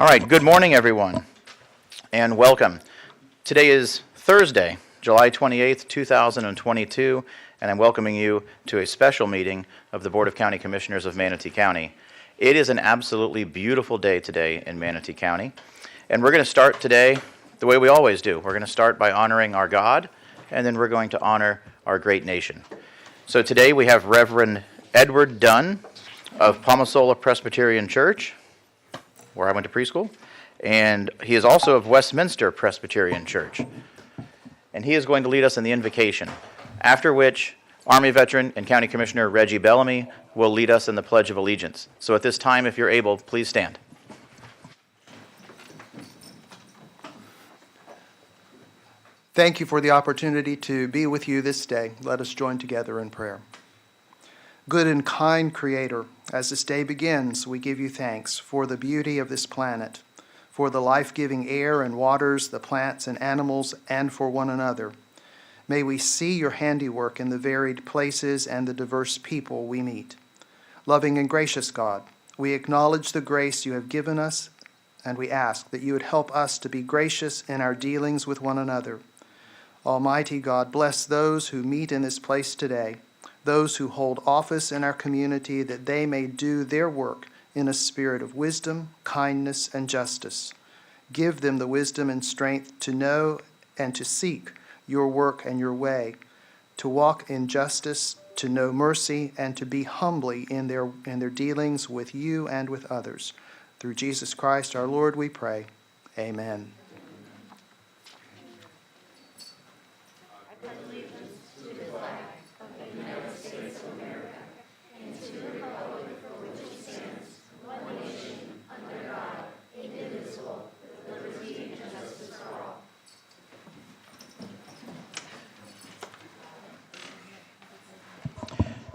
All right, good morning, everyone, and welcome. Today is Thursday, July 28th, 2022, and I'm welcoming you to a special meeting of the Board of County Commissioners of Manatee County. It is an absolutely beautiful day today in Manatee County, and we're going to start today the way we always do. We're going to start by honoring our God, and then we're going to honor our great nation. So today we have Reverend Edward Dunn of Palmasola Presbyterian Church, where I went to preschool, and he is also of Westminster Presbyterian Church. And he is going to lead us in the invocation, after which Army veteran and County Commissioner Reggie Bellamy will lead us in the Pledge of Allegiance. So at this time, if you're able, please stand. Thank you for the opportunity to be with you this day. Let us join together in prayer. Good and kind Creator, as this day begins, we give you thanks for the beauty of this planet, for the life-giving air and waters, the plants and animals, and for one another. May we see your handiwork in the varied places and the diverse people we meet. Loving and gracious God, we acknowledge the grace you have given us, and we ask that you would help us to be gracious in our dealings with one another. Almighty God, bless those who meet in this place today, those who hold office in our community, that they may do their work in a spirit of wisdom, kindness, and justice. Give them the wisdom and strength to know and to seek your work and your way, to walk in justice, to know mercy, and to be humbly in their dealings with you and with others. Through Jesus Christ our Lord we pray. Amen.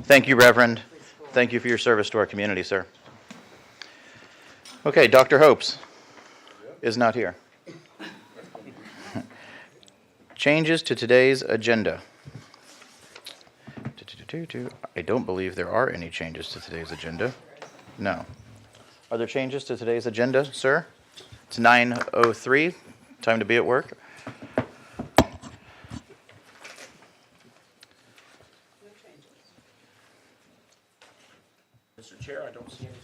Thank you, Reverend. Thank you for your service to our community, sir. Okay, Dr. Hopes is not here. Changes to today's agenda. I don't believe there are any changes to today's agenda. No. Are there changes to today's agenda, sir? It's 9:03. Time to be at work.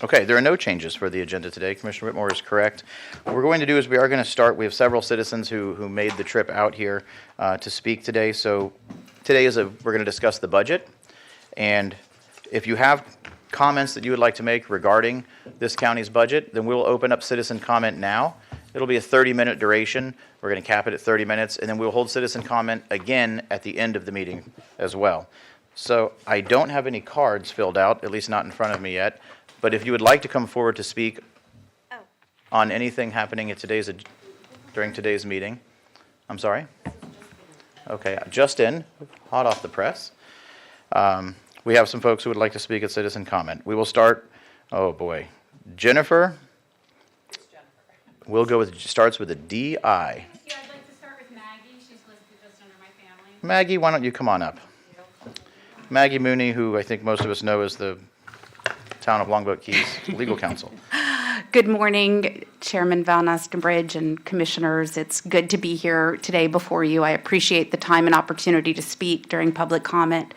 Okay, there are no changes for the agenda today. Commissioner Whitmore is correct. What we're going to do is we are going to start. We have several citizens who made the trip out here to speak today. So today we're going to discuss the budget. And if you have comments that you would like to make regarding this county's budget, then we'll open up citizen comment now. It'll be a 30-minute duration. We're going to cap it at 30 minutes, and then we'll hold citizen comment again at the end of the meeting as well. So I don't have any cards filled out, at least not in front of me yet. But if you would like to come forward to speak on anything happening at during today's meeting. I'm sorry? Okay, just in, hot off the press. We have some folks who would like to speak at citizen comment. We will start, oh boy, Jennifer. We'll go with, starts with a D-I. Yeah, I'd like to start with Maggie. She's listed just under my family. Maggie, why don't you come on up? Maggie Mooney, who I think most of us know as the Town of Longboat Keys legal counsel. Good morning, Chairman Van Ostenbridge and commissioners. It's good to be here today before you. I appreciate the time and opportunity to speak during public comment.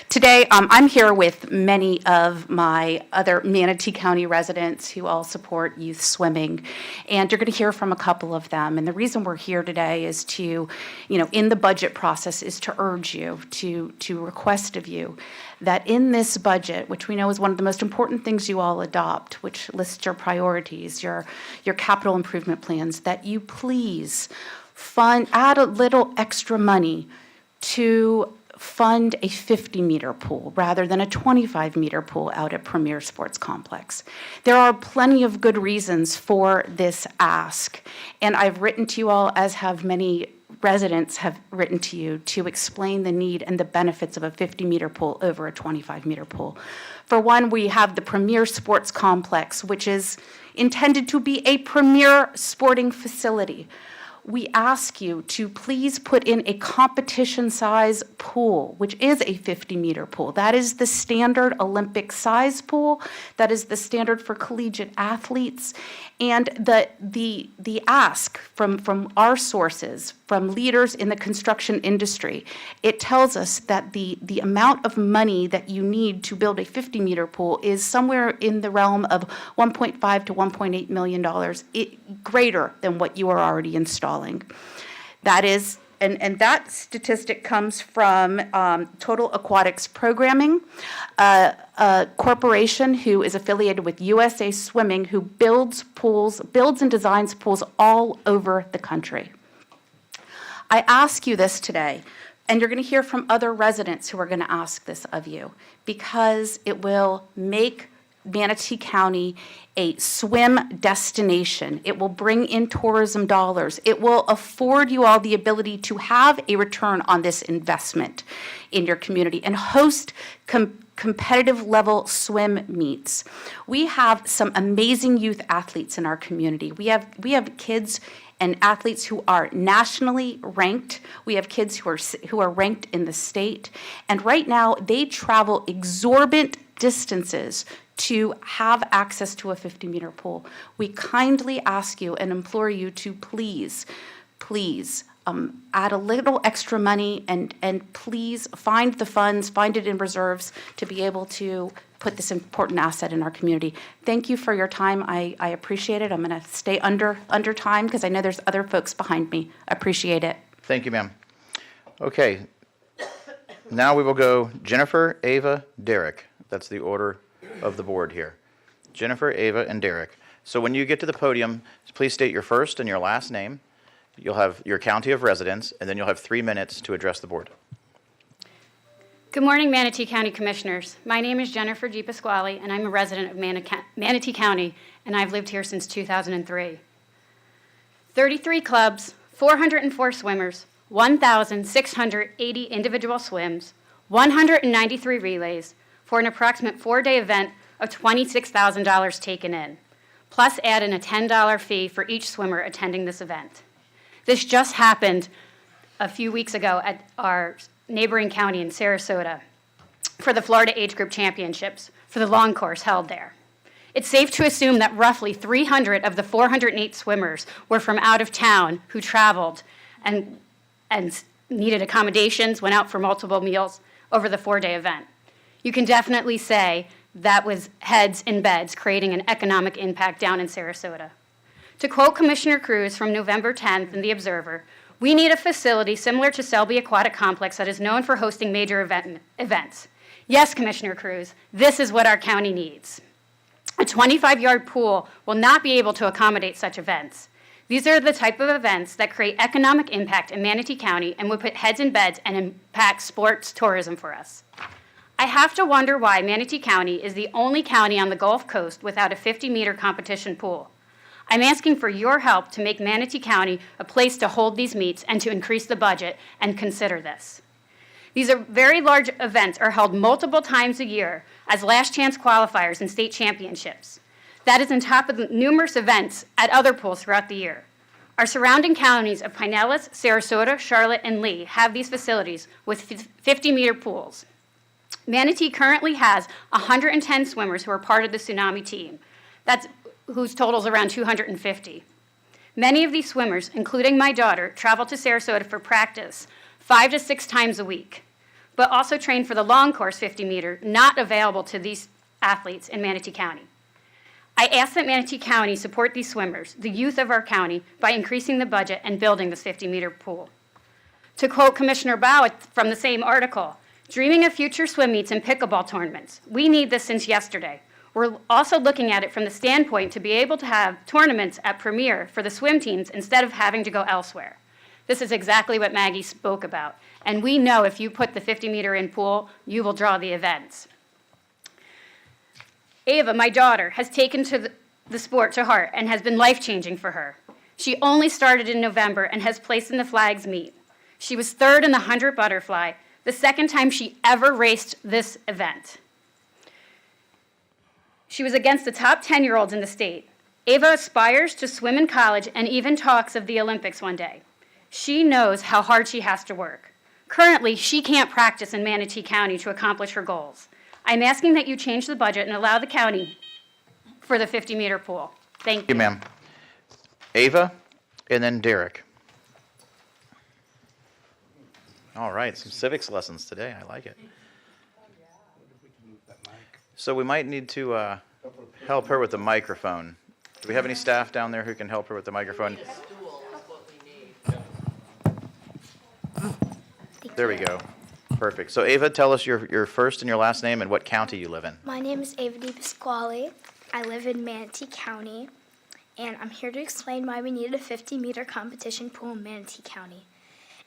Today, I'm here with many of my other Manatee County residents who all support youth swimming, and you're going to hear from a couple of them. And the reason we're here today is to, in the budget process, is to urge you, to request of you that in this budget, which we know is one of the most important things you all adopt, which lists your priorities, your capital improvement plans, that you please add a little extra money to fund a 50-meter pool rather than a 25-meter pool out at Premier Sports Complex. There are plenty of good reasons for this ask, and I've written to you all, as have many residents have written to you, to explain the need and the benefits of a 50-meter pool over a 25-meter pool. For one, we have the Premier Sports Complex, which is intended to be a premier sporting facility. we ask you to please put in a competition size pool, which is a 50-meter pool. That is the standard Olympic size pool. That is the standard for collegiate athletes. And the ask from our sources, from leaders in the construction industry, it tells us that the amount of money that you need to build a 50-meter pool is somewhere in the realm of $1.5 to $1.8 million, greater than what you are already installing. That is, and that statistic comes from Total Aquatics Programming, a corporation who is affiliated with USA Swimming, who builds and designs pools all over the country. I ask you this today, and you're going to hear from other residents who are going to ask this of you, because it will make Manatee County a swim destination. It will bring in tourism dollars. It will afford you all the ability to have a return on this investment in your community and host competitive level swim meets. We have some amazing youth athletes in our community. We have kids and athletes who are nationally ranked. We have kids who are ranked in the state. And right now, they travel exorbitant distances to have access to a 50-meter pool. We kindly ask you and implore you to please add a little extra money and please find the funds, find it in reserves to be able to put this important asset in our community. Thank you for your time. I appreciate it. I'm going to stay under time because I know there's other folks behind me. Appreciate it. Thank you, ma'am. Okay. Now we will go Jennifer, Ava, Derek. That's the order of the board here. Jennifer, Ava, and Derek. So when you get to the podium, please state your first and your last name. You'll have your county of residence, and then you'll have 3 minutes to address the board. Good morning, Manatee County Commissioners. My name is Jennifer G. Pasquale, and I'm a resident of Manatee County, and I've lived here since 2003. 33 clubs, 404 swimmers, 1,680 individual swims, 193 relays, for an approximate 4-day event of $26,000 taken in, plus add in a $10 fee for each swimmer attending this event. This just happened a few weeks ago at our neighboring county in Sarasota for the Florida Age Group Championships for the long course held there. It's safe to assume that roughly 300 of the 408 swimmers were from out of town who traveled and needed accommodations, went out for multiple meals over the 4-day event. You can definitely say that was heads in beds, creating an economic impact down in Sarasota. To quote Commissioner Cruz from November 10th in The Observer, "We need a facility similar to Selby Aquatic Complex that is known for hosting major events." Yes, Commissioner Cruz, this is what our county needs. A 25-yard pool will not be able to accommodate such events. These are the type of events that create economic impact in Manatee County and would put heads in beds and impact sports tourism for us. I have to wonder why Manatee County is the only county on the Gulf Coast without a 50-meter competition pool. I'm asking for your help to make Manatee County a place to hold these meets and to increase the budget and consider this. These are very large events are held multiple times a year as last chance qualifiers and state championships. That is on top of the numerous events at other pools throughout the year. Our surrounding counties of Pinellas, Sarasota, Charlotte, and Lee have these facilities with 50-meter pools. Manatee currently has 110 swimmers who are part of the tsunami team. Whose totals around 250. Many of these swimmers, including my daughter, travel to Sarasota for practice 5 to 6 times a week, but also train for the long course 50-meter, not available to these athletes in Manatee County. I ask that Manatee County support these swimmers, the youth of our county, by increasing the budget and building this 50-meter pool. To quote Commissioner Bowe from the same article, "Dreaming of future swim meets and pickleball tournaments. We need this since yesterday. We're also looking at it from the standpoint to be able to have tournaments at Premier for the swim teams instead of having to go elsewhere." This is exactly what Maggie spoke about. And we know if you put the 50-meter in pool, you will draw the events. Ava, my daughter, has taken to the sport to heart and has been life-changing for her. She only started in November and has placed in the flags meet. She was 3rd in the 100 butterfly, the second time she ever raced this event. She was against the top 10-year-olds in the state. Ava aspires to swim in college and even talks of the Olympics one day. She knows how hard she has to work. Currently, she can't practice in Manatee County to accomplish her goals. I'm asking that you change the budget and allow the county for the 50-meter pool. Thank Thank you, you. ma'am. Ava, and then Derek. All right, some civics lessons today. I like it. So we might need to help her with the microphone. Do we have any staff down there who can help her with the microphone? There we go. Perfect. So Ava, tell us your first and your last name and what county you live in. My name is Ava Pasquale. I live in Manatee County, and I'm here to explain why we needed a 50-meter competition pool in Manatee County.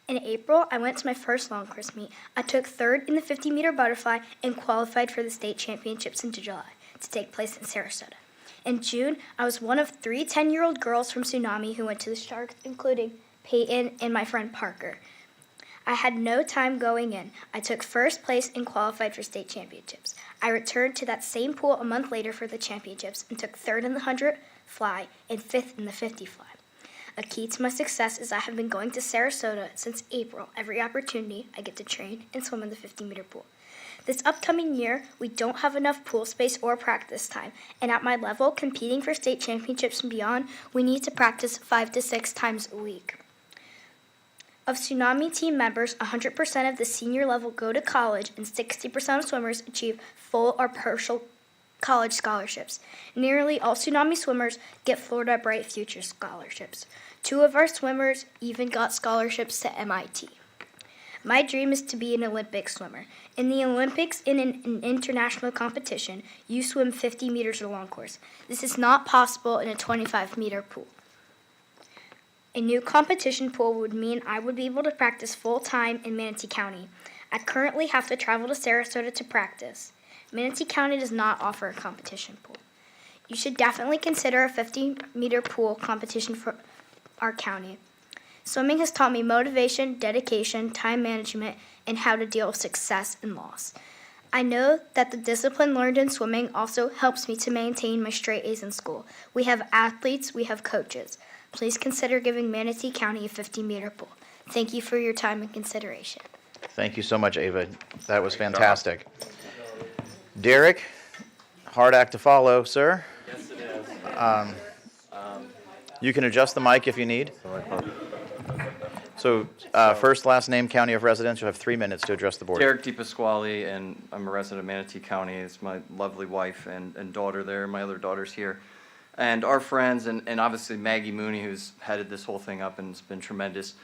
In April, I went to my first long course meet. I took third in the 50-meter butterfly and qualified for the state championships in July to take place in Sarasota. In June, I was one of 3 10-year-old girls from Tsunami who went to the Sharks, including Peyton and my friend Parker. I had no time going in. I took first place and qualified for state championships. I returned to that same pool a month later for the championships and took third in the 100 fly and fifth in the 50 fly. A key to my success is I have been going to Sarasota since April. Every opportunity, I get to train and swim in the 50-meter pool. This upcoming year, we don't have enough pool space or practice time, and at my level, competing for state championships and beyond, we need to practice 5 to 6 times a week. Of Tsunami team members, 100% of the senior level go to college, and 60% of swimmers achieve full or partial college scholarships. Nearly all Tsunami swimmers get Florida Bright Future scholarships. 2 of our swimmers even got scholarships to MIT. My dream is to be an Olympic swimmer. In the Olympics, in an international competition, you swim 50 meters or long course. This is not possible in a 25-meter pool. A new competition pool would mean I would be able to practice full-time in Manatee County. I currently have to travel to Sarasota to practice. Manatee County does not offer a competition pool. You should definitely consider a 50-meter pool competition for our county. Swimming has taught me motivation, dedication, time management, and how to deal with success and loss. I know that the discipline learned in swimming also helps me to maintain my straight A's in school. We have athletes, we have coaches. Please consider giving Manatee County a 50-meter pool. Thank you for your time and consideration. Thank you so much, Ava. That was fantastic. Derek, hard act to follow, sir. Yes, it is. You can adjust the mic if you need. So first, last name, county of residence. You'll have 3 minutes to address the board. Derek DePasquale, and I'm a resident of Manatee County. It's my lovely wife and daughter there. My other daughter's here. And our friends, and obviously Maggie Mooney, who's headed this whole thing up, and it's been tremendous.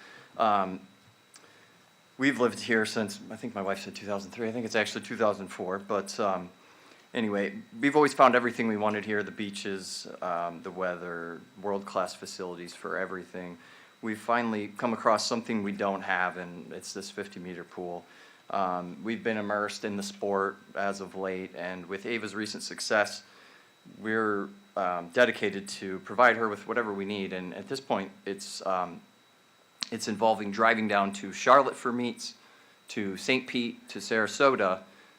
We've lived here since, I think my wife said 2003. I think it's actually 2004. But anyway, we've always found everything we wanted here, the beaches, the weather, world-class facilities for everything. We've finally come across something we don't have, and it's this 50-meter pool. We've been immersed in the sport as of late, and with Ava's recent success, we're dedicated to provide her with whatever we need. And at this point, it's involving driving down to Charlotte for meets, to St. Pete, to Sarasota,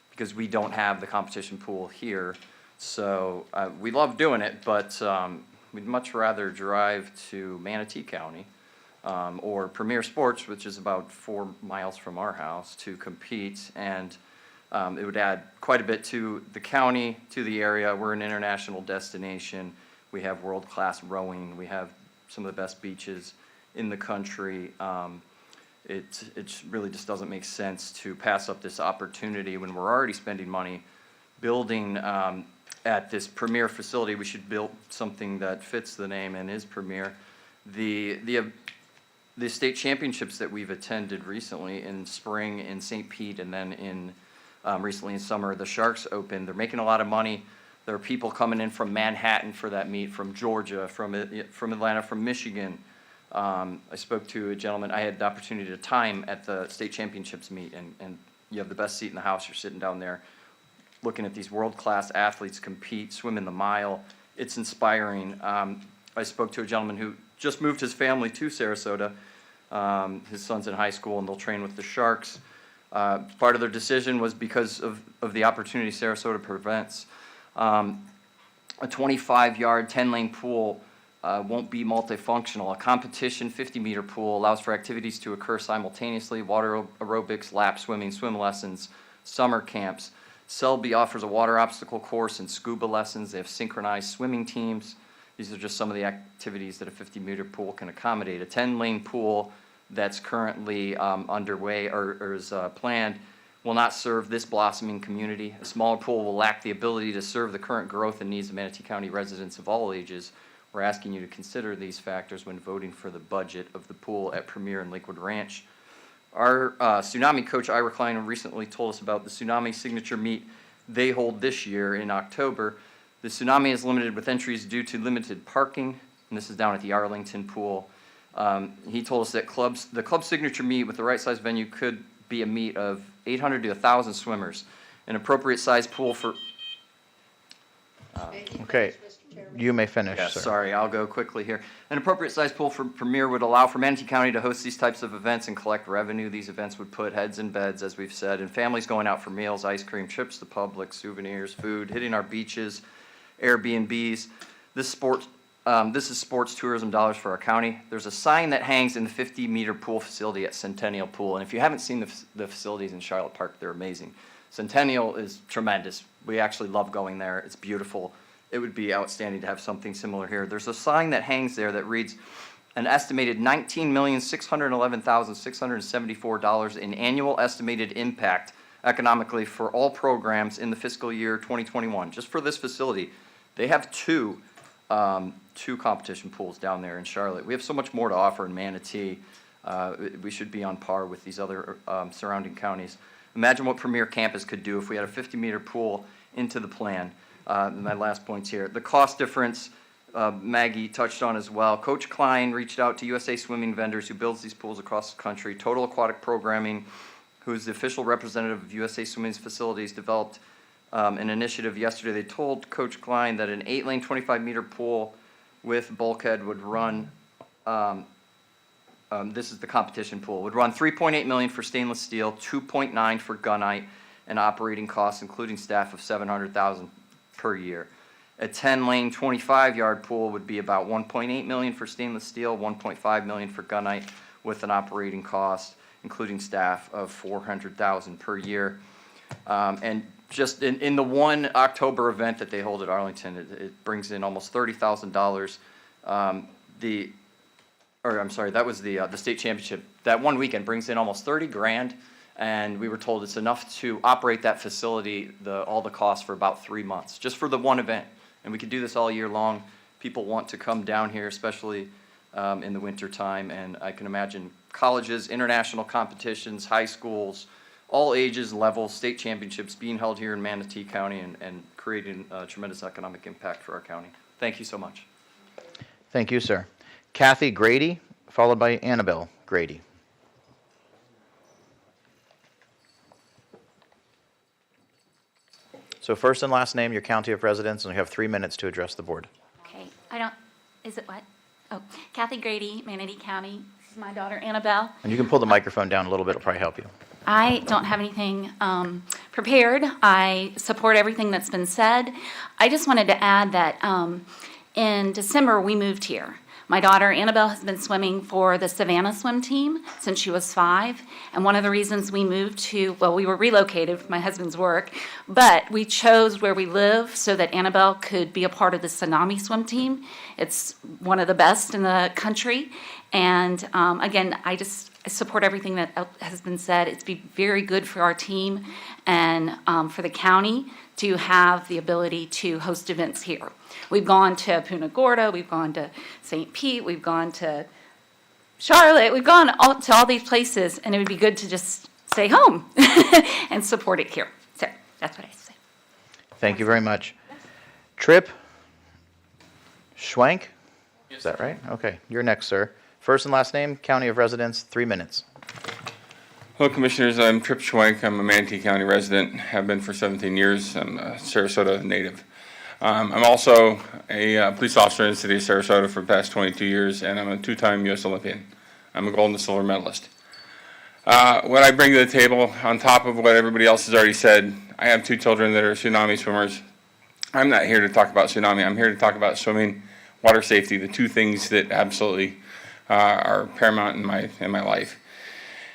because we don't have the competition pool here. So we love doing it, but we'd much rather drive to Manatee County or Premier Sports, which is about 4 miles from our house, to compete. And it would add quite a bit to the county, to the area. We're an international destination. We have world-class rowing. We have some of the best beaches in the country. It really just doesn't make sense to pass up this opportunity when we're already spending money building at this premier facility. We should build something that fits the name and is premier. The state championships that we've attended recently in spring in St. Pete, and then in recently in summer, the Sharks Open, they're making a lot of money. There are people coming in from Manhattan for that meet, from Georgia, from Atlanta, from Michigan. I spoke to a gentleman. I had the opportunity to time at the state championships meet, and you have the best seat in the house. You're sitting down there looking at these world-class athletes compete, swim in the mile. It's inspiring. I spoke to a gentleman who just moved his family to Sarasota. His son's in high school, and they'll train with the Sharks. Part of their decision was because of the opportunity Sarasota presents. A 25-yard, 10-lane pool won't be multifunctional. A competition 50-meter pool allows for activities to occur simultaneously: water aerobics, lap swimming, swim lessons, summer camps. Selby offers a water obstacle course and scuba lessons. They have synchronized swimming teams. These are just some of the activities that a 50-meter pool can accommodate. A 10-lane pool that's currently underway or is planned will not serve this blossoming community. A smaller pool will lack the ability to serve the current growth and needs of Manatee County residents of all ages. We're asking you to consider these factors when voting for the budget of the pool at Premier and Lakewood Ranch. Our Tsunami coach, Ira Klein, recently told us about the Tsunami Signature Meet they hold this year in October. The Tsunami is limited with entries due to limited parking, and this is down at the Arlington Pool. He told us that the club signature meet with the right size venue could be a meet of 800 to 1,000 swimmers. An appropriate size pool for... Okay, you may finish, Yeah, sir. sorry, I'll go quickly here. An appropriate size pool for Premier would allow for Manatee County to host these types of events and collect revenue. These events would put heads in beds, as we've said, and families going out for meals, ice cream, trips to Publix, souvenirs, food, hitting our beaches, Airbnbs. This is sports tourism dollars for our county. There's a sign that hangs in the 50-meter pool facility at Centennial Pool, and if you haven't seen the facilities in Charlotte Park, they're amazing. Centennial is tremendous. We actually love going there. It's beautiful. It would be outstanding to have something similar here. There's a sign that hangs there that reads, an estimated $19,611,674 in annual estimated impact economically for all programs in the fiscal year 2021. Just for this facility, they have two competition pools down there in Charlotte. We have so much more to offer in Manatee. We should be on par with these other surrounding counties. Imagine what Premier Campus could do if we had a 50-meter pool into the plan. My last point's here. The cost difference, Maggie touched on as well. Coach Klein reached out to USA Swimming Vendors, who builds these pools across the country. Total Aquatic Programming, who's the official representative of USA Swimming's facilities, developed an initiative yesterday. They told Coach Klein that an 8-lane, 25-meter pool with bulkhead would run, this is the competition pool, would run $3.8 million for stainless steel, $2.9 million for gunite, and operating costs, including staff, of $700,000 per year. A 10-lane, 25-yard pool would be about $1.8 million for stainless steel, $1.5 million for gunite, with an operating cost, including staff, of $400,000 per year. And just in the one October event that they hold at Arlington, it brings in almost $30,000. That was the state championship. That one weekend brings in almost $30,000, and we were told it's enough to operate that facility, all the costs for about 3 months, just for the one event. And we could do this all year long. People want to come down here, especially in the winter time, and I can imagine colleges, international competitions, high schools, all ages, levels, state championships being held here in Manatee County and creating a tremendous economic impact for our county. Thank you so much. Thank you, sir. Kathy Grady, followed by Annabelle Grady. So first and last name, your county of residence, and you have 3 minutes to address the board. Okay, is it what? Oh, Kathy Grady, Manatee County. This is my daughter Annabelle. And you can pull the microphone down a little bit, it'll probably help you. I don't have anything prepared. I support everything that's been said. I just wanted to add that in December we moved here. My daughter Annabelle has been swimming for the Savannah swim team since she was 5. And one of the reasons we moved we were relocated for my husband's work, but we chose where we live so that Annabelle could be a part of the Tsunami swim team. It's one of the best in the country. And again, I support everything that has been said. It's be very good for our team and for the county to have the ability to host events here. We've gone to Punta Gorda, we've gone to St. Pete, we've gone to Charlotte, we've gone to all these places, and it would be good to just stay home and support it here. So that's what I say. Thank you very much. Tripp Schwank? Is that right? Okay, you're next, sir. First and last name, county of residence, 3 minutes. Hello, Commissioners. I'm Tripp Schwank. I'm a Manatee County resident. Have been for 17 years. I'm a Sarasota native. I'm also a police officer in the city of Sarasota for the past 22 years, and I'm a 2-time U.S. Olympian. I'm a gold and silver medalist. What I bring to the table, on top of what everybody else has already said, I have 2 children that are tsunami swimmers. I'm not here to talk about tsunami. I'm here to talk about swimming, water safety, the two things that absolutely are paramount in my life.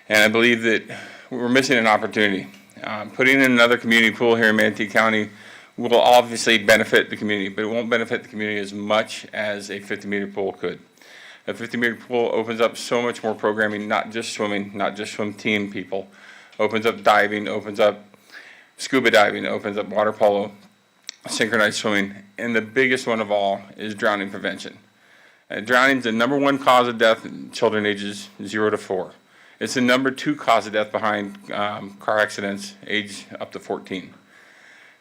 And I believe that we're missing an opportunity. Putting in another community pool here in Manatee County will obviously benefit the community, but it won't benefit the community as much as a 50-meter pool could. A 50-meter pool opens up so much more programming, not just swimming, not just swim team people. Opens up diving, opens up scuba diving, opens up water polo, synchronized swimming, and the biggest one of all is drowning prevention. Drowning is the number one cause of death in children ages 0 to 4. It's the number 2 cause of death behind car accidents age up to 14.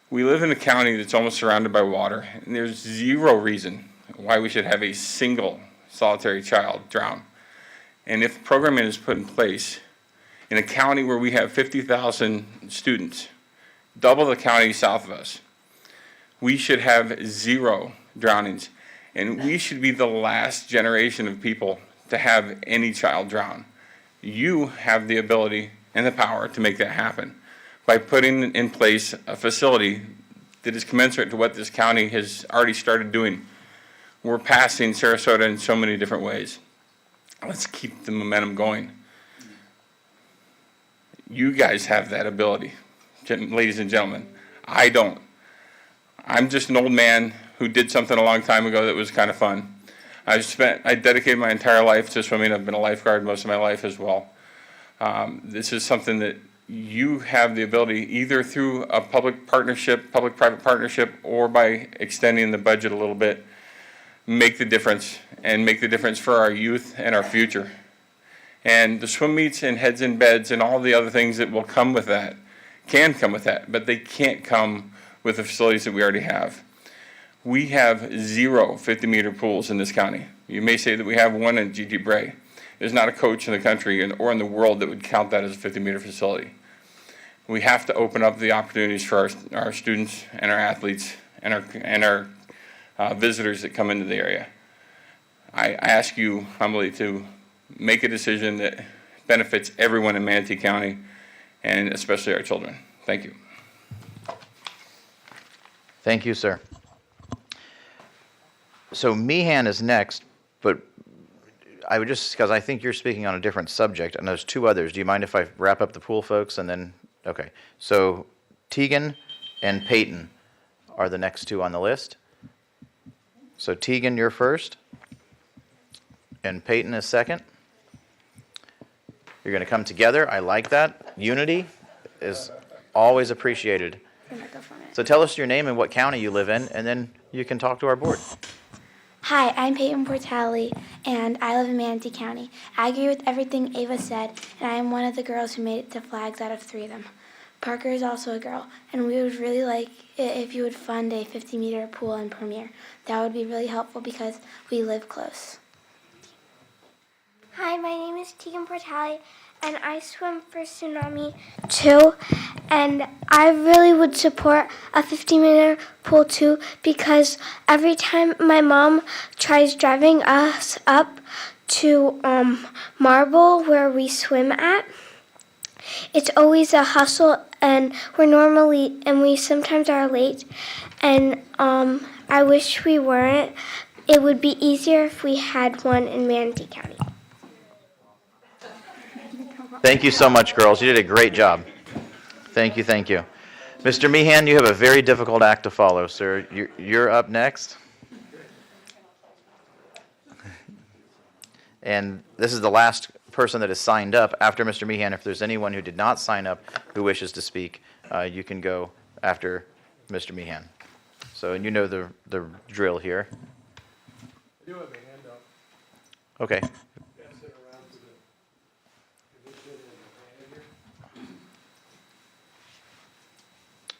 We live in a county that's almost surrounded by water, and there's zero reason why we should have a single solitary child drown. And if programming is put in place in a county where we have 50,000 students, double the county south of us, we should have 0 drownings. And we should be the last generation of people to have any child drown. You have the ability and the power to make that happen by putting in place a facility that is commensurate to what this county has already started doing. We're passing Sarasota in so many different ways. Let's keep the momentum going. You guys have that ability, ladies and gentlemen. I don't. I'm just an old man who did something a long time ago that was kind of fun. I dedicated my entire life to swimming. I've been a lifeguard most of my life as well. This is something that you have the ability, either through a public-private partnership, or by extending the budget a little bit, make the difference, and make the difference for our youth and our future. And the swim meets and heads in beds and all the other things that will come with that, can come with that, but they can't come with the facilities that we already have. We have 0 50-meter pools in this county. You may say that we have one in G.G. Bray. There's not a coach in the country or in the world that would count that as a 50-meter facility. We have to open up the opportunities for our students and our athletes and our visitors that come into the area. I ask you humbly to make a decision that benefits everyone in Manatee County, and especially our children. Thank you. Thank you, sir. So Meehan is next, but I would just, because I think you're speaking on a different subject, and there's 2 others. Do you mind if I wrap up the pool folks and then, okay. So Tegan and Peyton are the next 2 on the list. So Tegan, you're first, and Peyton is second. You're going to come together. I like that. Unity is always appreciated. So tell us your name and what county you live in, and then you can talk to our board. Hi, I'm Peyton Portali, and I live in Manatee County. I agree with everything Ava said, and I am one of the girls who made it to flags out of 3 of them. Parker is also a girl, and we would really like it if you would fund a 50-meter pool in Premier. That would be really helpful because we live close. Hi, my name is Tegan Portali, and I swim for Tsunami too. And I really would support a 50-meter pool too, because every time my mom tries driving us up to Marble, where we swim at, it's always a hustle, and we sometimes are late. And I wish we weren't. It would be easier if we had one in Manatee County. Thank you so much, girls. You did a great job. Thank you, thank you. Mr. Meehan, you have a very difficult act to follow, sir. You're up next. And this is the last person that is signed up. After Mr. Meehan, if there's anyone who did not sign up who wishes to speak, you can go after Mr. Meehan. So, and you know the drill here. I do have a hand up. Okay. Pass it around to the commission and the manager.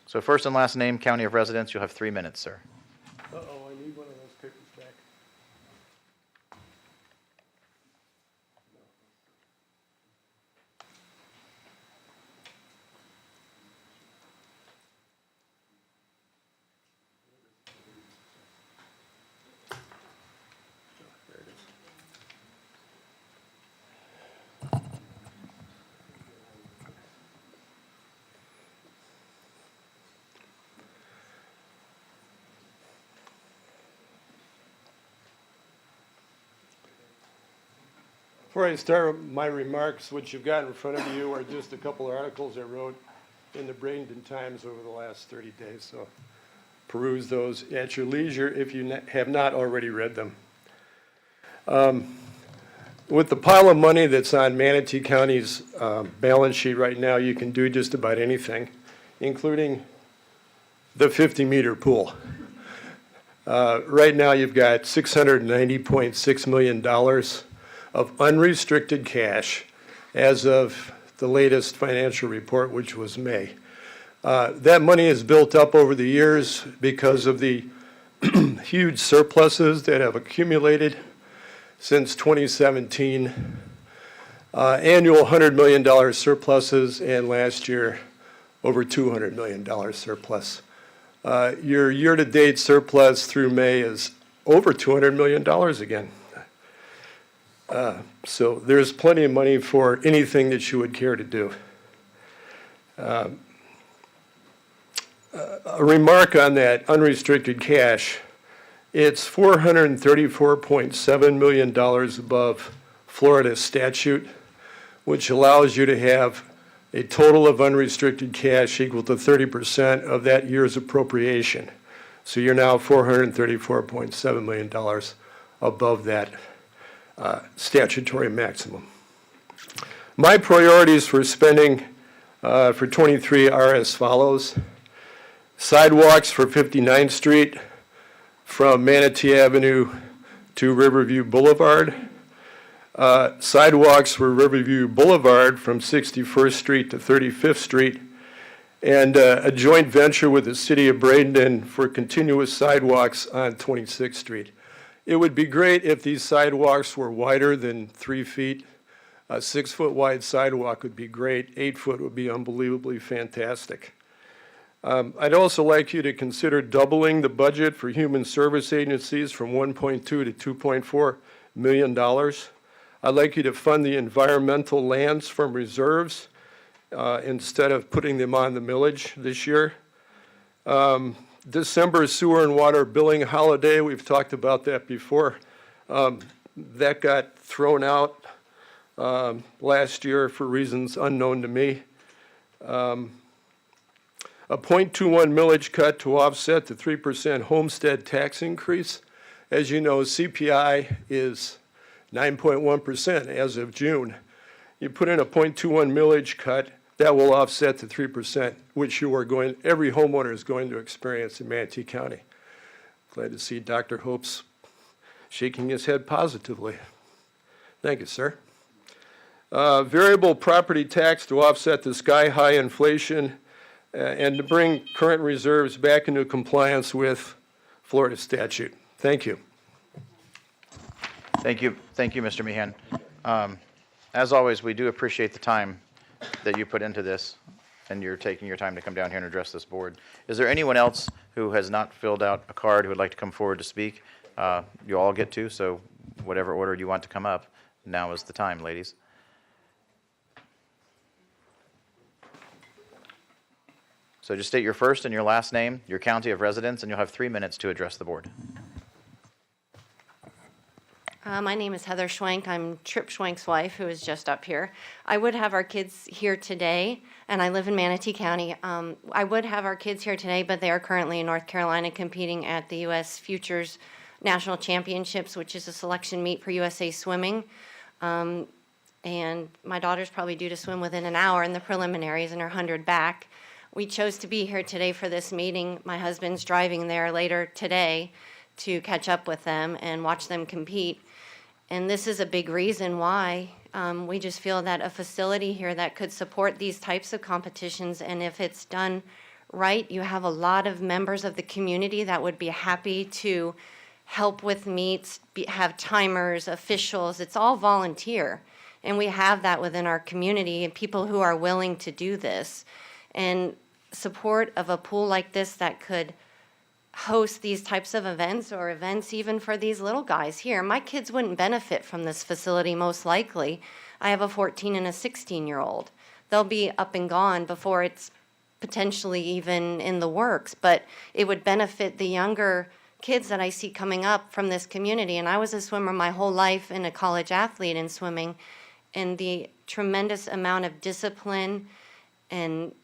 So first and last name, county of residence, you'll have 3 minutes, sir. Uh-oh, I need one of those papers back. There it is. Before I start my remarks, what you've got in front of you are just a couple of articles I wrote in the Bradenton Times over the last 30 days. So peruse those at your leisure if you have not already read them. With the pile of money that's on Manatee County's balance sheet right now, you can do just about anything, including the 50-meter pool. Right now, you've got $690.6 million of unrestricted cash as of the latest financial report, which was May. That money has built up over the years because of the huge surpluses that have accumulated since 2017. Annual $100 million surpluses, and last year, over $200 million surplus. Your year-to-date surplus through May is over $200 million again. So there's plenty of money for anything that you would care to do. A remark on that unrestricted cash, it's $434.7 million above Florida statute, which allows you to have a total of unrestricted cash equal to 30% of that year's appropriation. So you're now $434.7 million above that statutory maximum. My priorities for spending for 23 are as follows. Sidewalks for 59th Street from Manatee Avenue to Riverview Boulevard. Sidewalks for Riverview Boulevard from 61st Street to 35th Street, and a joint venture with the city of Bradenton for continuous sidewalks on 26th Street. It would be great if these sidewalks were wider than 3 feet. A 6-foot wide sidewalk would be great. 8 foot would be unbelievably fantastic. I'd also like you to consider doubling the budget for human service agencies from $1.2 to $2.4 million. I'd like you to fund the environmental lands from reserves instead of putting them on the millage this year. December sewer and water billing holiday, we've talked about that before. That got thrown out last year for reasons unknown to me. A 0.21 millage cut to offset the 3% homestead tax increase. As you know, CPI is 9.1% as of June. You put in a 0.21 millage cut, that will offset the 3%, which every homeowner is going to experience in Manatee County. Glad to see Dr. Hope's shaking his head positively. Thank you, sir. Variable property tax to offset the sky-high inflation and to bring current reserves back into compliance with Florida statute. Thank you. Thank you, Mr. Meehan. As always, we do appreciate the time that you put into this, and you're taking your time to come down here and address this board. Is there anyone else who has not filled out a card who would like to come forward to speak? You all get to, so whatever order you want to come up, now is the time, ladies. So just state your first and your last name, your county of residence, and you'll have 3 minutes to address the board. My name is Heather Schwenk. I'm Trip Schwenk's wife, who is just up here. I would have our kids here today, and I live in Manatee County. I would have our kids here today, but they are currently in North Carolina competing at the U.S. Futures National Championships, which is a selection meet for USA Swimming. And my daughter's probably due to swim within an hour in the preliminaries and her 100 back. We chose to be here today for this meeting. My husband's driving there later today to catch up with them and watch them compete. And this is a big reason why we just feel that a facility here that could support these types of competitions, and if it's done right, you have a lot of members of the community that would be happy to help with meets, have timers, officials. It's all volunteer. And we have that within our community, and people who are willing to do this. And support of a pool like this that could host these types of events, or events even for these little guys here. My kids wouldn't benefit from this facility most likely. I have a 14 and a 16-year-old. They'll be up and gone before it's potentially even in the works, but it would benefit the younger kids that I see coming up from this community. And I was a swimmer my whole life and a college athlete in swimming. And the tremendous amount of discipline and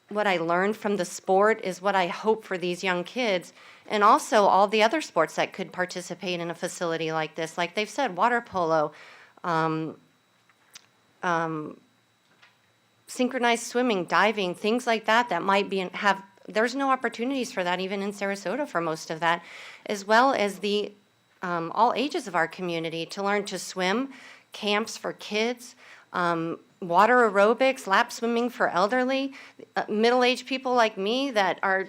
what I learned from the sport is what I hope for these young kids. And also all the other sports that could participate in a facility like this. Like they've said, water polo, synchronized swimming, diving, things like that that might be there's no opportunities for that even in Sarasota for most of that, as well as the all ages of our community to learn to swim, camps for kids, water aerobics, lap swimming for elderly, middle-aged people like me that are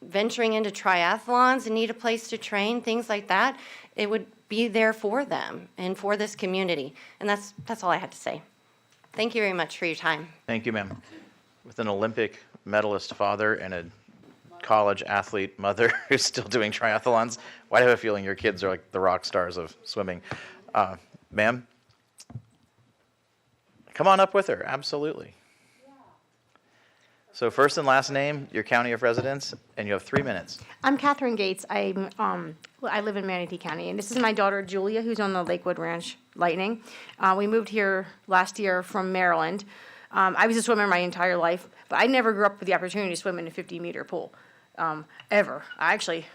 venturing into triathlons and need a place to train, things like that. It would be there for them and for this community. And that's all I had to say. Thank you very much for your time. Thank you, ma'am. With an Olympic medalist father and a college athlete mother who's still doing triathlons, well, I have a feeling your kids are like the rock stars of swimming. Ma'am, come on up with her. Absolutely. So first and last name, your county of residence, and you have 3 minutes. I'm Catherine Gates. I live in Manatee County, and this is my daughter Julia, who's on the Lakewood Ranch Lightning. We moved here last year from Maryland. I was a swimmer my entire life, but I never grew up with the opportunity to swim in a 50-meter pool, ever. I actually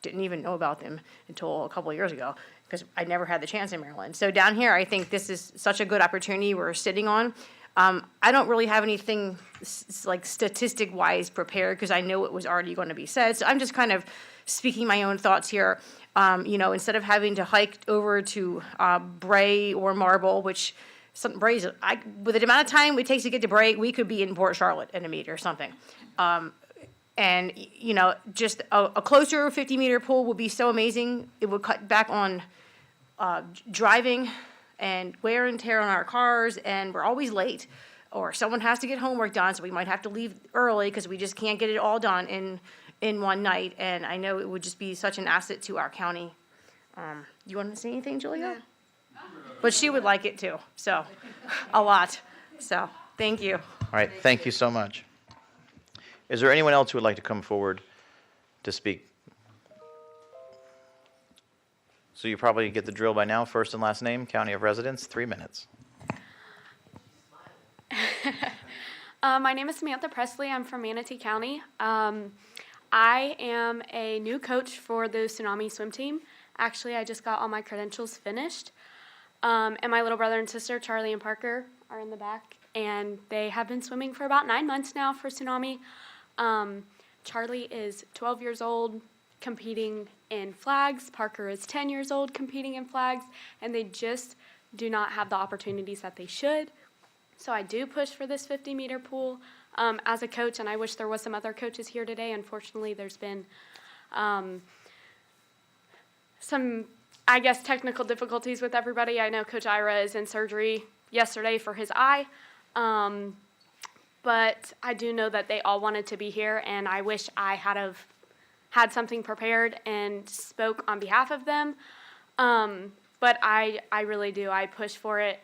didn't even know about them until a couple of years ago because I never had the chance in Maryland. So down here, I think this is such a good opportunity we're sitting on. I don't really have anything like statistic-wise prepared because I know it was already going to be said. So I'm just kind of speaking my own thoughts here. Instead of having to hike over to Bray or Marble, which Bray's, with the amount of time it takes to get to Bray, we could be in Port Charlotte in a meet or something. Just a closer 50-meter pool would be so amazing. It would cut back on driving and wear and tear on our cars, and we're always late. Or someone has to get homework done, so we might have to leave early because we just can't get it all done in one night. And I know it would just be such an asset to our county. You want to say anything, Julia? Yeah. But she would like it too, so a lot. So thank you. All right, thank you so much. Is there anyone else who would like to come forward to speak? So you probably get the drill by now. First and last name, county of residence, 3 minutes. My name is Samantha Presley. I'm from Manatee County. I am a new coach for the Tsunami swim team. Actually, I just got all my credentials finished. And my little brother and sister, Charlie and Parker, are in the back. And they have been swimming for about 9 months now for Tsunami. Charlie is 12 years old, competing in flags. Parker is 10 years old, competing in flags. And they just do not have the opportunities that they should. So I do push for this 50-meter pool as a coach, and I wish there was some other coaches here today. Unfortunately, there's been some, I guess, technical difficulties with everybody. I know Coach Ira is in surgery yesterday for his eye, but I do know that they all wanted to be here, and I wish I had something prepared and spoke on behalf of them. But I really do. I push for it,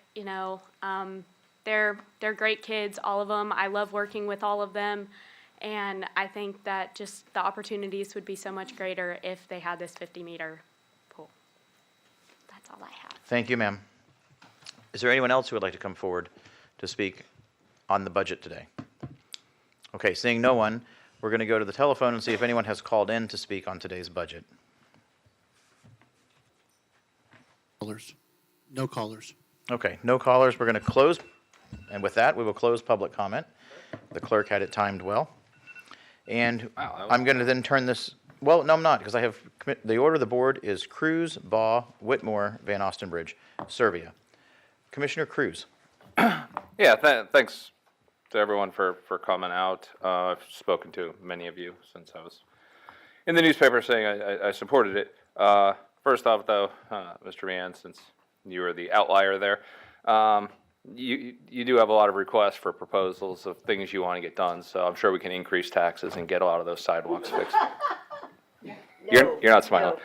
They're great kids, all of them. I love working with all of them, and I think that just the opportunities would be so much greater if they had this 50-meter pool. That's all I have. Thank you, ma'am. Is there anyone else who would like to come forward to speak on the budget today? Okay, seeing no one, we're going to go to the telephone and see if anyone has called in to speak on today's budget. No callers. Okay, no callers. We're going to close. And with that, we will close public comment. The clerk had it timed well. And I'm going to then turn this, well, no, I'm not, because I have, the order of the board is Cruz, Baugh, Whitmore, Van Ostenbridge, Servia. Commissioner Cruz. Yeah, thanks to everyone for coming out. I've spoken to many of you since I was in the newspaper saying I supported it. First off, though, Mr. Mann, since you were the outlier there, you do have a lot of requests for proposals of things you want to get done, so I'm sure we can increase taxes and get a lot of those sidewalks fixed. You're not smiling.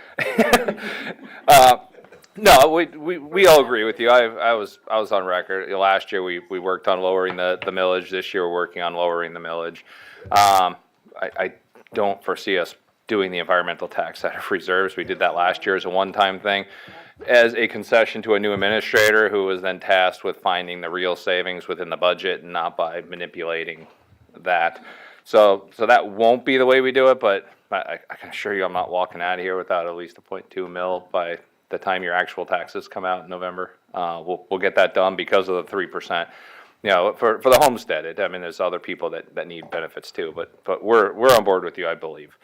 No, we all agree with you. I was on record. Last year we worked on lowering the millage. This year we're working on lowering the millage. I don't foresee us doing the environmental tax out of reserves. We did that last year as a one-time thing, as a concession to a new administrator who was then tasked with finding the real savings within the budget and not by manipulating that. So that won't be the way we do it, but I can assure you I'm not walking out of here without at least a 0.2 mil by the time your actual taxes come out in November. We'll get that done because of the 3%. You know, for the homestead, I mean, there's other people that need benefits too, but we're on board with you, I believe.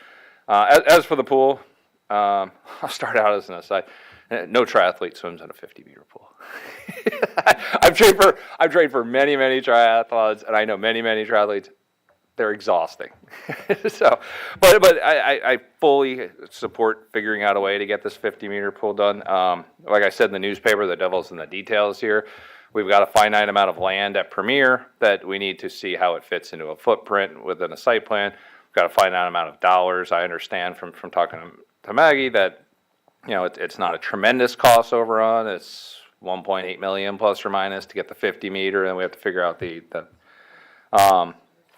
As for the pool, I'll start out as an aside. No triathlete swims in a 50-meter pool. I've trained for many triathlons, and I know many triathletes. They're exhausting. So, but I fully support figuring out a way to get this 50-meter pool done. Like I said in the newspaper, the devil's in the details here. We've got a finite amount of land at Premier that we need to see how it fits into a footprint within a site plan. We've got a finite amount of dollars. I understand from talking to Maggie that, you know, it's not a tremendous cost overrun. It's 1.8 million plus or minus to get the 50-meter, and we have to figure out the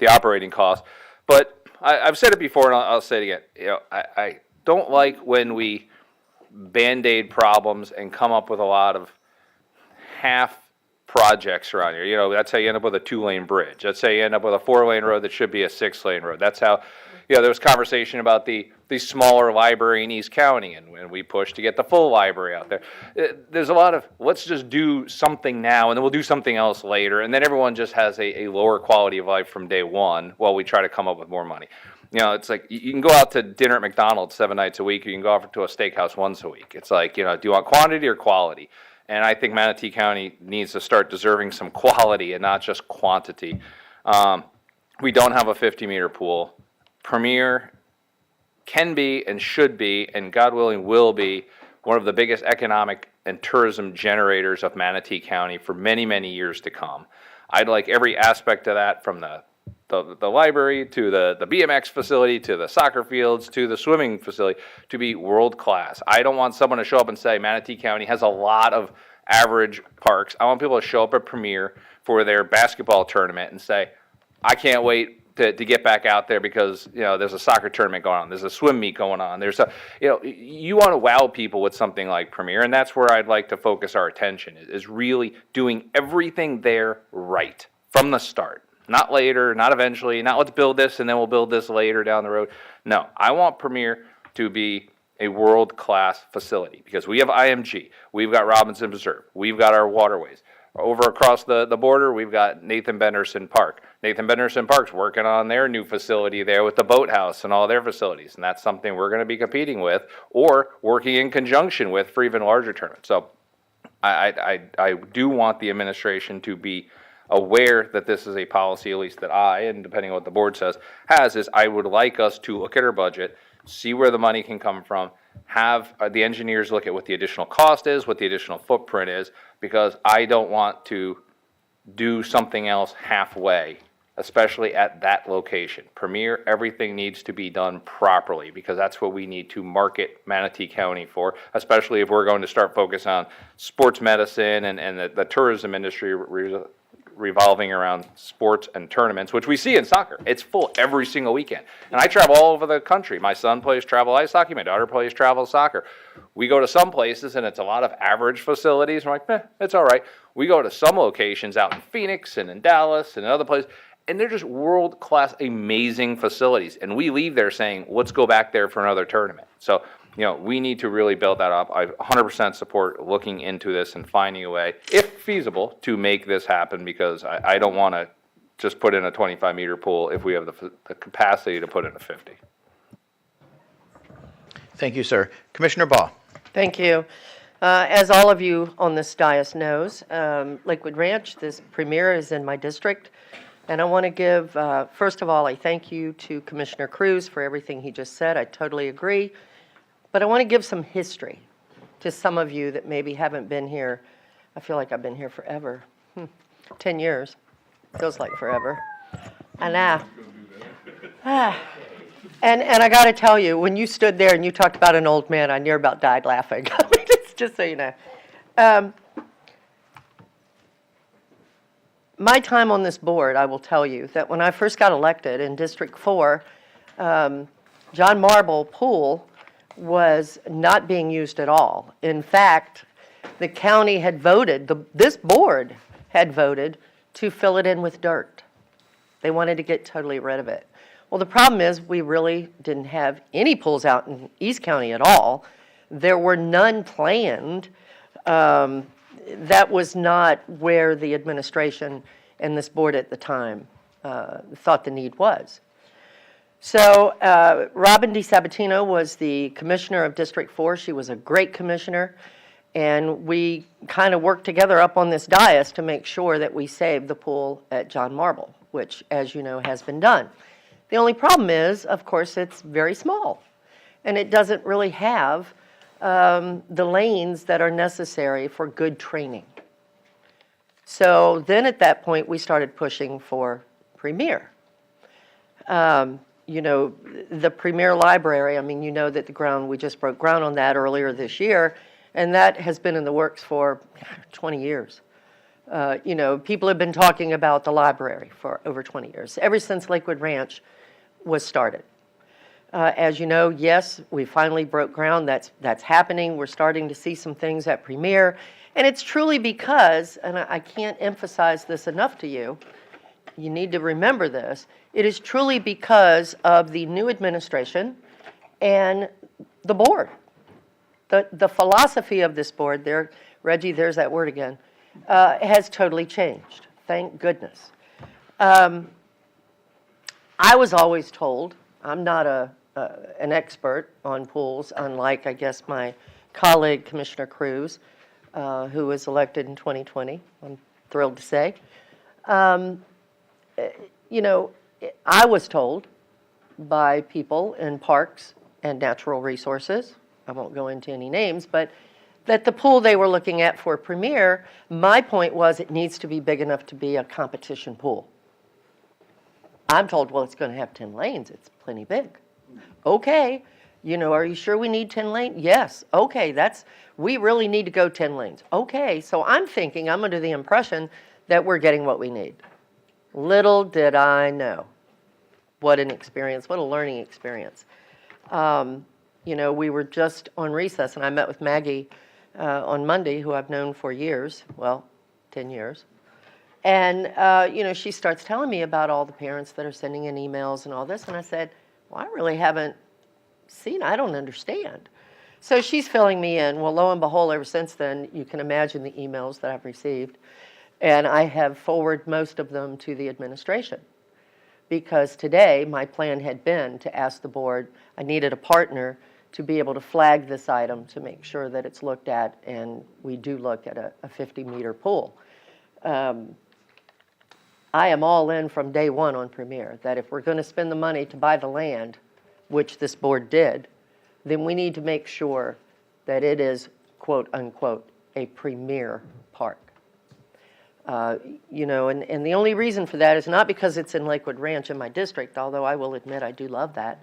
operating cost. But I've said it before, and I'll say it again. You know, I don't like when we Band-Aid problems and come up with a lot of half projects around here. You know, that's how you end up with a 2-lane bridge. That's how you end up with a 4-lane road that should be a 6-lane road. That's how, you know, there was conversation about the smaller library in East County, and when we pushed to get the full library out there. There's a lot of, let's just do something now, and then we'll do something else later, and then everyone just has a lower quality of life from day one while we try to come up with more money. You know, it's like, you can go out to dinner at McDonald's 7 nights a week, or you can go out to a steakhouse once a week. It's like, you know, do you want quantity or quality? And I think Manatee County needs to start deserving some quality and not just quantity. We don't have a 50-meter pool. Premier can be and should be, and God willing will be, one of the biggest economic and tourism generators of Manatee County for many years to come. I'd like every aspect of that, from the library to the BMX facility to the soccer fields to the swimming facility, to be world class. I don't want someone to show up and say Manatee County has a lot of average parks. I want people to show up at Premier for their basketball tournament and say, I can't wait to get back out there because, you know, there's a soccer tournament going on, there's a swim meet going on, there's a, you know, you want to wow people with something like Premier, and that's where I'd like to focus our attention, is really doing everything there right from the start. Not later, not eventually, not let's build this and then we'll build this later down the road. No, I want Premier to be a world-class facility because we have IMG, we've got Robinson Preserve, we've got our waterways. Over across the border, we've got Nathan Benderson Park. Nathan Benderson Park's working on their new facility there with the boathouse and all their facilities, and that's something we're going to be competing with or working in conjunction with for even larger tournaments. So I do want the administration to be aware that this is a policy, at least that I, and depending on what the board says, is I would like us to look at our budget, see where the money can come from, have the engineers look at what the additional cost is, what the additional footprint is, because I don't want to do something else halfway, especially at that location. Premier, everything needs to be done properly because that's what we need to market Manatee County for, especially if we're going to start focus on sports medicine and the tourism industry revolving around sports and tournaments, which we see in soccer. It's full every single weekend. And I travel all over the country. My son plays travel ice hockey. My daughter plays travel soccer. We go to some places and it's a lot of average facilities. We're like, it's all right. We go to some locations out in Phoenix and in Dallas and other places, and they're just world-class, amazing facilities. And we leave there saying, let's go back there for another tournament. So, you know, we need to really build that up. I 100% support looking into this and finding a way, if feasible, to make this happen because I don't want to just put in a 25-meter pool if we have the capacity to put in a 50. Thank you, sir. Commissioner Baugh. Thank you. As all of you on this dais knows, Lakewood Ranch, this Premier, is in my district. And I want to give, first of all, a thank you to Commissioner Cruz for everything he just said. I totally agree. But I want to give some history to some of you that maybe haven't been here. I feel like I've been here forever. 10 years. Feels like forever. And and I got to tell you, when you stood there and you talked about an old man, I near about died laughing. Just so you know. My time on this board, I will tell you that when I first got elected in District 4, John Marble Pool was not being used at all. In fact, the county had voted, this board had voted to fill it in with dirt. They wanted to get totally rid of it. Well, the problem is we really didn't have any pools out in East County at all. There were none planned. That was not where the administration and this board at the time thought the need was. So Robin DiSabatino was the commissioner of District 4. She was a great commissioner. And we kind of worked together up on this dais to make sure that we saved the pool at John Marble, which, as you know, has been done. The only problem is, of course, it's very small. And it doesn't really have the lanes that are necessary for good training. So then at that point, we started pushing for Premier. You know, the Premier Library, I mean, you know that we just broke ground on that earlier this year, and that has been in the works for 20 years. You know, people have been talking about the library for over 20 years, ever since Lakewood Ranch was started. As you know, yes, we finally broke ground. That's happening. We're starting to see some things at Premier. And it's truly because, and I can't emphasize this enough to you, you need to remember this, it is truly because of the new administration and the board. The philosophy of this board, there, Reggie, there's that word again, has totally changed. Thank goodness. I was always told, I'm not an expert on pools, unlike, I guess, my colleague, Commissioner Cruz, who was elected in 2020, I'm thrilled to say. You know, I was told by people in parks and natural resources, I won't go into any names, but that the pool they were looking at for Premier, my point was it needs to be big enough to be a competition pool. I'm told, well, it's going to have 10 lanes. It's plenty big. Okay. You know, are you sure we need 10 lanes? Yes. Okay, we really need to go 10 lanes. Okay, so I'm thinking, I'm under the impression that we're getting what we need. Little did I know. What an experience, what a learning experience. You know, we were just on recess, and I met with Maggie on Monday, who I've known for years, well, 10 years. And, you know, she starts telling me about all the parents that are sending in emails and all this, and I said, well, I really haven't seen, I don't understand. So she's filling me in. Well, lo and behold, ever since then, you can imagine the emails that I've received. And I have forwarded most of them to the administration. Because today, my plan had been to ask the board, I needed a partner to be able to flag this item to make sure that it's looked at, and we do look at a 50-meter pool. I am all in from day one on Premier, that if we're going to spend the money to buy the land, which this board did, then we need to make sure that it is, quote unquote, a premier park. You know, and the only reason for that is not because it's in Lakewood Ranch in my district, although I will admit I do love that.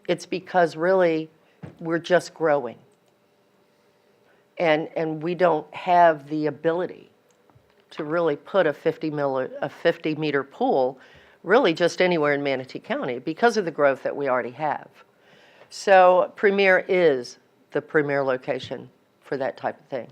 It's because really we're just growing. And we don't have the ability to really put a 50-meter pool really just anywhere in Manatee County because of the growth that we already have. So Premier is the premier location for that type of thing.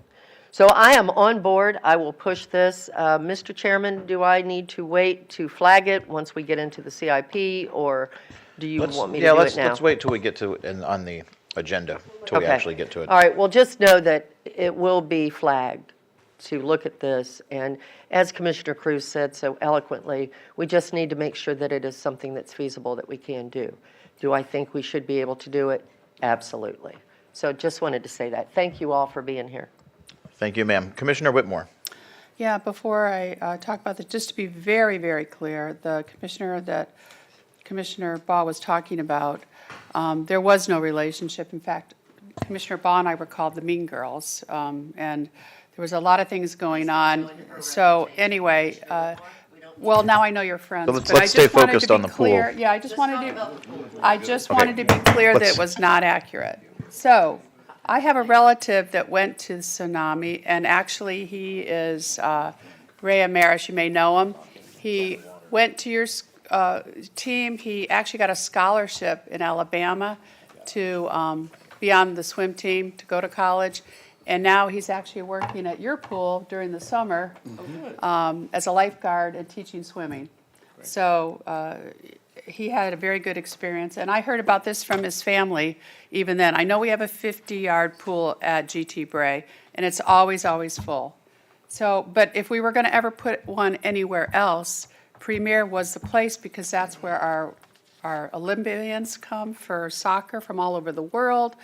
So I am on board. I will push this. Mr. Chairman, do I need to wait to flag it once we get into the CIP, or do you want me to do it now? Let's wait till we get to it on the agenda, till we actually get to it. All right, well, just know that it will be flagged to look at this. And as Commissioner Cruz said so eloquently, we just need to make sure that it is something that's feasible that we can do. Do I think we should be able to do it? Absolutely. So just wanted to say that. Thank you all for being here. Thank you, ma'am. Commissioner Whitmore. Yeah, before I talk about this, just to be very, very clear, the commissioner that Commissioner Baugh was talking about, there was no relationship. In fact, Commissioner Baugh and I were called the Mean Girls, and there was a lot of things going on. So anyway, well, now I know you're friends. So but let's I stay just wanted focused to be on the clear. pool. Yeah, I just wanted to be clear that it was not accurate. So I have a relative that went to tsunami, and actually he is Ray Amaris. You may know him. He went to your team. He actually got a scholarship in Alabama to be on the swim team to go to college. And now he's actually working at your pool during the summer as a lifeguard and teaching swimming. So he had a very good experience. And I heard about this from his family even then. I know we have a 50-yard pool at GT Bray, and it's always, always full. So, but if we were going to ever put one anywhere else, Premier was the place because that's where our Olympians come for soccer from all over the world.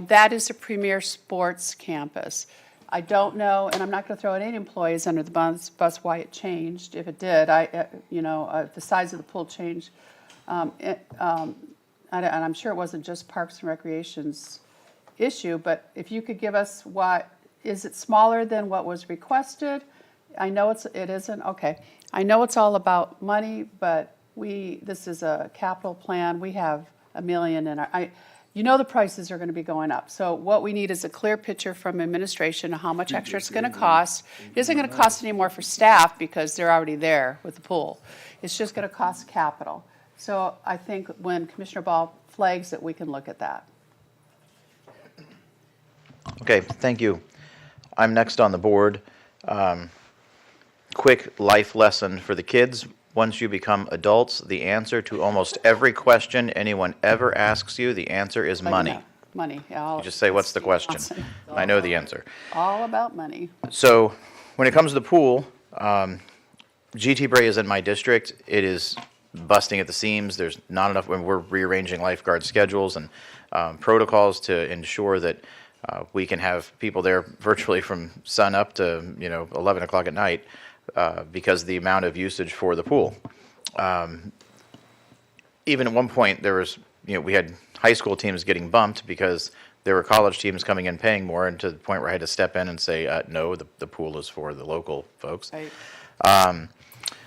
That is a premier sports campus. I don't know, and I'm not going to throw any employees under the bus why it changed. If it did, the size of the pool changed. And I'm sure it wasn't just Parks and Recreation's issue, but if you could give us is it smaller than what was requested? I know it isn't, okay. I know it's all about money, but this is a capital plan. We have $1 million in our, the prices are going to be going up. So what we need is a clear picture from administration of how much extra it's going to cost. It isn't going to cost any more for staff because they're already there with the pool. It's just going to cost capital. So I think when Commissioner Ball flags it, we can look at that. Okay, thank you. I'm next on the board. Quick life lesson for the kids. Once you become adults, the answer to almost every question anyone ever asks you, the answer is money. Money. You just say, what's the question? Awesome. I know the answer. All about money. So when it comes to the pool, GT Bray is in my district. It is busting at the seams. There's not enough. We're rearranging lifeguard schedules and protocols to ensure that we can have people there virtually from sun up to 11 o'clock at night because of the amount of usage for the pool. Even at one point, there was we had high school teams getting bumped because there were college teams coming in paying more, and to the point where I had to step in and say, no, the pool is for the local folks. Right.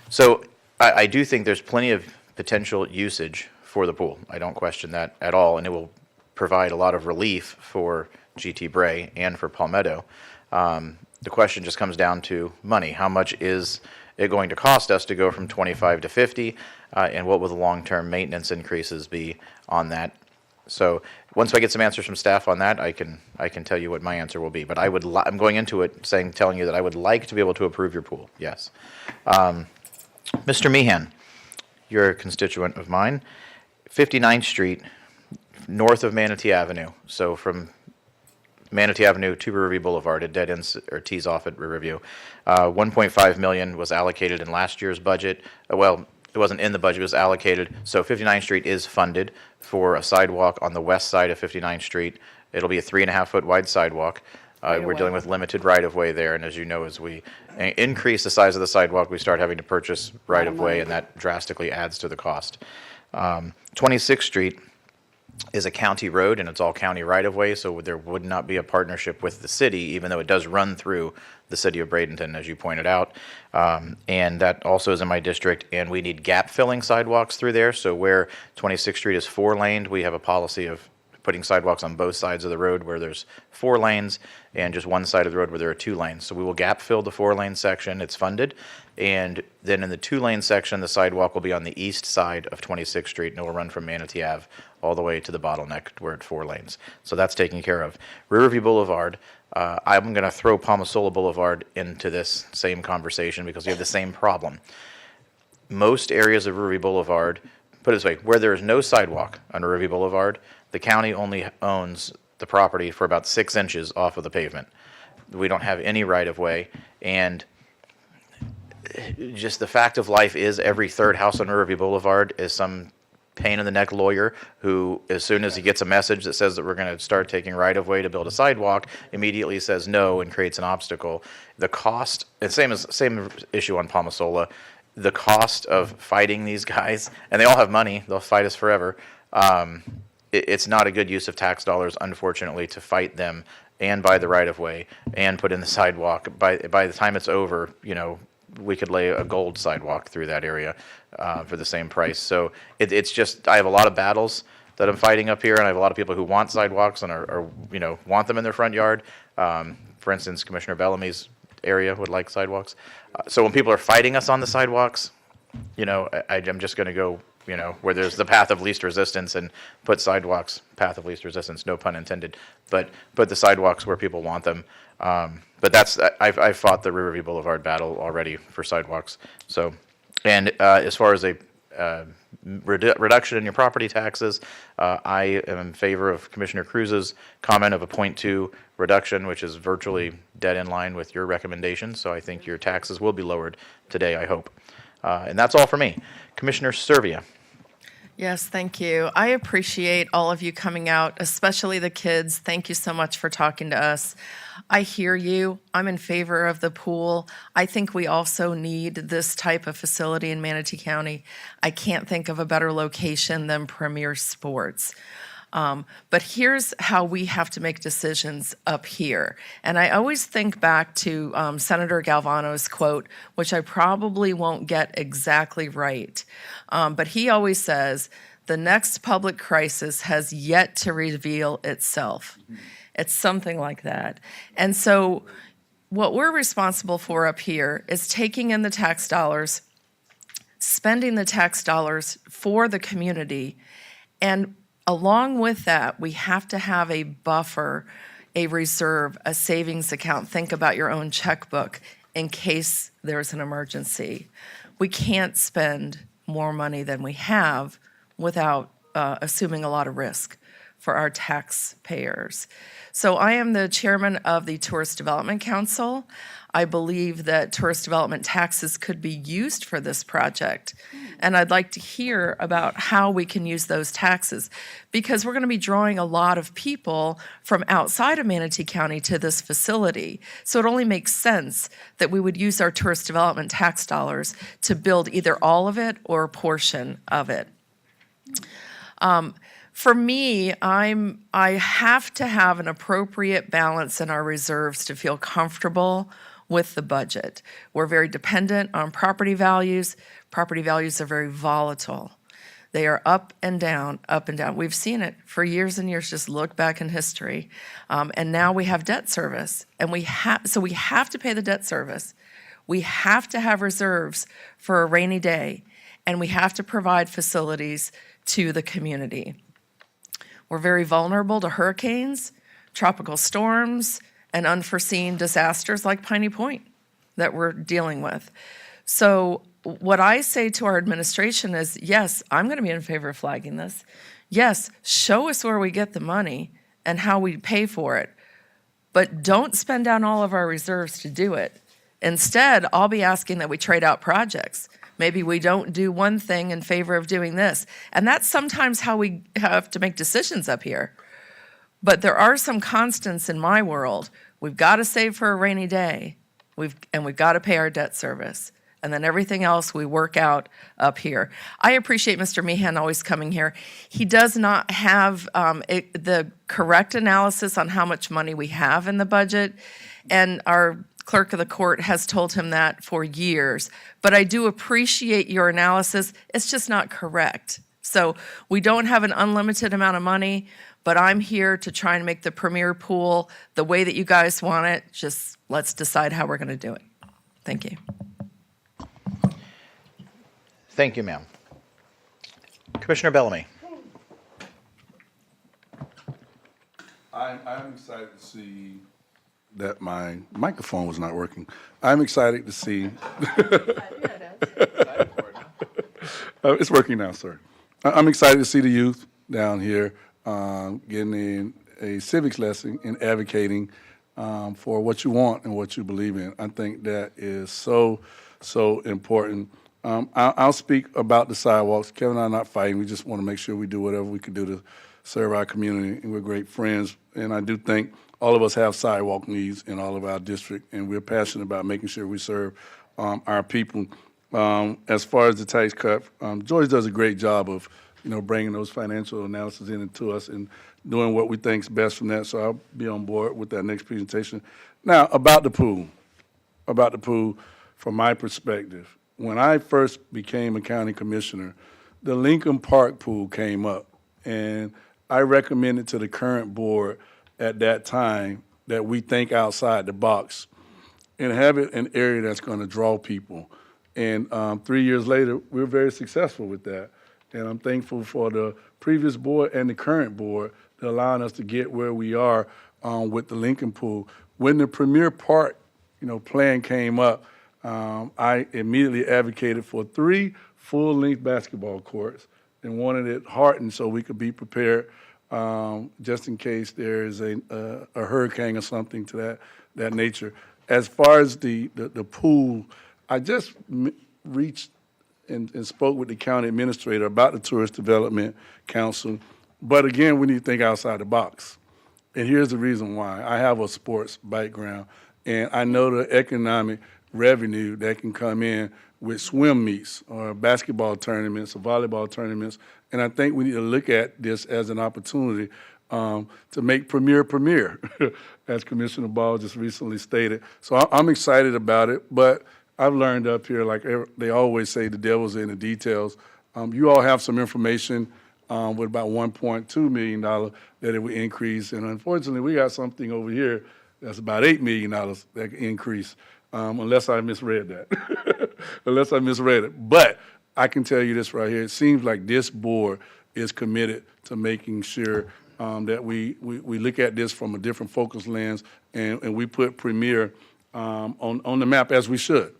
So I do think there's plenty of potential usage for the pool. I don't question that at all, and it will provide a lot of relief for GT Bray and for Palmetto. The question just comes down to money. How much is it going to cost us to go from 25 to 50, and what will the long-term maintenance increases be on that? So once I get some answers from staff on that, I can tell you what my answer will be. But I'm going into it telling you that I would like to be able to approve your pool. Yes. Mr. Meehan, you're a constituent of mine. 59th Street, north of Manatee Avenue. So from Manatee Avenue to Riverview Boulevard, it dead ends or tees off at Riverview. $1.5 million was allocated in last year's budget. Well, it wasn't in the budget, it was allocated. So 59th Street is funded for a sidewalk on the west side of 59th Street. It'll be a 3.5-foot wide sidewalk. We're dealing with limited right-of-way there, and as you know, as we increase the size of the sidewalk, we start having to purchase right-of-way, and that drastically adds to the cost. 26th Street is a county road, and it's all county right-of-way, so there would not be a partnership with the city, even though it does run through the city of Bradenton, as you pointed out. And that also is in my district, and we need gap-filling sidewalks through there. So where 26th Street is 4-laned, we have a policy of putting sidewalks on both sides of the road where there's 4 lanes and just one side of the road where there are 2 lanes. So we will gap fill the 4-lane section, it's funded. And then in the 2-lane section, the sidewalk will be on the east side of 26th Street, and it will run from Manatee Ave all the way to the bottleneck where it's 4 lanes. So that's taken care of. Riverview Boulevard, I'm going to throw Palmasola Boulevard into this same conversation because we have the same problem. Most areas of Riverview Boulevard, put it this way, where there is no sidewalk on Riverview Boulevard, the county only owns the property for about 6 inches off of the pavement. We don't have any right-of-way, and just the fact of life is every third house on Riverview Boulevard is some pain-in-the-neck lawyer who, as soon as he gets a message that says that we're going to start taking right-of-way to build a sidewalk, immediately says no and creates an obstacle. The cost, and same issue on Palmasola, the cost of fighting these guys, and they all have money, they'll fight us forever, it's not a good use of tax dollars, unfortunately, to fight them and buy the right-of-way and put in the sidewalk. By the time it's over, we could lay a gold sidewalk through that area for the same price. So it's just, I have a lot of battles that I'm fighting up here, and I have a lot of people who want sidewalks and are want them in their front yard. For instance, Commissioner Bellamy's area would like sidewalks. So when people are fighting us on the sidewalks, I'm just going to go, where there's the path of least resistance and put sidewalks, path of least resistance, no pun intended, but put the sidewalks where people want them. But I've fought the Riverview Boulevard battle already for sidewalks. So, and as far as a reduction in your property taxes, I am in favor of Commissioner Cruz's comment of a 0.2 reduction, which is virtually dead in line with your recommendation. So I think your taxes will be lowered today, I hope. And that's all for me. Commissioner Servia. Yes, thank you. I appreciate all of you coming out, especially the kids. Thank you so much for talking to us. I hear you. I'm in favor of the pool. I think we also need this type of facility in Manatee County. I can't think of a better location than Premier Sports. But here's how we have to make decisions up here. And I always think back to Senator Galvano's quote, which I probably won't get exactly right. But he always says, the next public crisis has yet to reveal itself. It's something like that. And so what we're responsible for up here is taking in the tax dollars, spending the tax dollars for the community, and along with that, we have to have a buffer, a reserve, a savings account. Think about your own checkbook in case there's an emergency. We can't spend more money than we have without assuming a lot of risk for our taxpayers. So I am the chairman of the Tourist Development Council. I believe that tourist development taxes could be used for this project. And I'd like to hear about how we can use those taxes, because we're going to be drawing a lot of people from outside of Manatee County to this facility. So it only makes sense that we would use our tourist development tax dollars to build either all of it or a portion of it. For me, I have to have an appropriate balance in our reserves to feel comfortable with the budget. We're very dependent on property values. Property values are very volatile. They are up and down, up and down. We've seen it for years and years. Just look back in history. And now we have debt service, and we have to pay the debt service. We have to have reserves for a rainy day, and we have to provide facilities to the community. We're very vulnerable to hurricanes, tropical storms, and unforeseen disasters like Piney Point that we're dealing with. So what I say to our administration is, yes, I'm going to be in favor of flagging this. Yes, show us where we get the money and how we pay for it, but don't spend down all of our reserves to do it. Instead, I'll be asking that we trade out projects. Maybe we don't do one thing in favor of doing this. And that's sometimes how we have to make decisions up here. But there are some constants in my world. We've got to save for a rainy day, and we've got to pay our debt service. And then everything else we work out up here. I appreciate Mr. Meehan always coming here. He does not have the correct analysis on how much money we have in the budget, and our clerk of the court has told him that for years. But I do appreciate your analysis. It's just not correct. So we don't have an unlimited amount of money, but I'm here to try and make the premier pool the way that you guys want it. Just let's decide how we're going to do it. Thank you. Thank you, ma'am. Commissioner Bellamy. I'm excited to see that my microphone was not working. I'm excited to see. It's working now, sir. I'm excited to see the youth down here getting in a civics lesson in advocating for what you want and what you believe in. I think that is so important. I'll speak about the sidewalks. Kevin and I are not fighting. We just want to make sure we do whatever we can do to serve our community, and we're great friends. And I do think all of us have sidewalk needs in all of our district, and we're passionate about making sure we serve our people. As far as the tax cut, George does a great job of, bringing those financial analysis into us and doing what we think is best from that. So I'll be on board with that next presentation. Now, about the pool, from my perspective, when I first became a county commissioner, the Lincoln Park pool came up, and I recommended to the current board at that time that we think outside the box and have it an area that's going to draw people. And 3 years later, we're very successful with that. And I'm thankful for the previous board and the current board that allowing us to get where we are with the Lincoln Pool. When the Premier Park, plan came up, I immediately advocated for 3 full-length basketball courts and wanted it hardened so we could be prepared just in case there is a hurricane or something to that nature. As far as the pool, I just reached and spoke with the county administrator about the Tourist Development Council. But again, we need to think outside the box. And here's the reason why. I have a sports background, and I know the economic revenue that can come in with swim meets or basketball tournaments or volleyball tournaments. And I think we need to look at this as an opportunity to make premier, as Commissioner Ball just recently stated. So I'm excited about it, but I've learned up here, like they always say, the devil's in the details. You all have some information with about $1.2 million that it would increase. And unfortunately, we got something over here that's about $8 million that can increase, unless I misread that. Unless I misread it. But I can tell you this right here. It seems like this board is committed to making sure that we look at this from a different focus lens and we put Premier on the map as we should.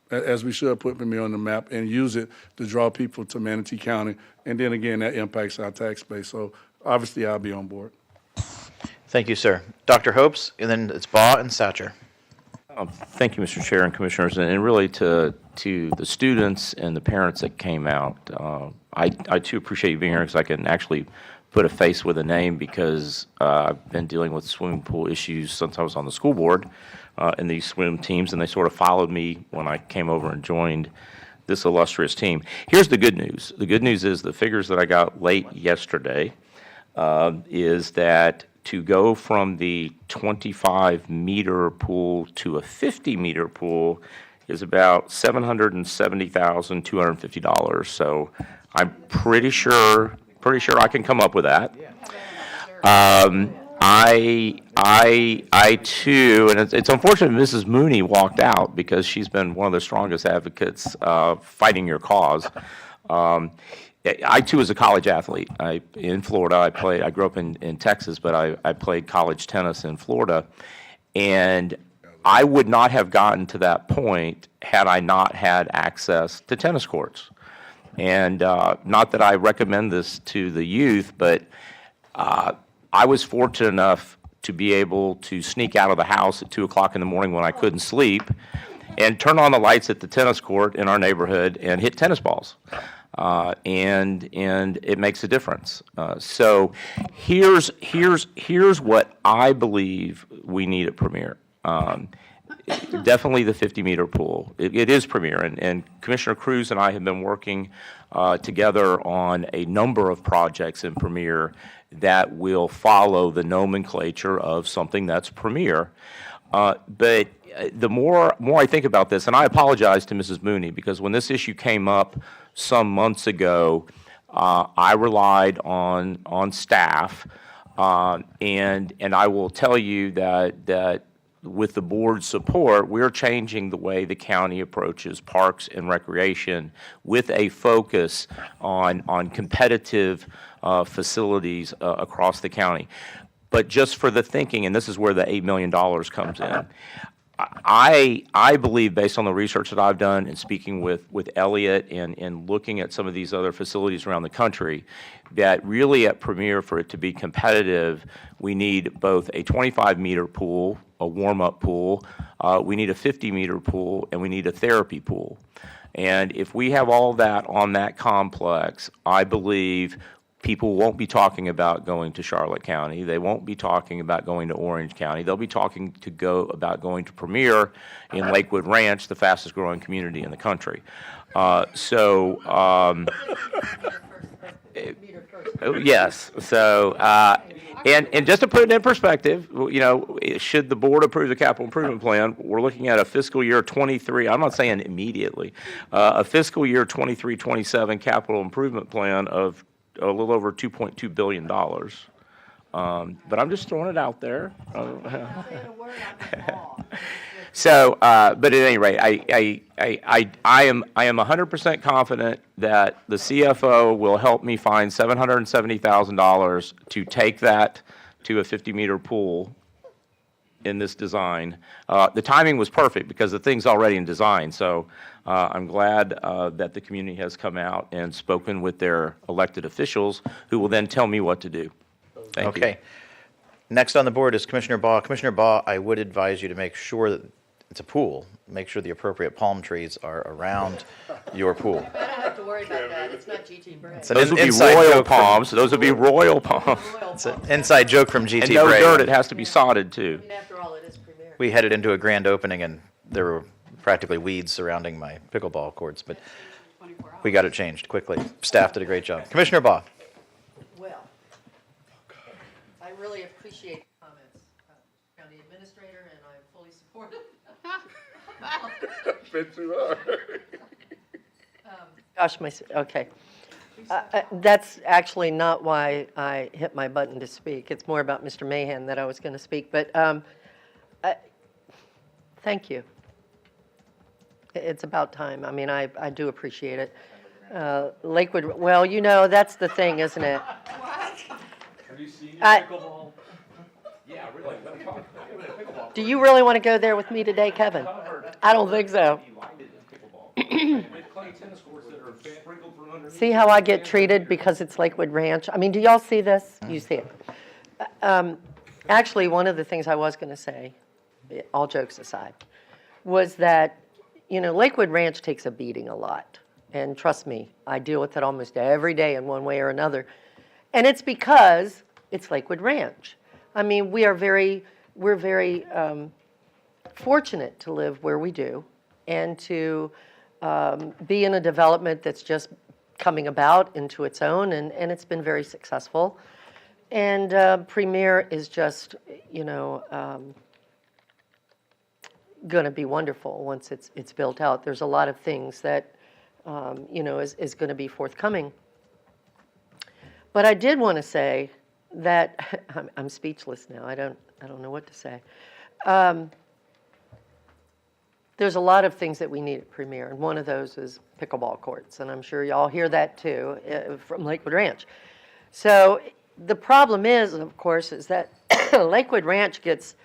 As we should put Premier on the map and use it to draw people to Manatee County. And then again, that impacts our tax base. So obviously, I'll be on board. Thank you, sir. Dr. Hopes, and then it's Baugh and Satcher. Thank you, Mr. Chair and Commissioners, and really to the students and the parents that came out. I too appreciate you being here because I can actually put a face with a name because I've been dealing with swimming pool issues since I was on the school board in these swim teams, and they sort of followed me when I came over and joined this illustrious team. Here's the good news. The good news is the figures that I got late yesterday is that to go from the 25-meter pool to a 50-meter pool is about $770,250. So I'm pretty sure I can come up with that. I too, and it's unfortunate Mrs. Mooney walked out because she's been one of the strongest advocates fighting your cause. I too was a college athlete. In Florida, I grew up in Texas, but I played college tennis in Florida, and I would not have gotten to that point had I not had access to tennis courts. And not that I recommend this to the youth, but I was fortunate enough to be able to sneak out of the house at 2 o'clock in the morning when I couldn't sleep and turn on the lights at the tennis court in our neighborhood and hit tennis balls. And it makes a difference. So here's what I believe we need at Premier. Definitely the 50-meter pool. It is Premier, and Commissioner Cruz and I have been working together on a number of projects in Premier that will follow the nomenclature of something that's Premier. But the more I think about this, and I apologize to Mrs. Mooney, because when this issue came up some months ago, I relied on staff, and I will tell you that with the board's support, we're changing the way the county approaches parks and recreation with a focus on competitive facilities across the county. But just for the thinking, and this is where the $8 million comes in, I believe, based on the research that I've done and speaking with Elliot and looking at some of these other facilities around the country, that really at Premier, for it to be competitive, we need both a 25-meter pool, a warm-up pool, we need a 50-meter pool, and we need a therapy pool. And if we have all that on that complex, I believe people won't be talking about going to Charlotte County. They won't be talking about going to Orange County. They'll be talking about going to Premier in Lakewood Ranch, the fastest growing community in the country. Yes. So, and just to put it in perspective, should the board approve the capital improvement plan, we're looking at a fiscal year 23. I'm not saying immediately, a fiscal year 23-27 capital improvement plan of a little over $2.2 billion. But I'm just throwing it out there. But at any rate, I am 100% confident that the CFO will help me find $770,000 to take that to a 50-meter pool in this design. The timing was perfect because the thing's already in design. So I'm glad that the community has come out and spoken with their elected officials, who will then tell me what to do. Thank you. Okay. Next on the board is Commissioner Baugh. Commissioner Baugh, I would advise you to make sure that it's a pool. Make sure the appropriate palm trees are around your pool. I don't have to worry about that. It's not GT Bray. Those would be royal palms. Those would be royal palms. It's an inside joke from GT And no Bray. dirt. It has to be sodded too. After all, it is premier. We headed into a grand opening and there were practically weeds surrounding my pickleball courts, but we got it changed quickly. Staff did a great job. Commissioner Baugh. Well, I really appreciate the comments, County Administrator, and I fully support it. Bet you are. Okay. That's actually not why I hit my button to speak. It's more about Mr. Mahan that I was going to speak. But thank you. It's about time. I mean, I do appreciate it. Lakewood, well, you know, that's the thing, isn't it? Have you seen pickleball? Yeah, really. Do you really want to go there with me today, Kevin? I don't think so. See how I get treated because it's Lakewood Ranch? I mean, do y'all see this? You see it. Actually, one of the things I was going to say, all jokes aside, was that, you know, Lakewood Ranch takes a beating a lot. And trust me, I deal with it almost every day in one way or another. And it's because it's Lakewood Ranch. I mean, we're very fortunate to live where we do and to be in a development that's just coming about into its own, and it's been very successful. And Premier is just, you know, going to be wonderful once it's built out. There's a lot of things that, you know, is going to be forthcoming. But I did want to say that I'm speechless now. I don't know what to say. There's a lot of things that we need at Premier, and one of those is pickleball courts, and I'm sure y'all hear that too from Lakewood Ranch. So the problem is, of course, is that Lakewood Ranch gets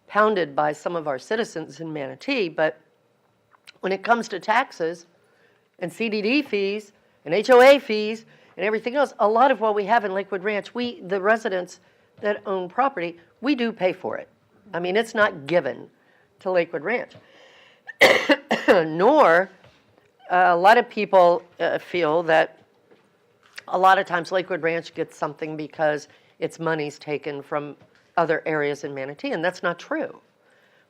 pounded by some of our citizens in Manatee, but when it comes to taxes and CDD fees and HOA fees and everything else, a lot of what we have in Lakewood Ranch, the residents that own property, we do pay for it. I mean, it's not given to Lakewood Ranch. Nor a lot of people feel that a lot of times Lakewood Ranch gets something because its money's taken from other areas in Manatee, and that's not true.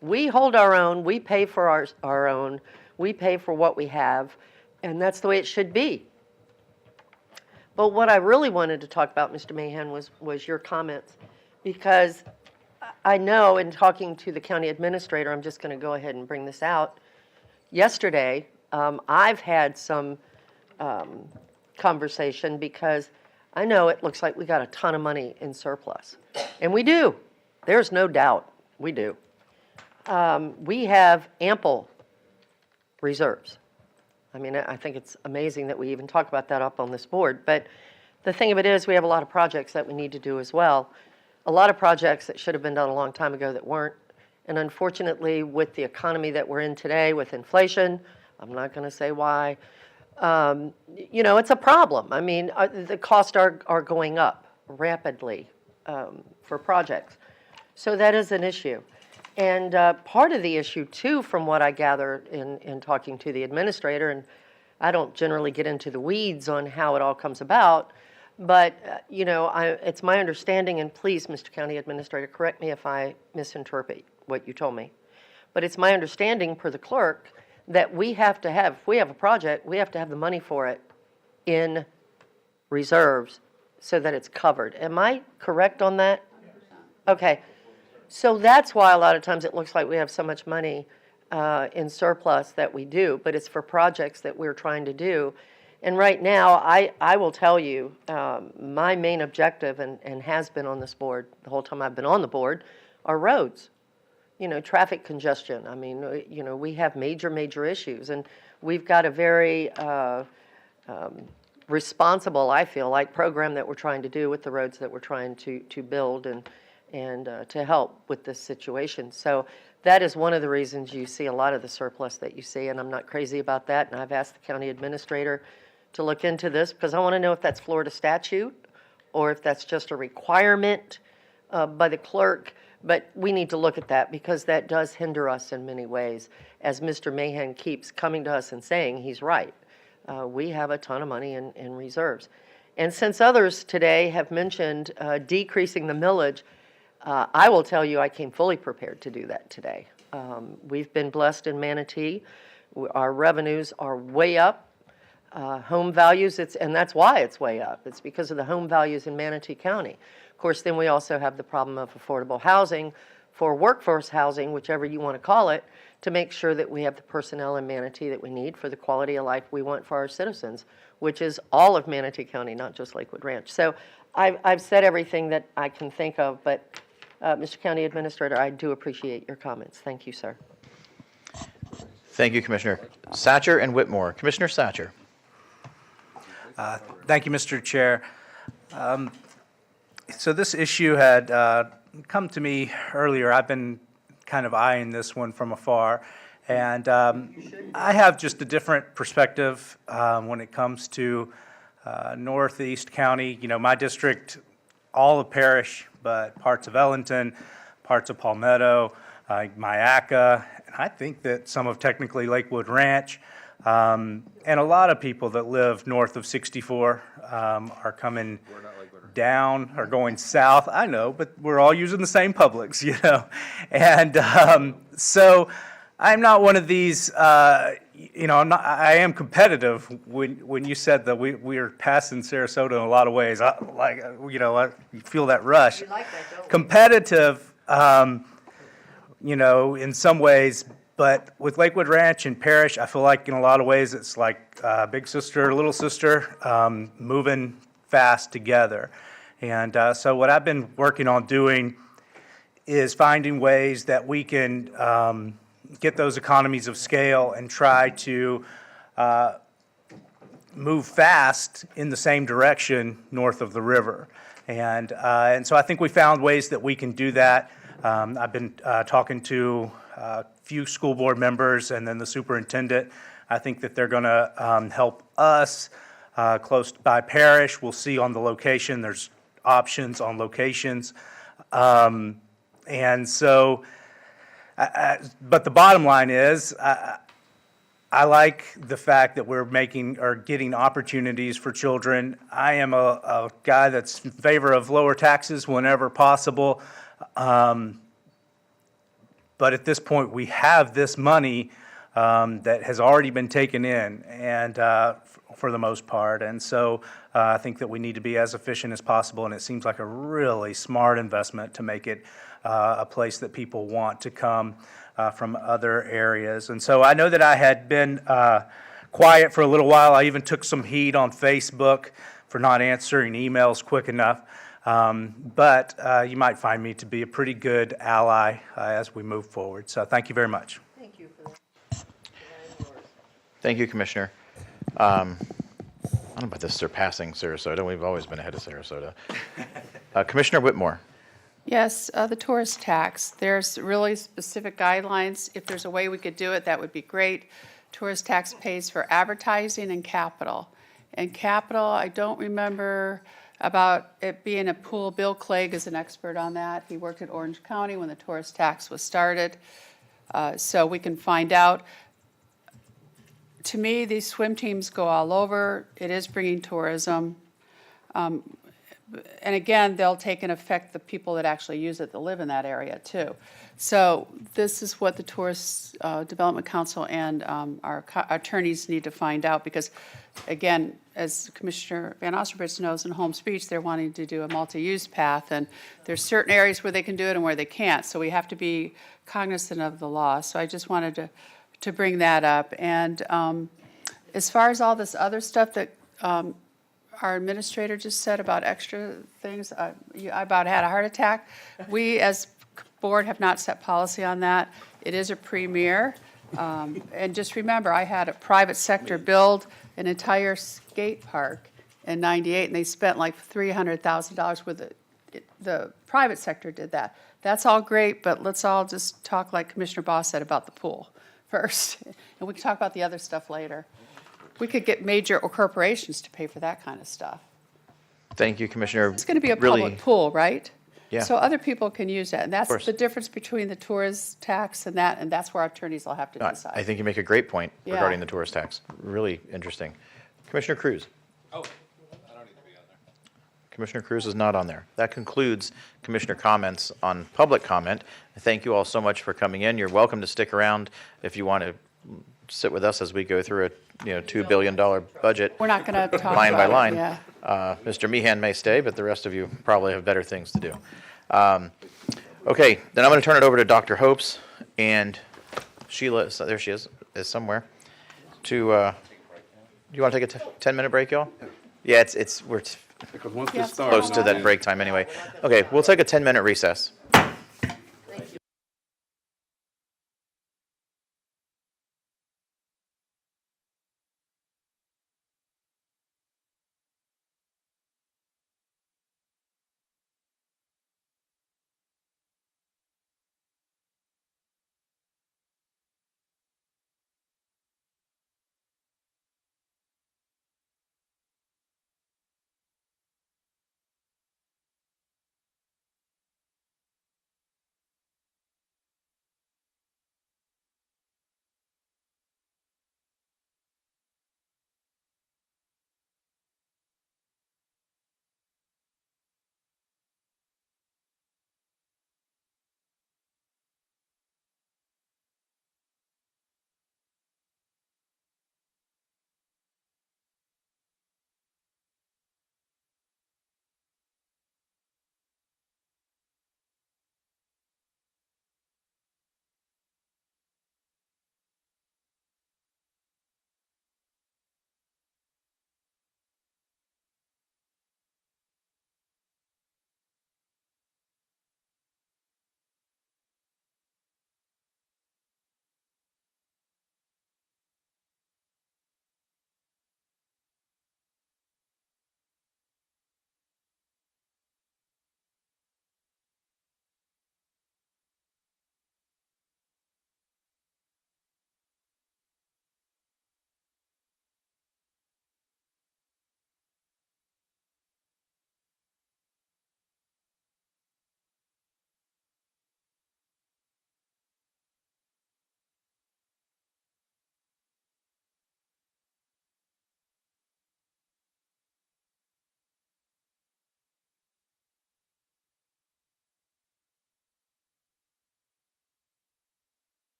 We hold our own, we pay for our own, we pay for what we have, and that's the way it should be. But what I really wanted to talk about, Mr. Mahan, was your comments, because I know in talking to the county administrator, I'm just going to go ahead and bring this out. Yesterday, I've had some conversation because I know it looks like we got a ton of money in surplus. And we do. There's no doubt. We do. We have ample reserves. I mean, I think it's amazing that we even talk about that up on this board. But the thing of it is, we have a lot of projects that we need to do as well. A lot of projects that should have been done a long time ago that weren't. And unfortunately, with the economy that we're in today, with inflation, I'm not going to say why, you know, it's a problem. I mean, the costs are going up rapidly for projects. So that is an issue. And part of the issue, too, from what I gather in talking to the administrator, and I don't generally get into the weeds on how it all comes about, but, you know, it's my understanding, and please, Mr. County Administrator, correct me if I misinterpret what you told me, but it's my understanding, per the clerk, that we have to have, if we have a project, we have to have the money for it in reserves so that it's covered. Am I correct on that? Okay. So that's why a lot of times it looks like we have so much money in surplus that we do, but it's for projects that we're trying to do. And right now, I will tell you, my main objective, and has been on this board the whole time I've been on the board, are roads. traffic congestion. I mean, we have major issues, and we've got a very responsible, I feel like, program that we're trying to do with the roads that we're trying to build and to help with this situation. So that is one of the reasons you see a lot of the surplus that you see, and I'm not crazy about that. And I've asked the county administrator to look into this because I want to know if that's Florida statute or if that's just a requirement by the clerk. But we need to look at that because that does hinder us in many ways. As Mr. Mahan keeps coming to us and saying, he's right. We have a ton of money in reserves. And since others today have mentioned decreasing the millage, I will tell you I came fully prepared to do that today. We've been blessed in Manatee. Our revenues are way up. Home values, and that's why it's way up. It's because of the home values in Manatee County. Of course, then we also have the problem of affordable housing for workforce housing, whichever you want to call it, to make sure that we have the personnel in Manatee that we need for the quality of life we want for our citizens, which is all of Manatee County, not just Lakewood Ranch. So I've said everything that I can think of, but Mr. County Administrator, I do appreciate your comments. Thank you, sir. Thank you, Commissioner Satcher and Whitmore. Commissioner Satcher. Thank you, Mr. Chair. So this issue had come to me earlier. I've been kind of eyeing this one from afar, and I have just a different perspective when it comes to Northeast County. My district, all of Parish, but parts of Ellington, parts of Palmetto, Mayaca, and I think that some of technically Lakewood Ranch, and a lot of people that live north of 64 are coming down or going south. I know, but we're all using the same publics, And so I'm not one of these, I am competitive. When you said that we are passing Sarasota in a lot of ways, I feel that rush. You like that, don't we? Competitive, in some ways, but with Lakewood Ranch and Parish, I feel like in a lot of ways it's like big sister, little sister, moving fast together. And so what I've been working on doing is finding ways that we can get those economies of scale and try to move fast in the same direction north of the river. And so I think we found ways that we can do that. I've been talking to a few school board members and then the superintendent. I think that they're going to help us close by Parish. We'll see on the location. There's options on locations. And so, but the bottom line is, I like the fact that we're making or getting opportunities for children. I am a guy that's in favor of lower taxes whenever possible. But at this point, we have this money that has already been taken in, and for the most part. And so I think that we need to be as efficient as possible, and it seems like a really smart investment to make it a place that people want to come from other areas. And so I know that I had been quiet for a little while. I even took some heat on Facebook for not answering emails quick enough. But you might find me to be a pretty good ally as we move forward. So thank you very much. Thank you for that. Thank you, Commissioner. I don't know about this surpassing Sarasota. We've always been ahead of Sarasota. Commissioner Whitmore. Yes, the tourist tax. There's really specific guidelines. If there's a way we could do it, that would be great. Tourist tax pays for advertising and capital. And capital, I don't remember about it being a pool. Bill Clegg is an expert on that. He worked at Orange County when the tourist tax was started. So we can find out. To me, these swim teams go all over. It is bringing tourism. And again, they'll take and affect the people that actually use it, that live in that area too. So this is what the Tourist Development Council and our attorneys need to find out, because again, as Commissioner Van Osterbridge knows, in Holmes Beach, they're wanting to do a multi-use path, and there's certain areas where they can do it and where they can't. So we have to be cognizant of the law. So I just wanted to bring that up. And as far as all this other stuff that our administrator just said about extra things, I about had a heart attack. We as board have not set policy on that. It is a premier. And just remember, I had a private sector build an entire skate park in '98, and they spent like $300,000 with it. The private sector did that. That's all great, but let's all just talk like Commissioner Boss said about the pool first, and we can talk about the other stuff later. We could get major corporations to pay for that kind of stuff. Thank you, Commissioner. It's going to be a Really- public pool, right? Yeah. So other people can use that, and that's course. the difference between the tourist tax and that, and that's where our attorneys will have to I decide. think you make a great point Yeah. regarding the tourist tax. Really interesting. Commissioner Cruz. Oh, I don't need to be on there. Commissioner Cruz is not on there. That concludes Commissioner comments on public comment. Thank you all so much for coming in. You're welcome to stick around if you want to sit with us as we go through a $2 billion budget. We're not going to talk Line by about it, line. yeah. Mr. Meehan may stay, but the rest of you probably have better things to do. Okay, then I'm going to turn it over to Dr. Hopes and Sheila, so there she is somewhere, to, do you want to take a 10-minute break, y'all? Yeah, we're Because once Yeah. this starts. close to that break time anyway. Okay, we'll take a 10-minute recess.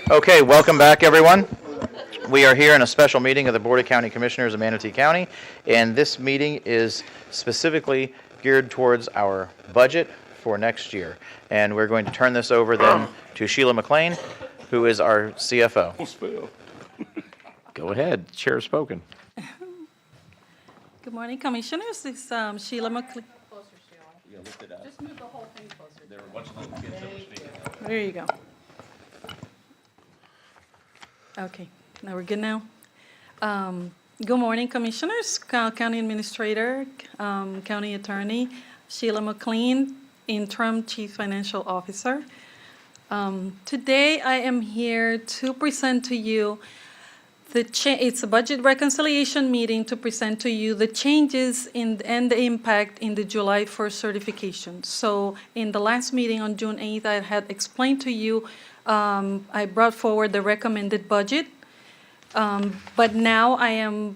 Okay, welcome back, everyone. We are here in a special meeting of the Board of County Commissioners of Manatee County, and this meeting is specifically geared towards our budget for next year. And we're going to turn this over then to Sheila McLean, who is our CFO. Go ahead, chair spoken. Good morning, Commissioners. This is Sheila McLean. Just move the whole thing closer. There you go. Okay, now we're good now. Good morning, Commissioners, County Administrator, County Attorney, Sheila McLean, Interim Chief Financial Officer. Today I am here to present to you it's a budget reconciliation meeting to present to you the changes and the impact in the July 1st certification. So in the last meeting on June 8th, I had explained to you, I brought forward the recommended budget. But now I am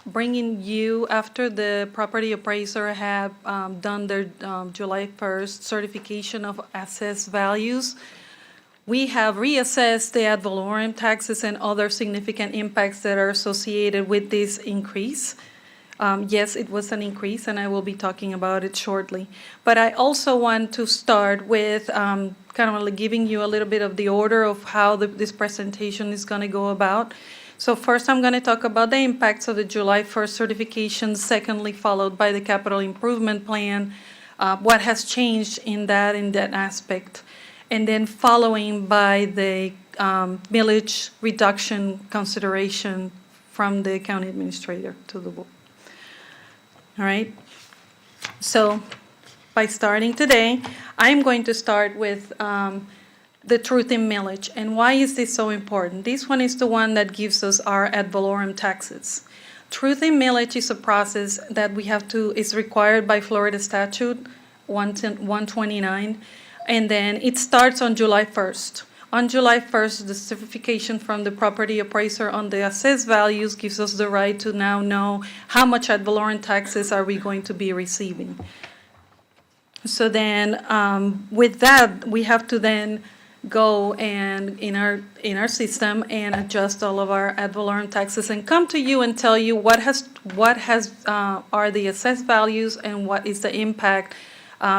bringing you, after the property appraiser have done their July 1st certification of assessed values, we have reassessed the ad valorem taxes and other significant impacts that are associated with this increase. Yes, it was an increase, and I will be talking about it shortly. But I also want to start with kind of like giving you a little bit of the order of how this presentation is going to go about. So first, I'm going to talk about the impacts of the July 1st certification, secondly, followed by the capital improvement plan, what has changed in that aspect, and then following by the millage reduction consideration from the county administrator to the board. All right. So by starting today, I'm going to start with the truth in millage. And why is this so important? This one is the one that gives us our ad valorem taxes. Truth in millage is a process that is required by Florida statute 129. And then it starts on July 1st. On July 1st, the certification from the property appraiser on the assessed values gives us the right to now know how much ad valorem taxes are we going to be receiving. So then with that, we have to then go and in our system and adjust all of our ad valorem taxes and come to you and tell you what are the assessed values and what is the impact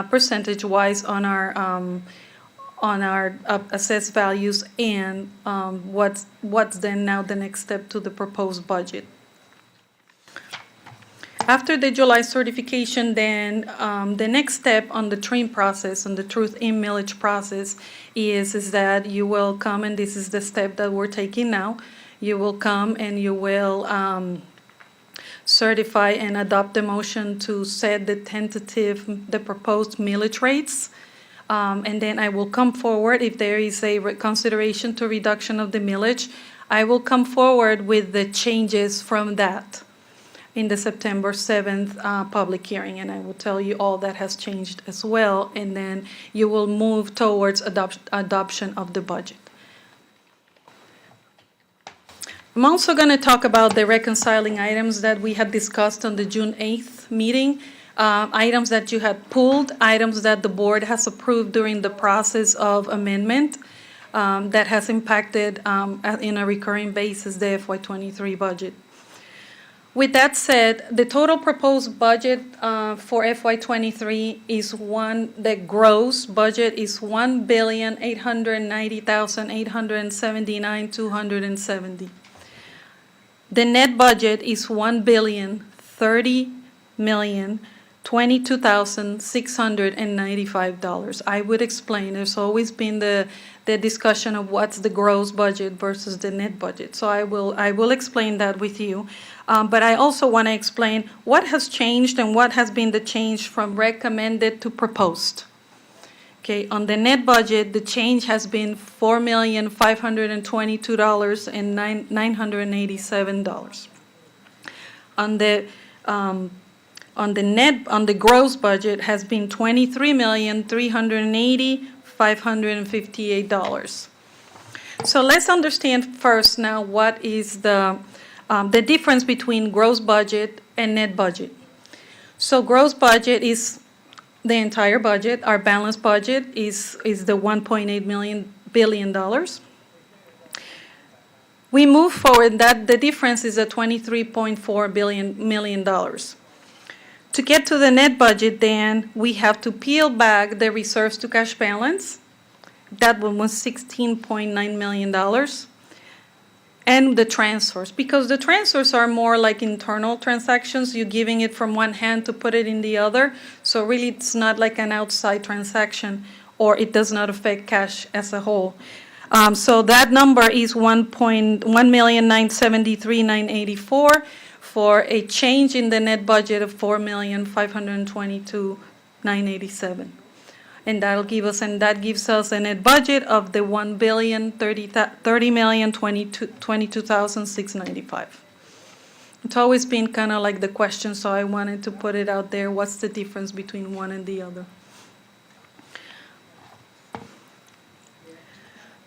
percentage-wise on our assessed values and what's then now the next step to the proposed budget. After the July certification, then the next step on the TRIM process, on the truth in millage process, is that you will come, and this is the step that we're taking now, you will come and you will certify and adopt the motion to set the proposed millage rates. And then I will come forward, if there is a consideration to reduction of the millage, I will come forward with the changes from that in the September 7th public hearing, and I will tell you all that has changed as well, and then you will move towards adoption of the budget. I'm also going to talk about the reconciling items that we had discussed on the June 8th meeting, items that you had pulled, items that the board has approved during the process of amendment that has impacted in a recurring basis the FY23 budget. With that said, the total proposed budget for FY23 is the gross budget is $1,890,879,270. The net budget is $1,030,022,695. I would explain. There's always been the discussion of what's the gross budget versus the net budget. So I will explain that with you. But I also want to explain what has changed and what has been the change from recommended to proposed. Okay, on the net budget, the change has been $4,522,987. On the gross budget has been $23,380,558. So let's understand first now what is the difference between gross budget and net budget. So gross budget is the entire budget. Our balanced budget is the $1.8 billion. We move forward, that the difference is at $23.4 million. To get to the net budget, then, we have to peel back the reserves to cash balance. That one was $16.9 million. And the transfers, because the transfers are more like internal transactions. You're giving it from one hand to put it in the other. So really, it's not like an outside transaction, or it does not affect cash as a whole. So that number is $1,973,984 for a change in the net budget of $4,522,987. And that gives us a net budget of the $1,030,022,695. It's always been kind of like the question, so I wanted to put it out there. What's the difference between one and the other?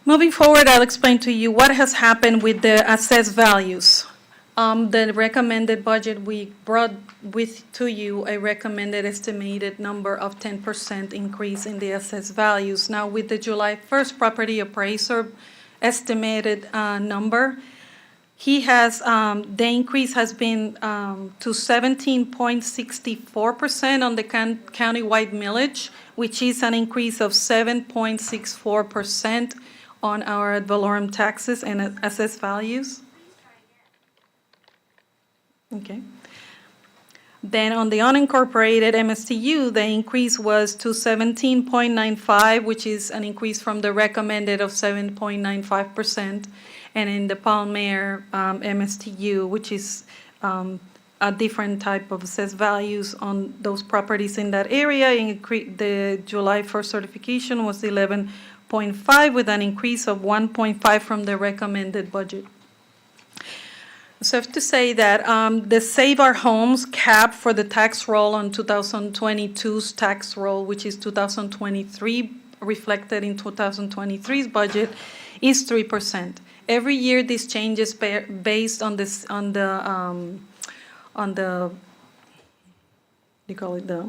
Moving forward, I'll explain to you what has happened with the assessed values. The recommended budget, we brought to you a recommended estimated number of 10% increase in the assessed values. Now, with the July 1st property appraiser estimated number, the increase has been to 17.64% on the countywide millage, which is an increase of 7.64% on our ad valorem taxes and assessed values. Okay. Then on the unincorporated MSTU, the increase was to 17.95, which is an increase from the recommended of 7.95%. And in the Palmer MSTU, which is a different type of assessed values on those properties in that area, the July 1st certification was 11.5 with an increase of 1.5 from the recommended budget. So I have to say that the Save Our Homes cap for the tax roll on 2022's tax roll, which is 2023, reflected in 2023's budget, is 3%. Every year, this changes based on this you call it the.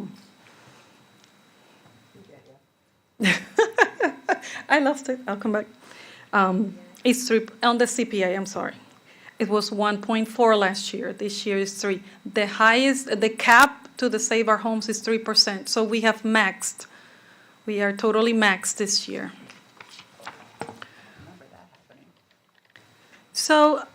I lost it. I'll come back. It's 3 on the CPI. I'm sorry. It was 1.4 last year. This year is 3. The cap to the Save Our Homes is 3%. So we have maxed. We are totally maxed this year. So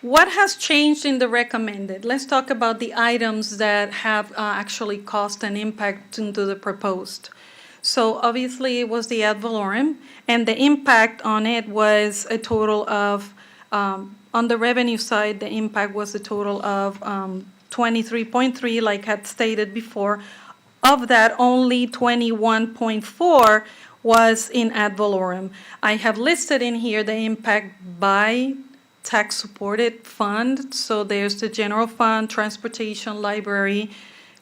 what has changed in the recommended? Let's talk about the items that have actually caused an impact into the proposed. So obviously it was the ad valorem, and the impact on it was a total of on the revenue side, the impact was a total of 23.3, like I had stated before. Of that, only 21.4 was in ad valorem. I have listed in here the impact by tax-supported fund. So there's the general fund, transportation, library,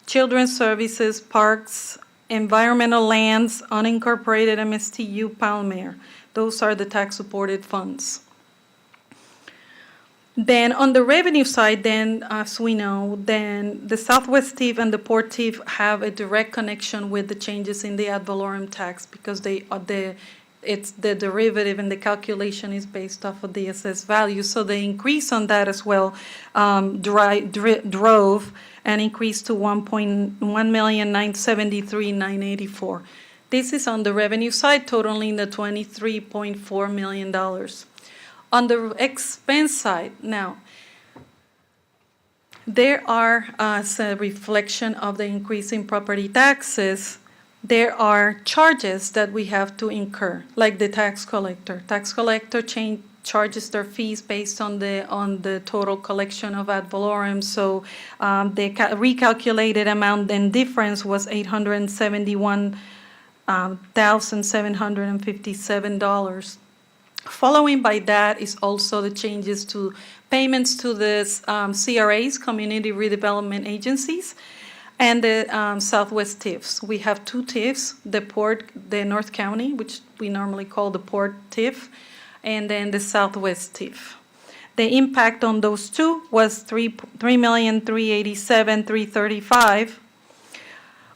children's services, parks, environmental lands, unincorporated MSTU, Palmer. Those are the tax-supported funds. Then on the revenue side, then as we know, then the Southwest TIF and the Port TIF have a direct connection with the changes in the ad valorem tax because it's the derivative and the calculation is based off of the assessed value. So the increase on that as well drove an increase to $1,973,984. This is on the revenue side, totaling the $23.4 million. On the expense side, now, there are, as a reflection of the increase in property taxes, there are charges that we have to incur, like the tax collector. Tax collector charges their fees based on the total collection of ad valorem. So the recalculated amount and difference was $871,757. Following by that is also the changes to payments to the CRAs, Community Redevelopment Agencies, and the Southwest TIFs. We have 2 TIFs, the North County, which we normally call the Port TIF, and then the Southwest TIF. The impact on those 2 was $3,387,335.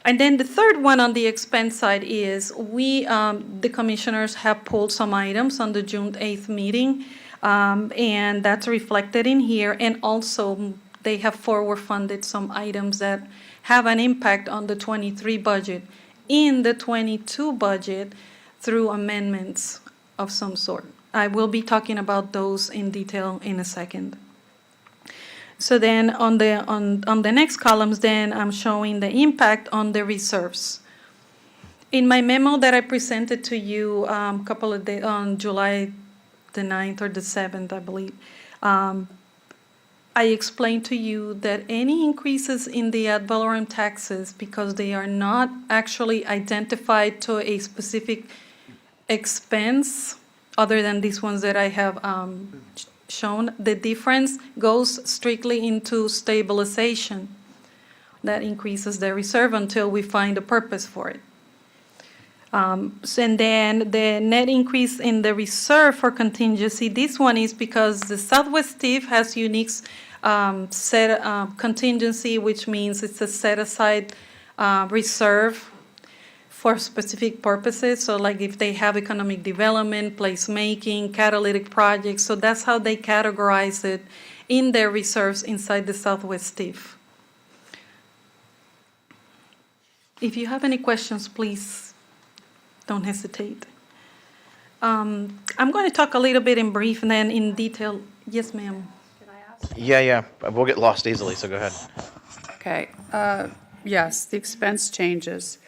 And then the third one on the expense side is the commissioners have pulled some items on the June 8th meeting, and that's reflected in here. And also, they have forward funded some items that have an impact on the 23 budget in the 22 budget through amendments of some sort. I will be talking about those in detail in a second. So then on the next columns, then I'm showing the impact on the reserves. In my memo that I presented to you a couple of days on July the 9th or the 7th, I believe, I explained to you that any increases in the ad valorem taxes, because they are not actually identified to a specific expense other than these ones that I have shown, the difference goes strictly into stabilization. That increases the reserve until we find a purpose for it. And then the net increase in the reserve for contingency, this one is because the Southwest TIF has unique contingency, which means it's a set-aside reserve for specific purposes. So like if they have economic development, placemaking, catalytic projects, so that's how they categorize it in their reserves inside the Southwest TIF. If you have any questions, please don't hesitate. I'm going to talk a little bit in brief and then in detail. Yes, ma'am. Yeah. We'll get lost easily, so go ahead. Okay. Yes, the expense changes.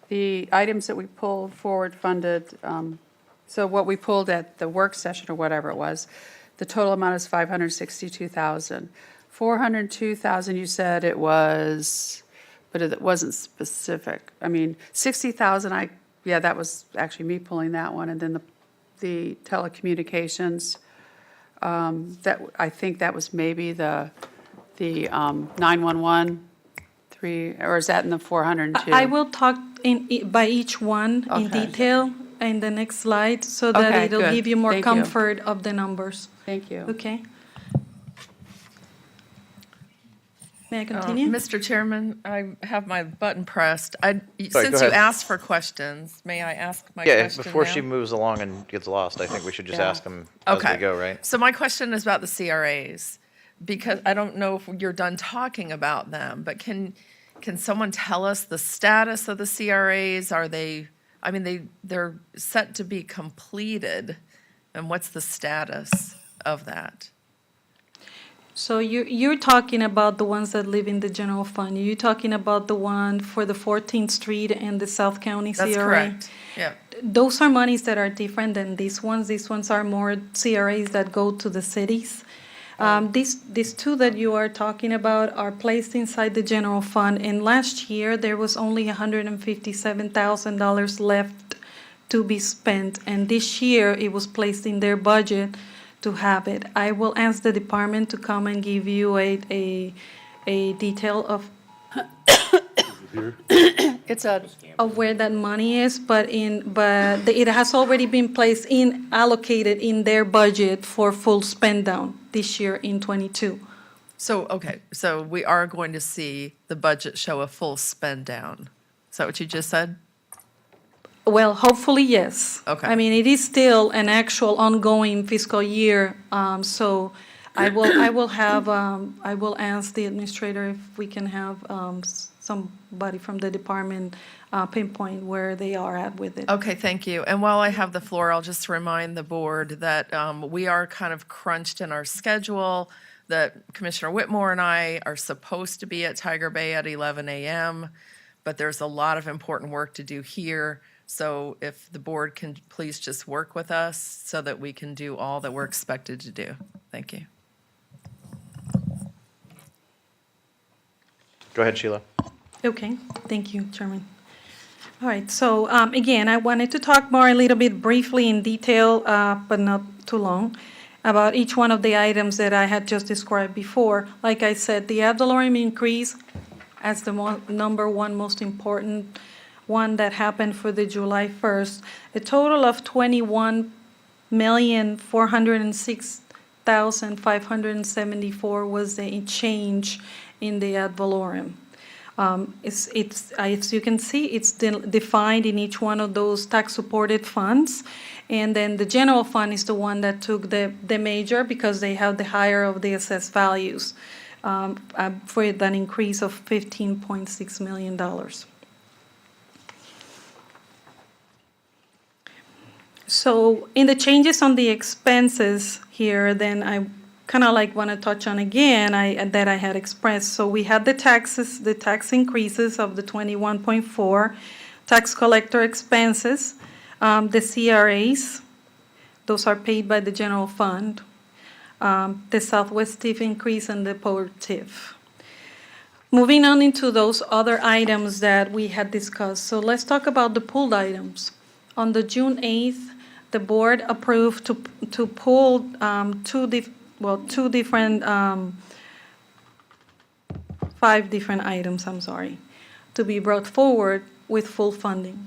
The items that we pulled forward funded, so what we pulled at the work session or whatever it was, the total amount is $562,000. $402,000, you said it was, but it wasn't specific. I mean, $60,000, that was actually me pulling that one. And then the telecommunications, that I think that was maybe the 911. Or is that in the 402? I will talk by each one in detail in the next slide so that it'll give you more comfort of the numbers. Thank you. Okay. May I continue? Mr. Chairman, I have my button pressed. Since go you ahead. asked for questions, may I ask my question Before now? she moves along and gets lost, I think we should just ask them as we go, right? So my question is about the CRAs, because I don't know if you're done talking about them, but can someone tell us the status of the CRAs? Are they, they're set to be completed, and what's the status of that? So you're talking about the ones that live in the general fund. You're talking about the one for the 14th Street and the South County CRA? That's correct, yeah. Those are monies that are different than these ones. These ones are more CRAs that go to the cities. These two that you are talking about are placed inside the general fund, and last year there was only $157,000 left to be spent, and this year it was placed in their budget to have it. I will ask the department to come and give you a detail of of where that money is, but it has already been placed allocated in their budget for full spend down this year in 22. So we are going to see the budget show a full spend down. Is that what you just said? Well, hopefully, yes. Okay. I mean, it is still an actual ongoing fiscal year, so I will ask the administrator if we can have somebody from the department pinpoint where they are at with it. Okay, thank you. And while I have the floor, I'll just remind the board that we are kind of crunched in our schedule, that Commissioner Whitmore and I are supposed to be at Tiger Bay at 11 a.m., but there's a lot of important work to do here. So if the board can please just work with us so that we can do all that we're expected to do. Thank you. Go ahead, Sheila. Okay, thank you, Chairman. All right, so again, I wanted to talk more a little bit briefly in detail, but not too long, about each one of the items that I had just described before. Like I said, the ad valorem increase as the number one most important one that happened for the July 1st, a total of $21,406,574 was the change in the ad valorem. As you can see, it's defined in each one of those tax-supported funds. And then the general fund is the one that took the major because they have the higher of the assessed values for that increase of $15.6 million. So in the changes on the expenses here, then I kind of want to touch on again that I had expressed. So we had the taxes, the tax increases of the 21.4, tax collector expenses, the CRAs, those are paid by the general fund, the Southwest TIF increase and the Port TIF. Moving on into those other items that we had discussed. So let's talk about the pulled items. On the June 8th, the board approved to pull five different items, to be brought forward with full funding.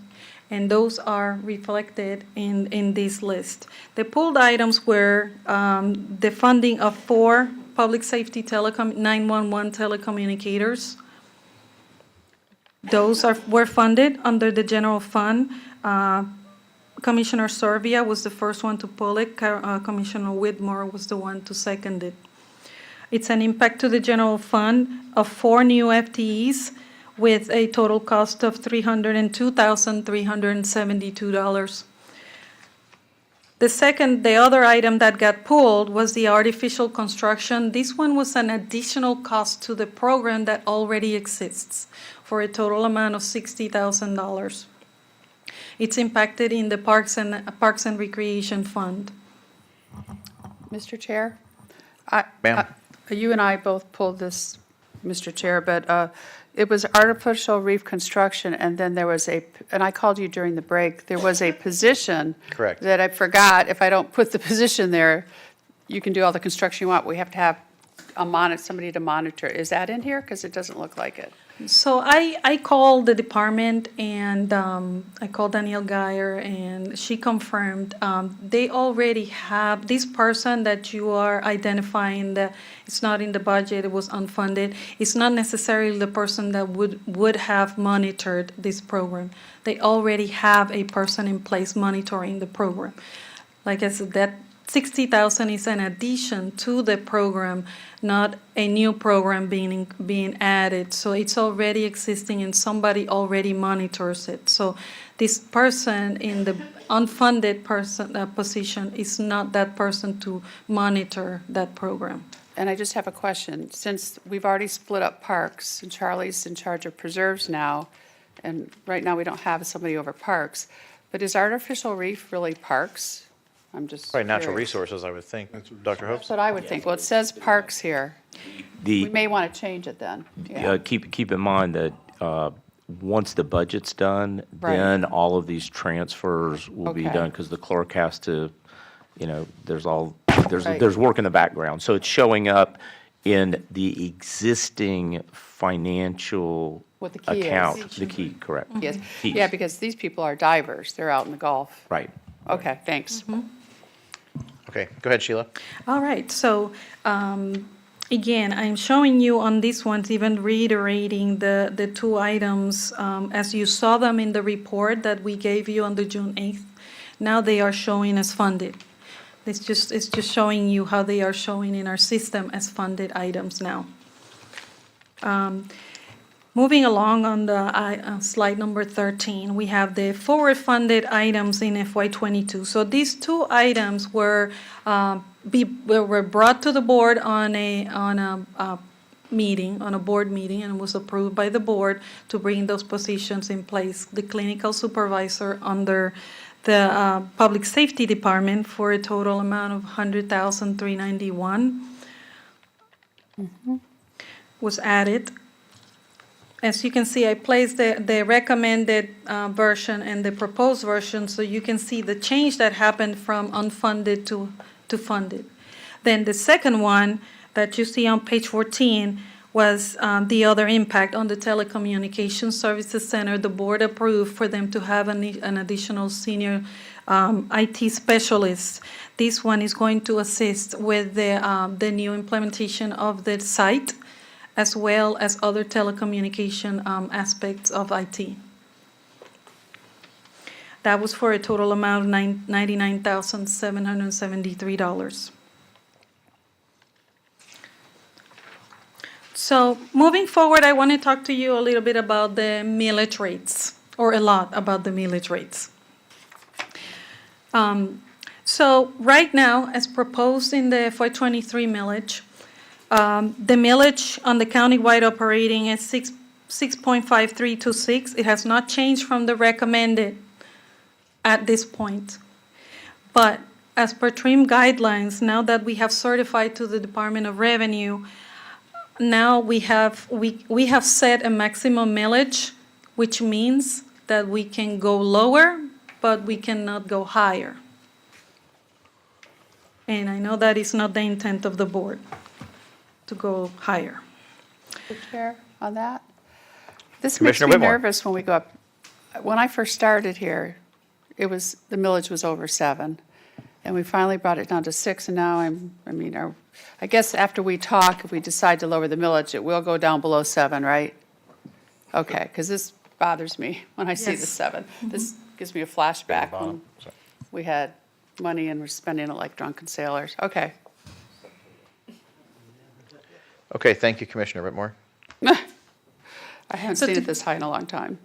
And those are reflected in this list. The pulled items were the funding of 4 public safety 911 telecommunicators. Those were funded under the general fund. Commissioner Servia was the first one to pull it. Commissioner Whitmore was the one to second it. It's an impact to the general fund of 4 new FTEs with a total cost of $302,372. The other item that got pulled was the artificial construction. This one was an additional cost to the program that already exists for a total amount of $60,000. It's impacted in the Parks and Recreation Fund. Mr. Chair? Ma'am? You and I both pulled this, Mr. Chair, but it was artificial reef construction, and then there was and I called you during the break, there was a position. Correct. That I forgot, if I don't put the position there, you can do all the construction you want. We have to have somebody to monitor. Is that in here? Because it doesn't look like it. So I called the department and I called Danielle Geyer and she confirmed they already have this person that you are identifying that it's not in the budget, it was unfunded. It's not necessarily the person that would have monitored this program. They already have a person in place monitoring the program. Like I said, that $60,000 is an addition to the program, not a new program being added. So it's already existing and somebody already monitors it. So this person in the unfunded position is not that person to monitor that program. And I just have a question. Since we've already split up parks and Charlie's in charge of preserves now, and right now we don't have somebody over parks, but is artificial reef really parks? I'm just Probably natural curious. resources, I would think. Dr. Hopes? That's what I would think. Well, it says parks here. We may want to change it then. Yeah. Keep in mind that once the budget's done, Right. then all of these transfers will be Okay. done because the clerk has to, there's Right. there's work in the background. So it's showing up in the existing financial What the key is. account. The key, correct. Yes. Keys. Yeah, because these people are divers. They're out in the Gulf. Right. Okay, thanks. Okay, go ahead, Sheila. All right, so again, I'm showing you on these ones, even reiterating the 2 items as you saw them in the report that we gave you on the June 8th. Now they are showing as funded. It's just showing you how they are showing in our system as funded items now. Moving along on the slide number 13, we have the forward funded items in FY22. So these 2 items were brought to the board on a board meeting, and was approved by the board to bring those positions in place. The clinical supervisor under the public safety department for a total amount of $100,391 was added. As you can see, I placed the recommended version and the proposed version, so you can see the change that happened from unfunded to funded. Then the second one that you see on page 14 was the other impact on the telecommunications services center. The board approved for them to have an additional senior IT specialist. This one is going to assist with the new implementation of the site as well as other telecommunication aspects of IT. That was for a total amount of $99,773. So moving forward, I want to talk to you a little bit about the millage rates, or a lot about the millage rates. So right now, as proposed in the FY23 millage, the millage on the countywide operating is 6.5326. It has not changed from the recommended at this point. But as per TRIM guidelines, now that we have certified to the Department of Revenue, now we have set a maximum millage, which means that we can go lower, but we cannot go higher. And I know that is not the intent of the board, to go higher. Mr. Chair, on that? This Commissioner makes me Whitmore. nervous when we go up. When I first started here, the millage was over 7, and we finally brought it down to 6, and now I guess after we talk, if we decide to lower the millage, it will go down below 7, right? Okay, because this bothers me when I see the Yes. 7. This gives me a flashback when we had money and we're spending it like drunken sailors. Okay. Okay, thank you, Commissioner Whitmore. I haven't So seen to- it this high in a long time.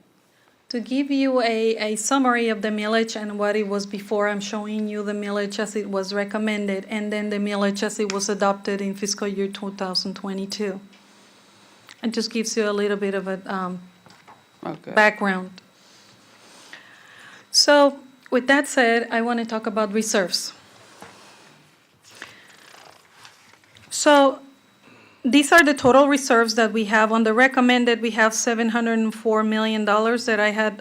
To give you a summary of the millage and what it was before, I'm showing you the millage as it was recommended, and then the millage as it was adopted in fiscal year 2022. It just gives you a little bit of a background. So with that said, I want to talk about reserves. So these are the total reserves that we have. On the recommended, we have $704 million that I had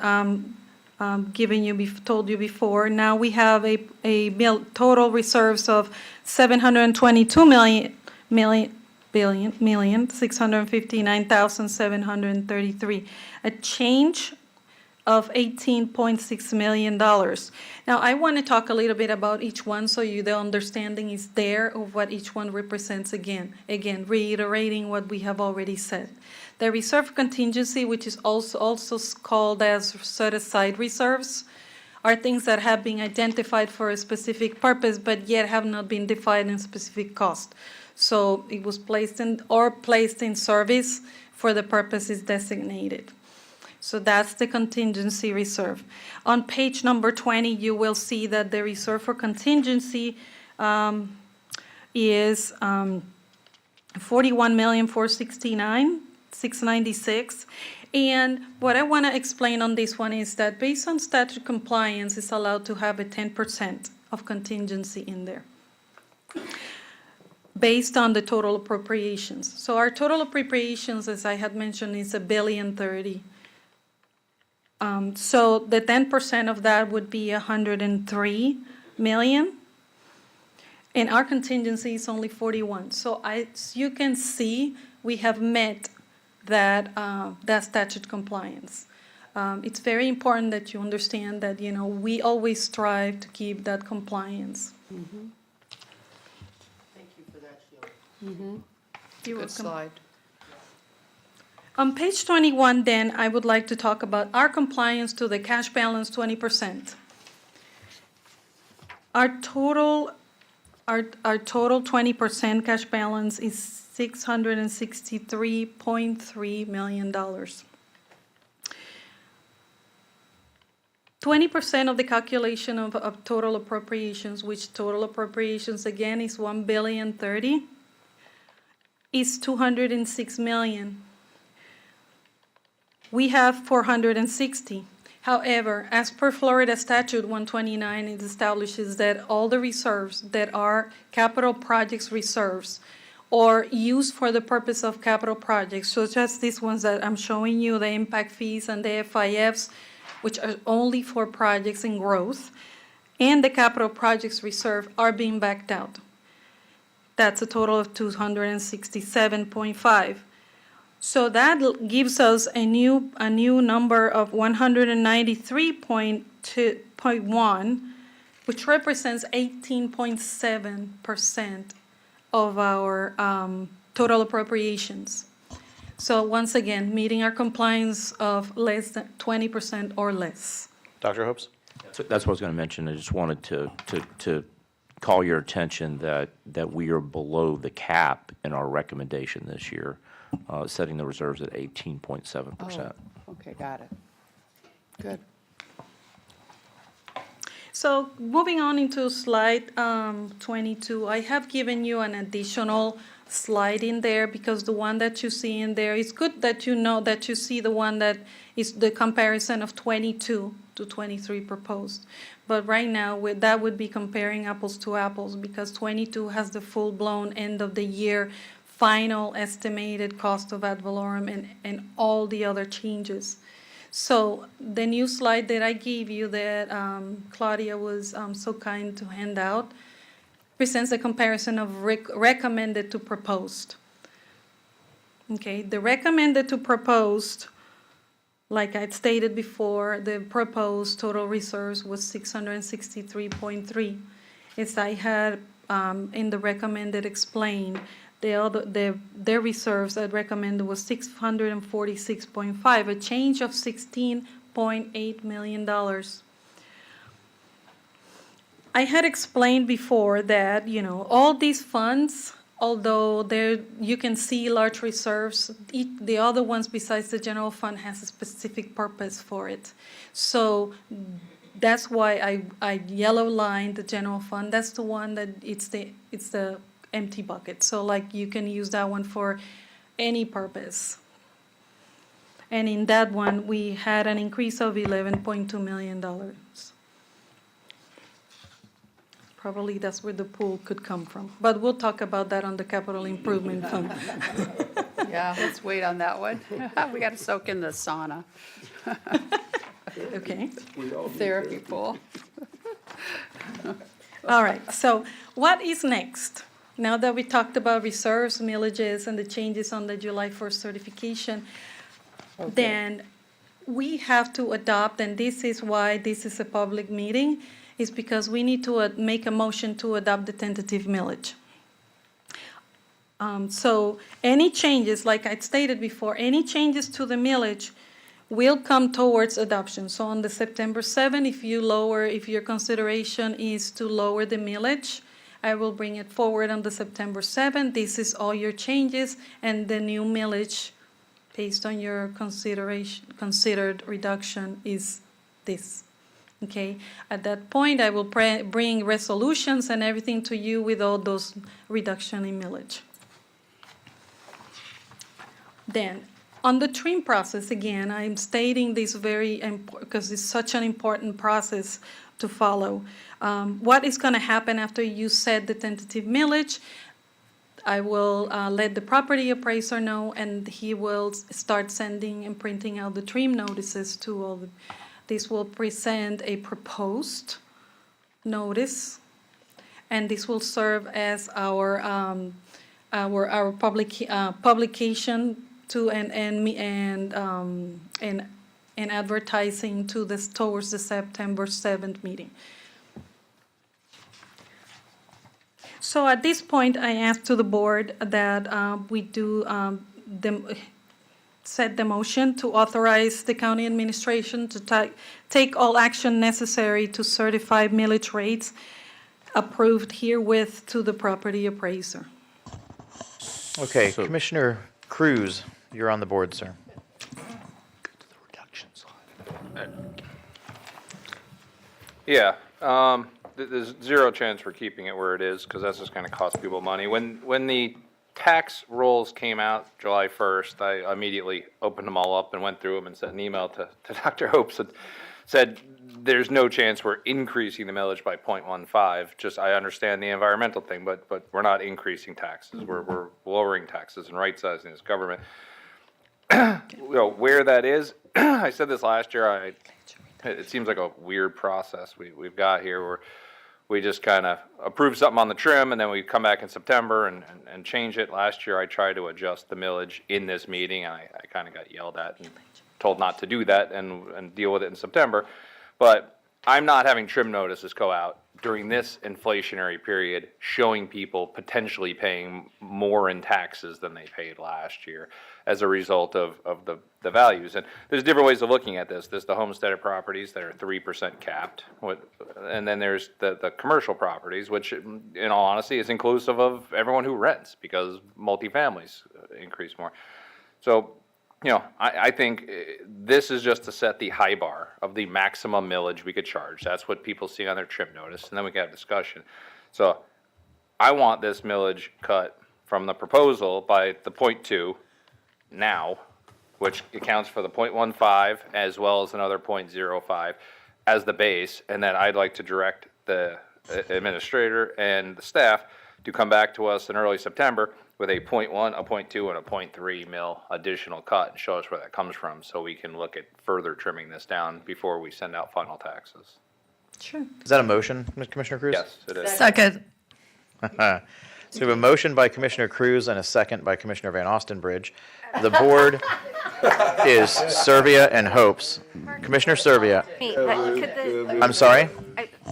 told you before. Now we have a total reserves of $659,733, a change of $18.6 million. Now, I want to talk a little bit about each one so the understanding is there of what each one represents again, reiterating what we have already said. The reserve contingency, which is also called as set-aside reserves, are things that have been identified for a specific purpose but yet have not been defined in specific cost. So it was placed in service for the purposes designated. So that's the contingency reserve. On page number 20, you will see that the reserve for contingency is $41,469,696. And what I want to explain on this one is that based on statute compliance, it's allowed to have a 10% of contingency in there, based on the total appropriations. So our total appropriations, as I had mentioned, is $1.030 billion. So the 10% of that would be $103 million, and our contingency is only 41. So as you can see, we have met that statute compliance. It's very important that you understand that we always strive to keep that compliance. Mm-hmm. Thank you for that, Sheila. Mm-hmm. You're Good welcome. slide. On page 21, then, I would like to talk about our compliance to the cash balance 20%. Our total 20% cash balance is $663.3 million. 20% of the calculation of total appropriations, which total appropriations again is $1.030 billion, is $206 million. We have 460. However, as per Florida Statute 129, it establishes that all the reserves that are capital projects reserves or used for the purpose of capital projects, such as these ones that I'm showing you, the impact fees and the FIFs, which are only for projects in growth, and the capital projects reserve are being backed out. That's a total of 267.5. So that gives us a new number of 193.1, which represents 18.7% of our total appropriations. So once again, meeting our compliance of less than 20% or less. Dr. Hopes? That's what I was going to mention. I just wanted to call your attention that we are below the cap in our recommendation this year, setting the reserves at 18.7%. Okay, got it. Good. So moving on into slide 22, I have given you an additional slide in there because the one that you see in there, it's good that you know that you see the one that is the comparison of 22 to 23 proposed. But right now, that would be comparing apples to apples because 22 has the full-blown end of the year final estimated cost of ad valorem and all the other changes. So the new slide that I gave you that Claudia was so kind to hand out presents a comparison of recommended to proposed. Okay, the recommended to proposed, like I stated before, the proposed total reserves was 663.3. As I had in the recommended explained, their reserves that recommended was 646.5, a change of $16.8 million. I had explained before that, all these funds, although you can see large reserves, the other ones besides the general fund has a specific purpose for it. So that's why I yellow lined the general fund. That's the one that it's the empty bucket. So like you can use that one for any purpose. And in that one, we had an increase of $11.2 million. Probably that's where the pool could come from. But we'll talk about that on the capital improvement fund. Yeah, let's wait on that one. We got to soak in the sauna. Okay. Therapy pool. All right, so what is next? Now that we talked about reserves, millages, and the changes on the July 1st certification, then we have to adopt, and this is why this is a public meeting, is because we need to make a motion to adopt the tentative millage. So any changes, like I stated before, any changes to the millage will come towards adoption. So on the September 7th, if your consideration is to lower the millage, I will bring it forward on the September 7th. This is all your changes, and the new millage, based on your considered reduction, is this. Okay. At that point, I will bring resolutions and everything to you with all those reduction in millage. Then, on the trim process, again, I'm stating this very important because it's such an important process to follow. What is going to happen after you set the tentative millage? I will let the property appraiser know, and he will start sending and printing out the trim notices to all the. This will present a proposed notice, and this will serve as our publication to and advertising to this towards the September 7th meeting. So at this point, I ask to the board that we do set the motion to authorize the county administration to take all action necessary to certify millage rates approved herewith to the property appraiser. Okay, Commissioner Cruz, you're on the board, sir. Yeah, there's zero chance we're keeping it where it is, because that's just gonna cost people money. When the tax rolls came out July 1st, I immediately opened them all up and went through them and sent an email to Dr. Hopes and said, there's no chance we're increasing the millage by 0.15. Just, I understand the environmental thing, but we're not increasing taxes. We're lowering taxes and right-sizing this government. Where that is, I said this last year, it seems like a weird process we've got here where we just kind of approve something on the trim, and then we come back in September and change it. Last year, I tried to adjust the millage in this meeting, and I kind of got yelled at and told not to do that and deal with it in September. But I'm not having trim notices go out during this inflationary period, showing people potentially paying more in taxes than they paid last year as a result of the values. And there's different ways of looking at this. There's the homesteaded properties that are 3% capped, and then there's the commercial properties, which in all honesty is inclusive of everyone who rents because multifamilies increase more. So, you know, I think this is just to set the high bar of the maximum millage we could charge. That's what people see on their trip notice, and then we can have discussion. So I want this millage cut from the proposal by the 0.2 now, which accounts for the 0.15 as well as another 0.05 as the base, and then I'd like to direct the administrator and the staff to come back to us in early September with a 0.1, a 0.2, and a 0.3 mil additional cut and show us where that comes from so we can look at further trimming this down before we send out final taxes. Sure. Is that a motion, Commissioner Cruz? Yes, it is. Second. So we have a motion by Commissioner Cruz and a second by Commissioner Van Ostenbridge. The board is Servia and Hopes. Commissioner Servia. I'm sorry?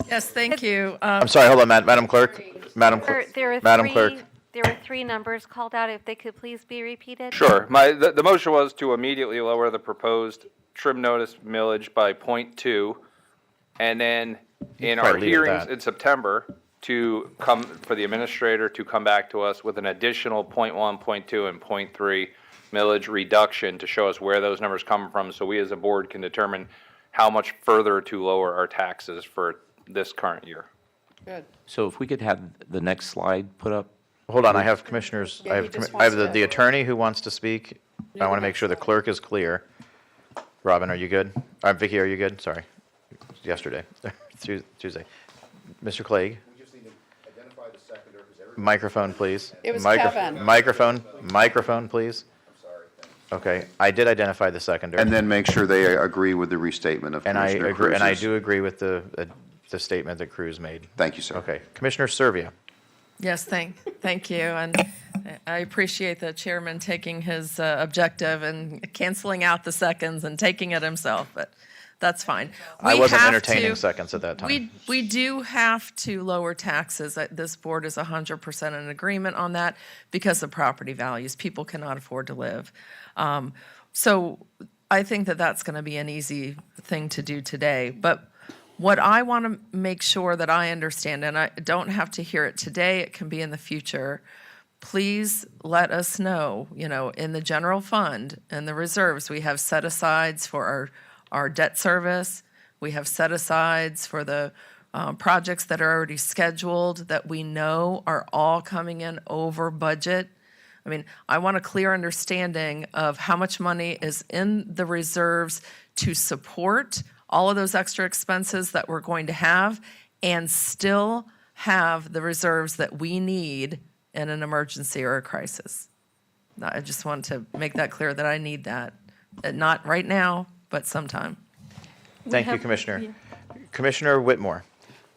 Yes, thank you. I'm sorry, hold on, Madam Clerk. Madam Clerk. There were three numbers called out. If they could please be repeated? Sure. The motion was to immediately lower the proposed trim notice millage by 0.2, and then in our probably leave it at hearings that. in September, to come, for the administrator to come back to us with an additional 0.1, 0.2, and 0.3 millage reduction to show us where those numbers come from, so we as a board can determine how much further to lower our taxes for this current year. Good. So if we could have the next slide put up. Hold on, I have commissioners, Yeah, I he have, just I have wants to- the attorney who wants to speak. I want to make sure the clerk is clear. Robin, are you good? Vicky, are you good? Sorry. Yesterday, Tuesday. Mr. Clegg? Microphone, please. It was Kevin. Microphone, please. Okay, I did identify the seconder. And then make sure they agree with the restatement of And I Commissioner agree, and I Cruz's. do agree with the statement that Cruz made. Thank you, sir. Okay, Commissioner Servia. Yes, thank you, and I appreciate the chairman taking his objective and canceling out the seconds and taking it himself, but that's fine. I We wasn't have entertaining to- seconds at that time. We do have to lower taxes. This board is 100% in agreement on that because of property values. People cannot afford to live. So I think that that's going to be an easy thing to do today. But what I want to make sure that I understand, and I don't have to hear it today, it can be in the future, please let us know, in the general fund and the reserves, we have set-asides for our debt service. We have set-asides for the projects that are already scheduled that we know are all coming in over budget. I mean, I want a clear understanding of how much money is in the reserves to support all of those extra expenses that we're going to have and still have the reserves that we need in an emergency or a crisis. I just want to make that clear that I need that. Not right now, but sometime. Thank you, Commissioner. Commissioner Whitmore.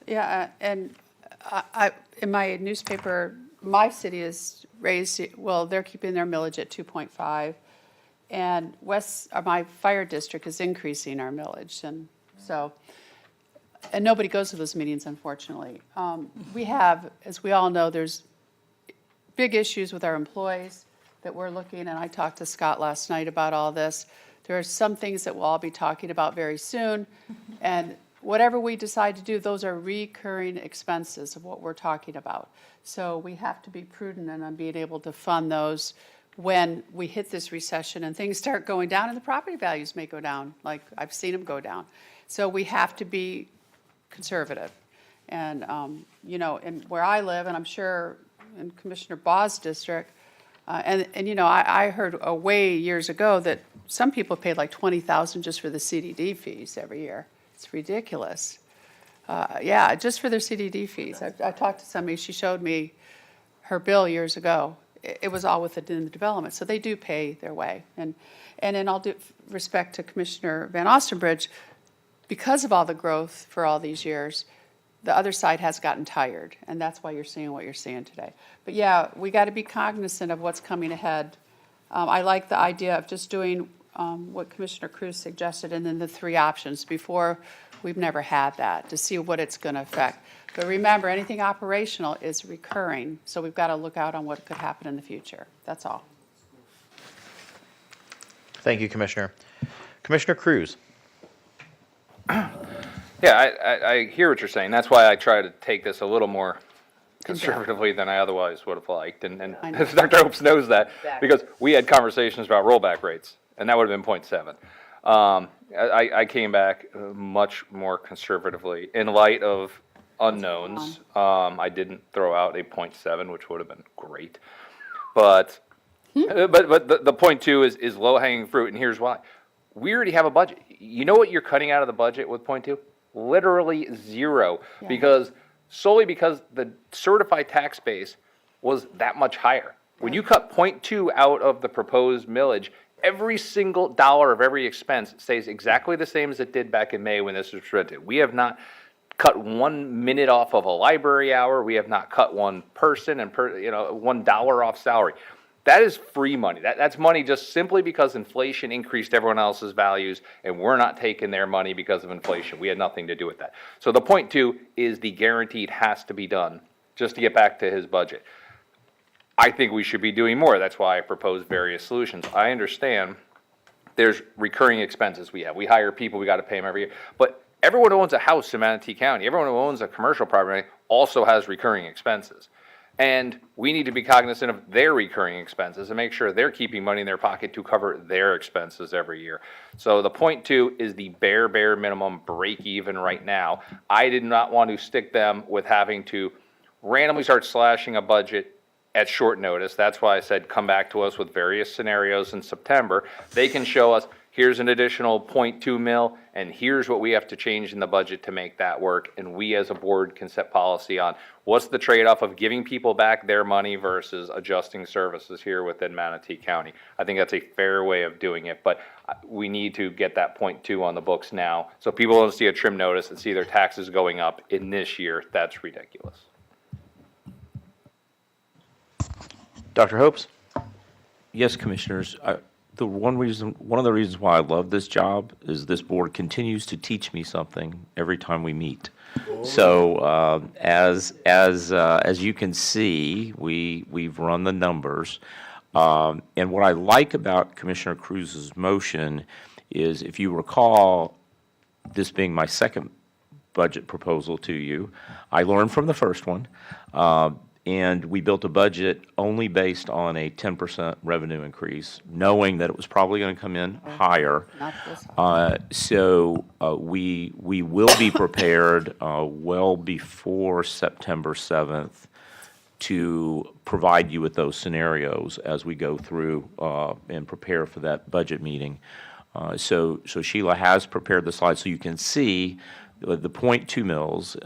Yeah, and I, in my newspaper, my city is raised, well, they're keeping their millage at 2.5. And my fire district is increasing our millage, and so, and nobody goes to those meetings, unfortunately. We have, as we all know, there's big issues with our employees that we're looking, and I talked to Scott last night about all this. There are some things that we'll all be talking about very soon, and whatever we decide to do, those are recurring expenses of what we're talking about. So we have to be prudent in being able to fund those when we hit this recession and things start going down, and the property values may go down, like I've seen them go down. So we have to be conservative. And, and where I live, and I'm sure in Commissioner Baugh's district, I heard way years ago that some people paid like $20,000 just for the CDD fees every year. It's ridiculous. Just for their CDD fees. I talked to somebody, she showed me her bill years ago. It was all within the development, so they do pay their way. And in all due respect to Commissioner Van Ostenbridge, because of all the growth for all these years, the other side has gotten tired, and that's why you're seeing what you're seeing today. But yeah, we got to be cognizant of what's coming ahead. I like the idea of just doing what Commissioner Cruz suggested, and then the three options before We've never had that, to see what it's going to affect. But remember, anything operational is recurring, so we've got to look out on what could happen in the future. That's all. Thank you, Commissioner. Commissioner Cruz. Yeah, I hear what you're saying. That's why I try to take this a little more conservatively than I otherwise would have liked. And Dr. Hopes knows that because we had conversations about rollback rates, and that would have been 0.7. I came back much more conservatively in light of unknowns. I didn't throw out a 0.7, which would have been great. But the 0.2 is low hanging fruit, and here's why. We already have a budget. You know what you're cutting out of the budget with 0.2? Literally zero, solely because the certified tax base was that much higher. When you cut 0.2 out of the proposed millage, every single dollar of every expense stays exactly the same as it did back in May when this was presented. We have not cut 1 minute off of a library hour. We have not cut one person and $1 off salary. That is free money. That's money just simply because inflation increased everyone else's values, and we're not taking their money because of inflation. We had nothing to do with that. So the 0.2 is the guaranteed has to be done just to get back to his budget. I think we should be doing more. That's why I proposed various solutions. I understand there's recurring expenses we have. We hire people, we got to pay them every year. But everyone who owns a house in Manatee County, everyone who owns a commercial property also has recurring expenses. And we need to be cognizant of their recurring expenses and make sure they're keeping money in their pocket to cover their expenses every year. So the 0.2 is the bare minimum break even right now. I did not want to stick them with having to randomly start slashing a budget at short notice. That's why I said come back to us with various scenarios in September. They can show us, here's an additional 0.2 mil, and here's what we have to change in the budget to make that work. And we as a board can set policy on what's the trade-off of giving people back their money versus adjusting services here within Manatee County. I think that's a fair way of doing it, but we need to get that 0.2 on the books now. So people don't see a trim notice and see their taxes going up in this year. That's ridiculous. Dr. Hopes? Yes, Commissioners. One of the reasons why I love this job is this board continues to teach me something every time we meet. So as you can see, we've run the numbers, and what I like about Commissioner Cruz's motion is, if you recall, this being my second budget proposal to you, I learned from the first one. And we built a budget only based on a 10% revenue increase, knowing that it was probably going to come in higher. So we will be prepared well before September 7th to provide you with those scenarios as we go through and prepare for that budget meeting. So Sheila has prepared the slides so you can see. The 0.2 mils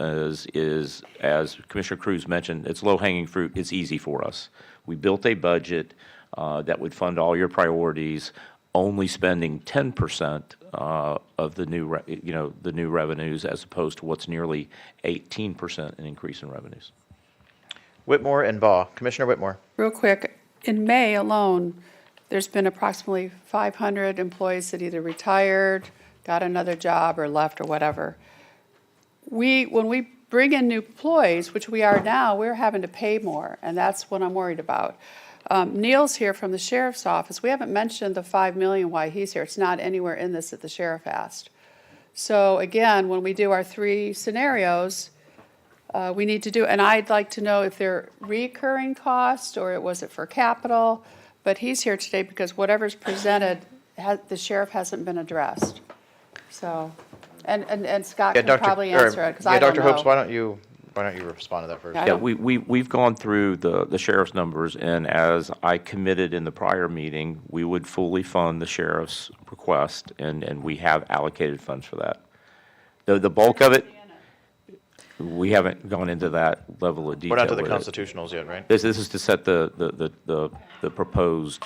is, as Commissioner Cruz mentioned, it's low-hanging fruit. It's easy for us. We built a budget that would fund all your priorities, only spending 10% of the new revenues, as opposed to what's nearly 18% an increase in revenues. Whitmore and Baugh. Commissioner Whitmore. Real quick, in May alone, there's been approximately 500 employees that either retired, got another job, or left, or whatever. When we bring in new employees, which we are now, we're having to pay more, and that's what I'm worried about. Neil's here from the sheriff's office. We haven't mentioned the $5 million why he's here. It's not anywhere in this that the sheriff asked. So again, when we do our 3 scenarios, we need to do, and I'd like to know if they're recurring costs or was it for capital. But he's here today because whatever's presented, the sheriff hasn't been addressed. So. And Scott can probably answer it, because I don't know. Dr. Hopes, why don't you respond to that first? Yeah, we've gone through the sheriff's numbers, and as I committed in the prior meeting, we would fully fund the sheriff's request, and we have allocated funds for that. The bulk of it, we haven't gone into that level of detail. We're not to the constitutionals yet, right? This is to set the proposed,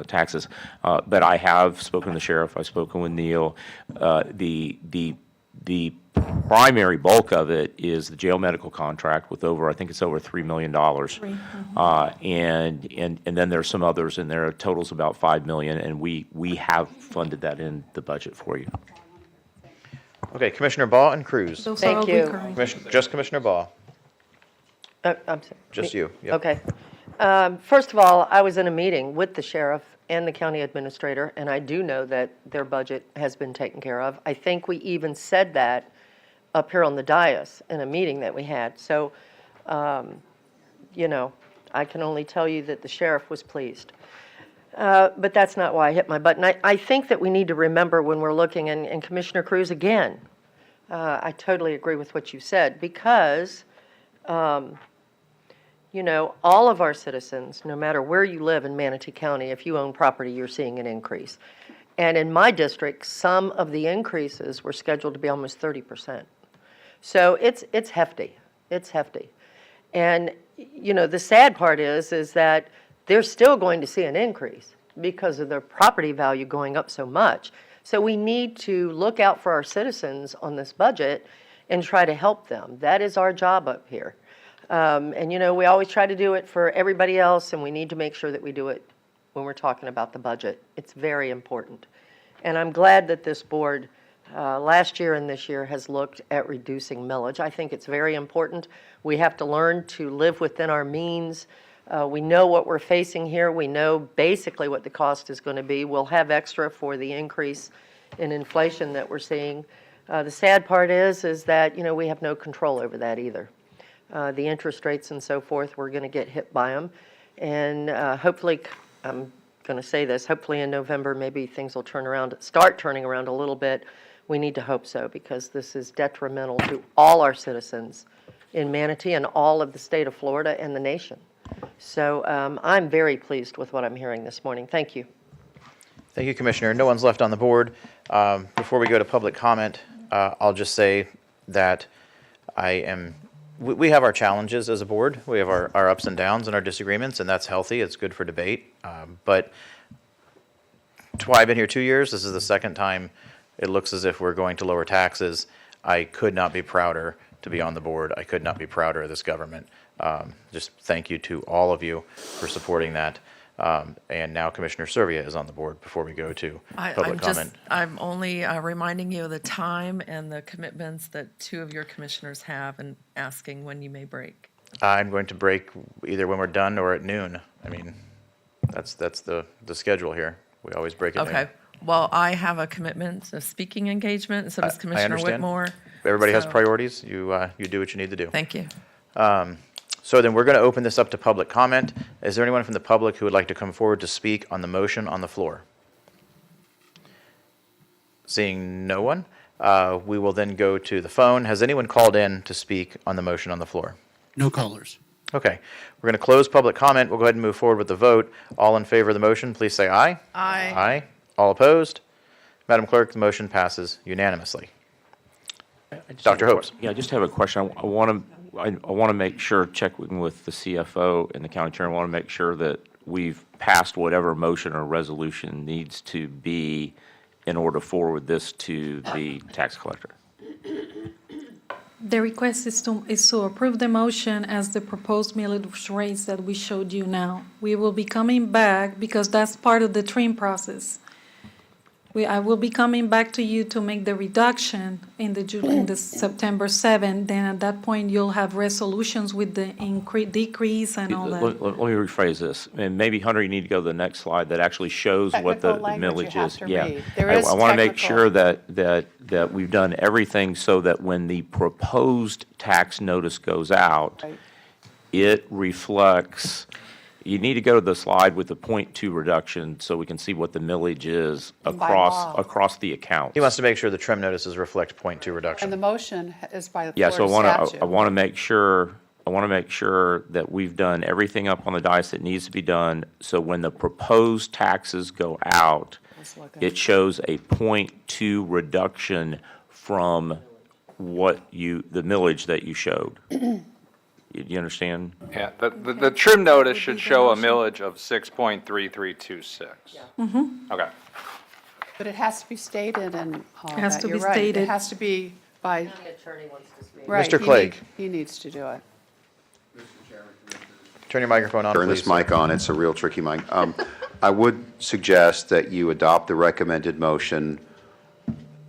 taxes. But I have spoken to the sheriff. I've spoken with Neil. The primary bulk of it is the jail medical contract with I think it's over $3 million. And then there's some others in there. It totals about $5 million, and we have funded that in the budget for you. Okay, Commissioner Ball and Cruz. Those Thank are all you. recurring. Just Commissioner Ball, I'm sorry. just you. Yep. Okay. First of all, I was in a meeting with the sheriff and the county administrator, and I do know that their budget has been taken care of. I think we even said that up here on the dais in a meeting that we had. So, you know, I can only tell you that the sheriff was pleased. But that's not why I hit my button. I think that we need to remember when we're looking, and Commissioner Cruz, again, I totally agree with what you said, because you know, all of our citizens, no matter where you live in Manatee County, if you own property, you're seeing an increase. And in my district, some of the increases were scheduled to be almost 30%. So it's hefty. It's hefty. And, you know, the sad part is that they're still going to see an increase because of their property value going up so much. So we need to look out for our citizens on this budget and try to help them. That is our job up here. And, you know, we always try to do it for everybody else, and we need to make sure that we do it when we're talking about the budget. It's very important. And I'm glad that this board, last year and this year, has looked at reducing millage. I think it's very important. We have to learn to live within our means. We know what we're facing here. We know basically what the cost is going to be. We'll have extra for the increase in inflation that we're seeing. The sad part is that, you know, we have no control over that either. The interest rates and so forth, we're going to get hit by them. And hopefully, I'm going to say this, hopefully in November, maybe things will start turning around a little bit. We need to hope so, because this is detrimental to all our citizens in Manatee and all of the state of Florida and the nation. So I'm very pleased with what I'm hearing this morning. Thank you. Thank you, Commissioner. No one's left on the board. Before we go to public comment, I'll just say that we have our challenges as a board. We have our ups and downs and our disagreements, and that's healthy. It's good for debate. But that's why I've been here 2 years. This is the second time it looks as if we're going to lower taxes. I could not be prouder to be on the board. I could not be prouder of this government. Just thank you to all of you for supporting that. And now Commissioner Servia is on the board before we go to public comment. I'm only reminding you of the time and the commitments that two of your commissioners have, and asking when you may break. I'm going to break either when we're done or at noon. I mean, that's the schedule here. We always break at noon. Okay. Well, I have a commitment, a speaking engagement, and so does I Commissioner understand. Whitmore. Everybody has So- priorities. You do what you need to do. Thank you. So then we're going to open this up to public comment. Is there anyone from the public who would like to come forward to speak on the motion on the floor? Seeing no one, we will then go to the phone. Has anyone called in to speak on the motion on the floor? No callers. Okay. We're going to close public comment. We'll go ahead and move forward with the vote. All in favor of the motion, please say aye. Aye. Aye. All opposed? Madam Clerk, the motion passes unanimously. Dr. Hopes. Yeah, I just have a question. I want to make sure, checking with the CFO and the county attorney, I want to make sure that we've passed whatever motion or resolution needs to be in order to forward this to the tax collector. The request is to approve the motion as the proposed millage rates that we showed you now. We will be coming back, because that's part of the trim process. I will be coming back to you to make the reduction in the September 7. Then at that point, you'll have resolutions with the decrease and all that. Let me rephrase this, and maybe, Hunter, you need to go to the next slide that actually shows what the Technical language millage you have is. to Yeah, read. There is I want to make technical. sure that we've done everything so that when the proposed tax notice goes out, Right. it reflects. You need to go to the slide with the 0.2 reduction so we can see what the millage is By law. across the account. He wants to make sure the trim notices reflect 0.2 reduction. And the motion is by the Yeah, so Florida statute. I want to make sure that we've done everything up on the dais that needs to be done, so when the proposed taxes go out, Let's look at it shows a 0.2 reduction from the millage that you showed. You understand? Yeah, the trim notice should show a millage of 6.3326. Okay. But it has to be stated and all It has that. to You're be right. stated. It has to be by. County attorney wants to speak. Right, Mr. Clegg. He needs to do it. Turn your microphone on, Turn please. this mic on, it's a real tricky mic. I would suggest that you adopt the recommended motion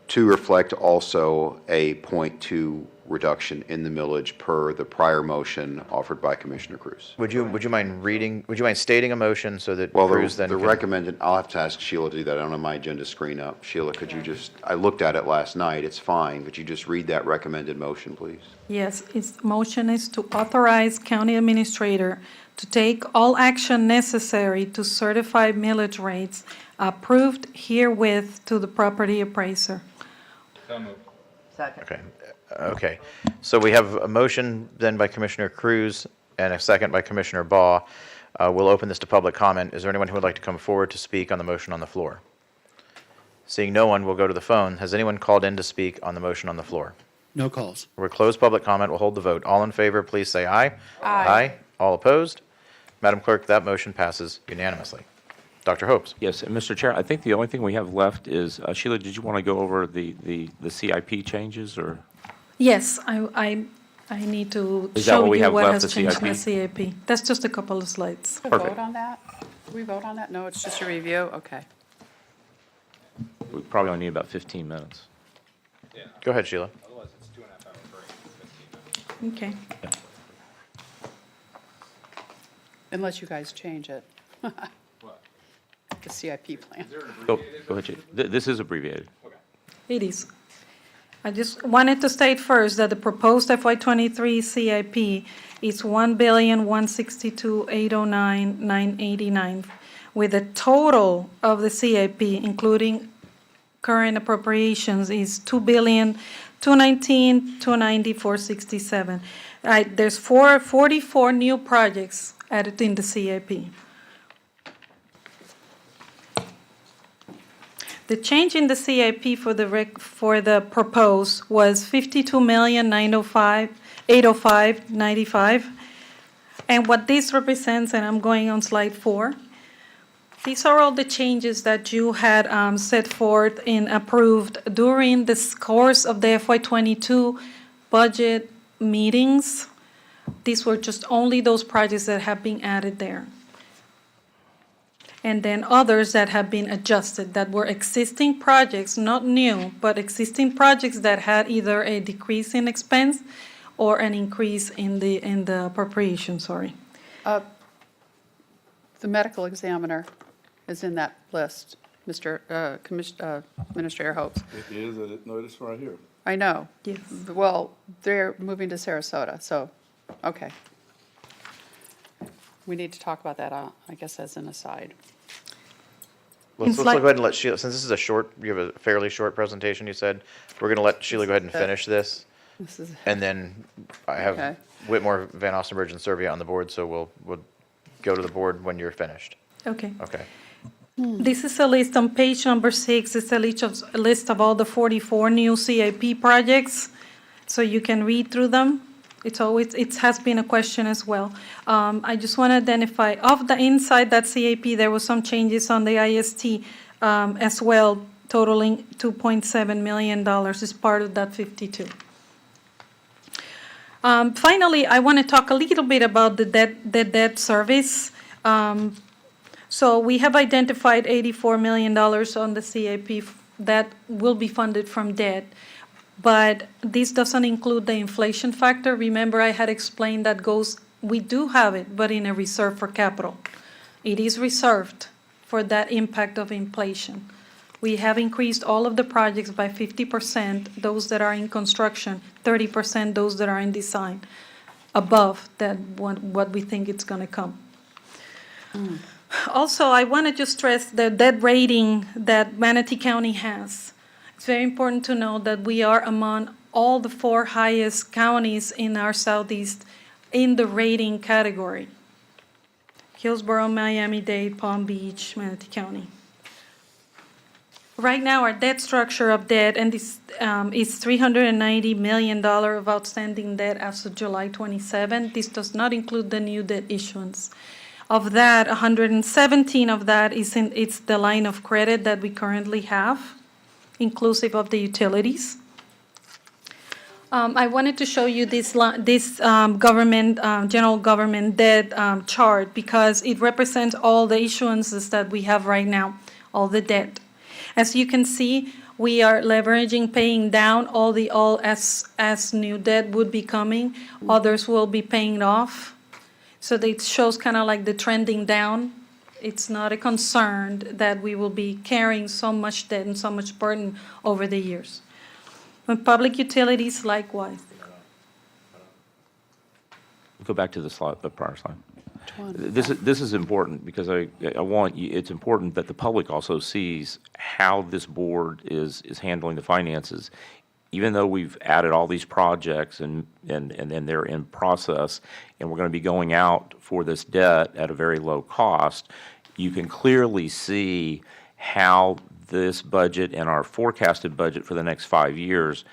to reflect also a .2 reduction in the millage per the prior motion offered by Commissioner Cruz. Would you mind stating a motion so that Well, Cruz then the can- recommended, I'll have to ask Sheila to do that. I don't have my agenda screen up. Sheila, could you just, I looked at it last night, it's fine. Could you just read that recommended motion, please? Yes, its motion is to authorize county administrator to take all action necessary to certify millage rates approved herewith to the property appraiser. Okay. Okay. So we have a motion then by Commissioner Cruz and a second by Commissioner Baugh. We'll open this to public comment. Is there anyone who would like to come forward to speak on the motion on the floor? Seeing no one, we'll go to the phone. Has anyone called in to speak on the motion on the floor? No calls. We're closed public comment. We'll hold the vote. All in favor, please say aye. Aye. All opposed? Madam Clerk, that motion passes unanimously. Dr. Hopes. Yes, and Mr. Chair, I think the only thing we have left is, Sheila, did you want to go over the CIP changes, or? Yes, I need to Is that show what we you have what left, has the changed in the CIP? CIP. That's just a couple of slides. To vote on that? Do we vote on that? No, it's just a review? Okay. We probably only need about 15 minutes. Go ahead, Sheila. Otherwise, it's 2.5 hour break. 15 minutes. Okay. Unless you guys change it. The CIP plan. Go ahead, Sheila. This is abbreviated. It is. I just wanted to state first that the proposed FY23 CIP is $1,162,809,989, with the total of the CIP, including current appropriations, is $2,219,290,467. There's 44 new projects added in the CIP. The change in the CIP for the proposed was $52,905,805.95. And what this represents, and I'm going on slide 4, these are all the changes that you had set forth and approved during the course of the FY22 budget meetings. These were just only those projects that have been added there. And then others that have been adjusted, that were existing projects, not new, but existing projects that had either a decrease in expense or an increase in the appropriation, sorry. The medical examiner is in that list, Mr. Administrator Hopes. It is, no, it's right here. I know. Yes. Well, they're moving to Sarasota, so, okay. We need to talk about that, I guess, as an aside. Let's go ahead and let Sheila, since this is you have a fairly short presentation, you said, we're going to let Sheila go ahead and finish this. And then I have Okay. Whitmore, Van Ostenburg, and Servia on the board, so we'll go to the board when you're finished. Okay. Okay. This is a list on page number 6. It's a list of all the 44 new CIP projects, so you can read through them. It has been a question as well. I just want to identify, inside that CIP, there was some changes on the IST as well, totaling $2.7 million as part of that 52. Finally, I want to talk a little bit about the debt service. So we have identified $84 million on the CIP that will be funded from debt. But this doesn't include the inflation factor. Remember, I had explained that we do have it, but in a reserve for capital. It is reserved for that impact of inflation. We have increased all of the projects by 50%, those that are in construction, 30% those that are in design, above that what we think it's going to come. Also, I want to just stress the debt rating that Manatee County has. It's very important to know that we are among all the 4 highest counties in our southeast in the rating category: Hillsborough, Miami-Dade, Palm Beach, Manatee County. Right now, our debt structure of debt is $390 million of outstanding debt as of July 27. This does not include the new debt issuance. Of that, 117 of that it's the line of credit that we currently have, inclusive of the utilities. I wanted to show you this general government debt chart because it represents all the issuances that we have right now, all the debt. As you can see, we are leveraging, paying down all as new debt would be coming. Others will be paying off. So it shows kind of like the trending down. It's not a concern that we will be carrying so much debt and so much burden over the years. With public utilities, likewise. Go back to the slide, the prior slide. This is important because it's important that the public also sees how this board is handling the finances. Even though we've added all these projects and they're in process and we're going to be going out for this debt at a very low cost, you can clearly see how this budget and our forecasted budget for the next 5 years,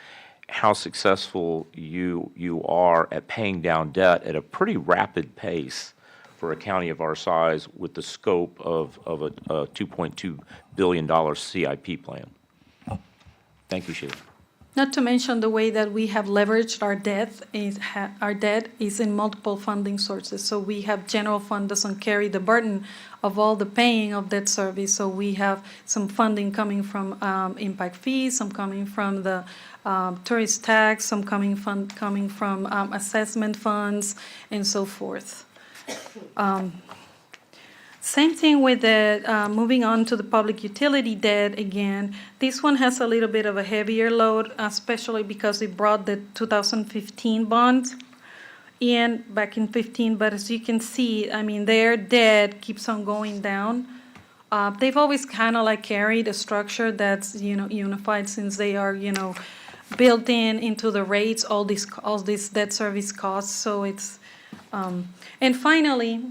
how successful you are at paying down debt at a pretty rapid pace for a county of our size with the scope of a $2.2 billion CIP plan. Thank you, Sheila. Not to mention the way that we have leveraged our debt. Our debt is in multiple funding sources. So we have general fund doesn't carry the burden of all the paying of debt service. So we have some funding coming from impact fees, some coming from the tourist tax, some coming from assessment funds, and so forth. Same thing with the, moving on to the public utility debt again. This one has a little bit of a heavier load, especially because it brought the 2015 bonds in back in 15. But as you can see, I mean, their debt keeps on going down. They've always kind of like carried a structure that's, unified since they are, built into the rates, all these debt service costs. So it's, and finally,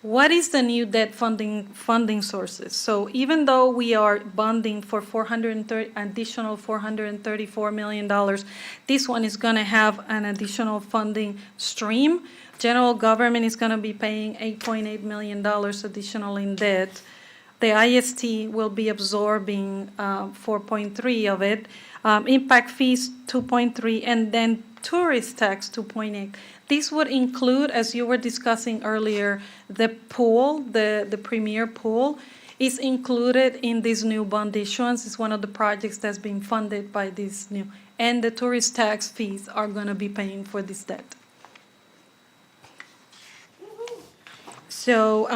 what is the new debt funding sources? So even though we are bonding for additional $434 million, this one is going to have an additional funding stream. General government is going to be paying $8.8 million additional in debt. The IST will be absorbing 4.3 of it. Impact fees 2.3, and then tourist tax 2.8. This would include, as you were discussing earlier, the pool, the premier pool is included in this new bond issuance. It's one of the projects that's being funded by this new, and the tourist tax fees are going to be paying for this debt. So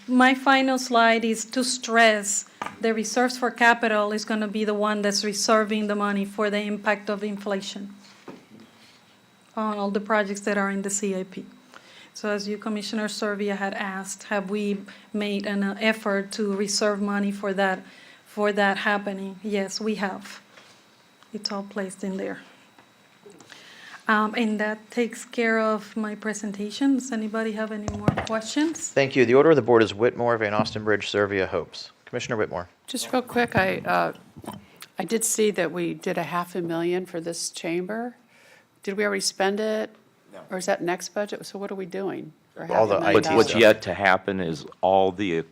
my final slide is to stress the reserves for capital is going to be the one that's reserving the money for the impact of inflation on all the projects that are in the CIP. So as you, Commissioner Servia, had asked, have we made an effort to reserve money for that happening? Yes, we have. It's all placed in there. And that takes care of my presentation. Does anybody have any more questions? Thank you. The order of the board is Whitmore, Van Ostenbridge, Servia, Hopes. Commissioner Whitmore. Just real quick, I did see that we did $500,000 for this chamber. Did we already spend it? No. Or is that next budget? So what are we doing for $500,000? What's yet to happen is all the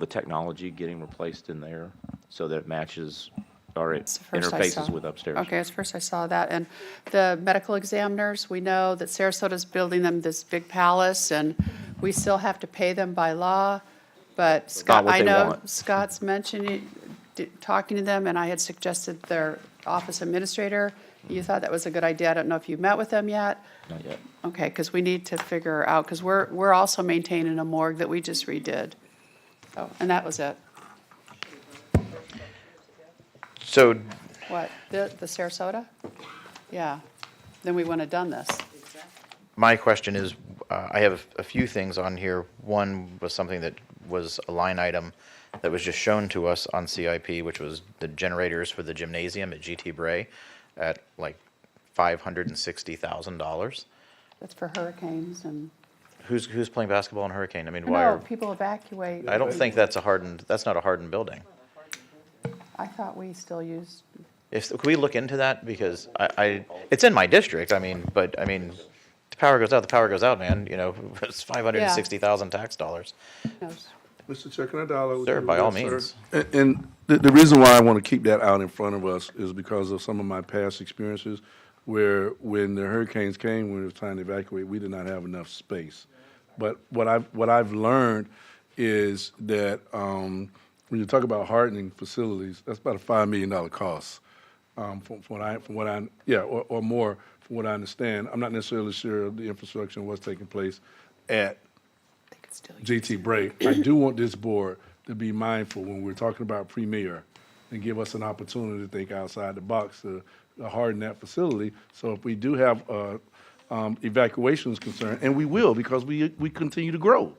technology getting replaced in there so that it matches our interfaces with upstairs. Okay, it's first I saw that. And the medical examiners, we know that Sarasota's building them this big palace, and we still have to pay them by law. But Scott, I know Scott's mentioning, talking to them, and I had suggested their office administrator. You thought that was a good idea. I don't know if you met with them yet. Not yet. Okay, because we need to figure out, because we're also maintaining a morgue that we just redid. So, and that was it. So. What, the Sarasota? Yeah, then we wouldn't have done this. My question is, I have a few things on here. One was something that was a line item that was just shown to us on CIP, which was the generators for the gymnasium at GT Bray at like $560,000. That's for hurricanes and. Who's playing basketball in Hurricane? I mean, why No, are people evacuate. I don't think that's not a hardened building. I thought we still used. Can we look into that? Because it's in my district. The power goes out, the power goes out, man. It's 560,000 tax dollars. Mr. Chair, can I dialogue with you? Sir, by all means. And the reason why I want to keep that out in front of us is because of some of my past experiences where when the hurricanes came, when it was time to evacuate, we did not have enough space. But what I've learned is that when you talk about hardening facilities, that's about a $5 million cost. From what I, yeah, or more from what I understand. I'm not necessarily sure of the infrastructure and what's taking place at JT Bray. I do want this board to be mindful when we're talking about Premier and give us an opportunity to think outside the box to harden that facility. So if we do have evacuations concern, and we will because we continue to grow.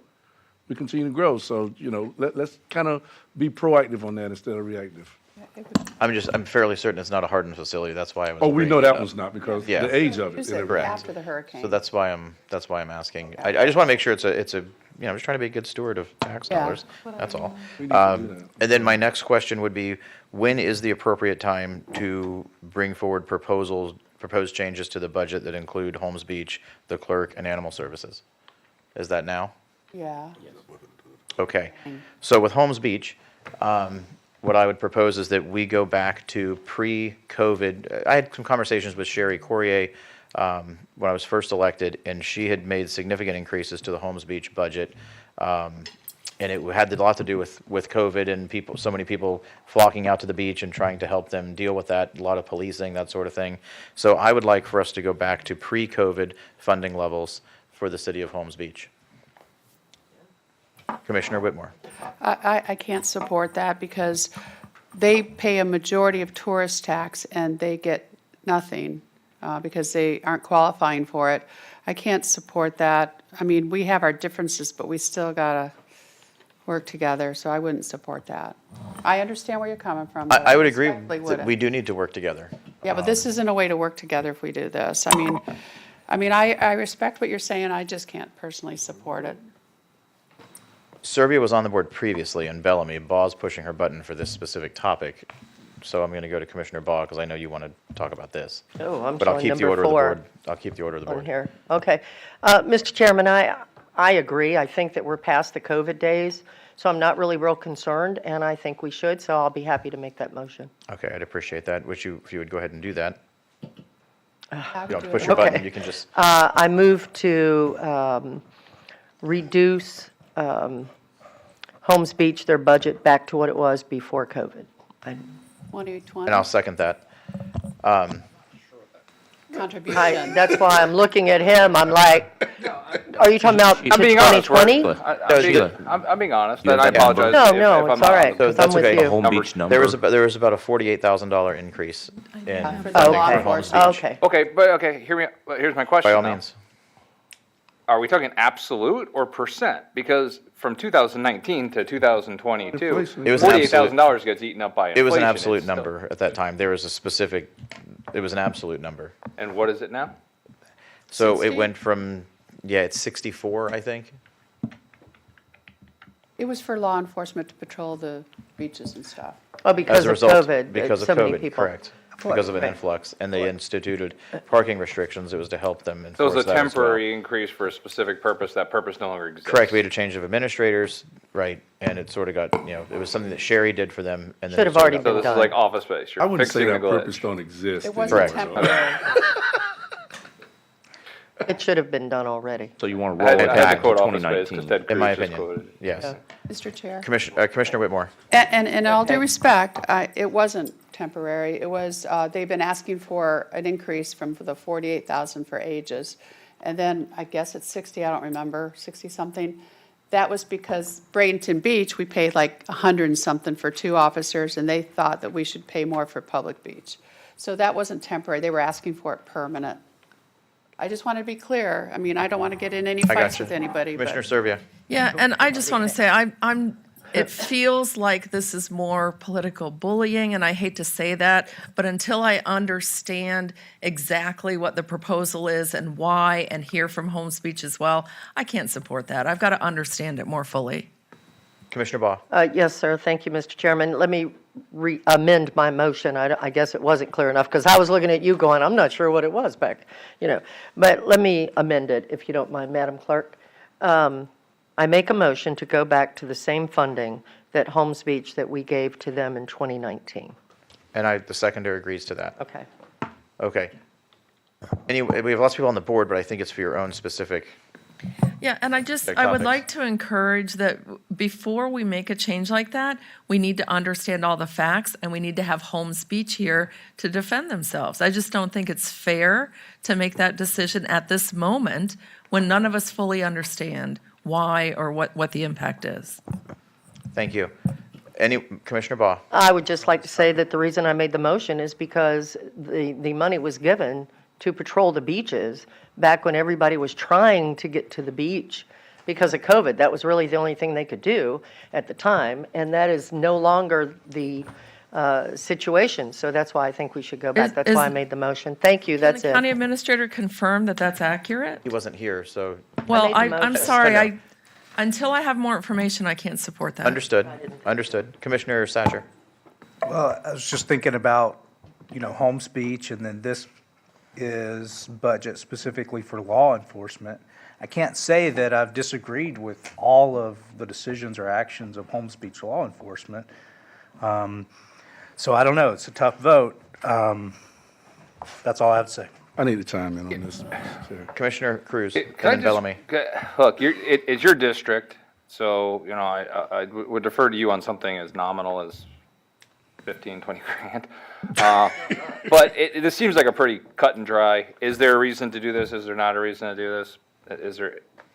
We continue to grow. So, you know, let's kind of be proactive on that instead of reactive. I'm fairly certain it's not a hardened facility. That's why I was. Oh, we bringing know it that up. one's not because Yeah. the age of it. Use and it everything. after the hurricane. So that's why I'm asking. I just want to make sure it's a, you know, I'm just trying to be a good steward of tax Yeah. dollars. That's all. We need to do that. And then my next question would be, when is the appropriate time to bring forward proposed changes to the budget that include Holmes Beach, the clerk, and animal services? Is that now? Yeah. Okay. So with Holmes Beach, what I would propose is that we go back to pre-COVID. I had some conversations with Sherry Courier when I was first elected, and she had made significant increases to the Holmes Beach budget. And it had a lot to do with COVID and so many people flocking out to the beach and trying to help them deal with that, a lot of policing, that sort of thing. So I would like for us to go back to pre-COVID funding levels for the city of Holmes Beach. Commissioner Whitmore. I can't support that because they pay a majority of tourist tax and they get nothing because they aren't qualifying for it. I can't support that. I mean, we have our differences, but we still gotta work together, so I wouldn't support that. I understand where you're coming from. but I would agree respectfully that wouldn't. we do need to work together. Yeah, but this isn't a way to work together if we do this. I respect what you're saying, I just can't personally support it. Serbia was on the board previously, and Bellamy. Ball's pushing her button for this specific topic. So I'm going to go to Commissioner Ball because I know you want to talk about this. Oh, I'm But I'll showing keep the number order of the 4 board. I'll keep the order of the on board. here. Okay. Mr. Chairman, I agree. I think that we're past the COVID days, so I'm not really real concerned, and I think we should, so I'll be happy to make that motion. Okay, I'd appreciate that. If you would go ahead and do that. You Happy don't have to to push do your it. button. You can just. I move to reduce Holmes Beach, their budget back to what it was before COVID. 2020 And I'll second that. contribution. That's why I'm looking at him. I'm like, are you talking about to I'm being honest. 2020? I'm being honest, and I apologize. No, if no, I'm it's not all right, honest. So because that's I'm with okay. you. Home Beach number. There was about a $48,000 increase in For the funding law for Holmes enforcement. Beach. Okay. Okay, but okay, hear me. Here's my question. By all now. means. Are we talking absolute or percent? Because from 2019 to 2022, Inflation. It was an $48,000 gets eaten up by It inflation. was an absolute It's still- number at that time. There was it was an absolute number. And what is it now? So 60? it went from, it's 64, I think. It was for law enforcement to patrol the beaches and stuff. Oh, As because a of result, COVID, because of so many COVID, people. correct. Because of an Right. influx, and they instituted parking restrictions. It was to help them So enforce it's a that as well. temporary increase for a specific purpose. That purpose no longer exists. Correct. We had a change of administrators, right, and it sort of got, it was something that Sherry did for them, and then Should it have sort already of So got- this done. is like office space. You're I wouldn't say fixing that the glitch. purpose don't exist. It wasn't Correct. temporary. It should have been done already. So you want to I roll had, it I had back to to quote office space 2019? because Ted In my Cruz just opinion, quoted it. yes. Mr. Chair. Commissioner Whitmore. And in all due Okay. respect, it wasn't temporary. It was, they've been asking for an increase from the 48,000 for ages. And then I guess it's 60, I don't remember, 60-something. That was because Bradenton Beach, we paid like 100 and something for 2 officers, and they thought that we should pay more for public beach. So that wasn't temporary. They were asking for it permanent. I just want to be clear. I mean, I don't want to get in any I got fights you. with anybody, but. Commissioner Serbia. Yeah, and I just want to say, it feels like this is more political bullying, and I hate to say that, but until I understand exactly what the proposal is and why, and hear from Holmes Beach as well, I can't support that. I've got to understand it more fully. Commissioner Baugh. Yes, sir. Thank you, Mr. Chairman. Let me amend my motion. I guess it wasn't clear enough because I was looking at you going, I'm not sure what it was back, But let me amend it, if you don't mind, Madam Clerk. I make a motion to go back to the same funding that Holmes Beach that we gave to them in 2019. And the seconder agrees to that. Okay. Okay. Anyway, we have lots of people on the board, but I think it's for your own specific Yeah, and I would topics. like to encourage that before we make a change like that, we need to understand all the facts and we need to have Holmes Beach here to defend themselves. I just don't think it's fair to make that decision at this moment when none of us fully understand why or what the impact is. Thank you. Commissioner Baugh? I would just like to say that the reason I made the motion is because the money was given to patrol the beaches back when everybody was trying to get to the beach because of COVID. That was really the only thing they could do at the time, and that is no longer the situation. So that's why I think we should go back. That's why I made the motion. Thank you, that's Can it. the county administrator confirm that that's accurate? He wasn't here, so. Well, made the I'm motion. sorry, until I have more information, I can't support that. Understood. Commissioner Satcher? Well, I was just thinking about, Holmes Beach, and then this is budget specifically for law enforcement. I can't say that I've disagreed with all of the decisions or actions of Holmes Beach law enforcement. So I don't know, it's a tough vote. That's all I have to say. I need to chime in on this, Mr. Chair. Commissioner Cruz, and Can I then Bellamy. Look, it's your district, so, I would defer to you on something as nominal as 15, 20 grand. But this seems like a pretty cut and dry. Is there a reason to do this? Is there not a reason to do this?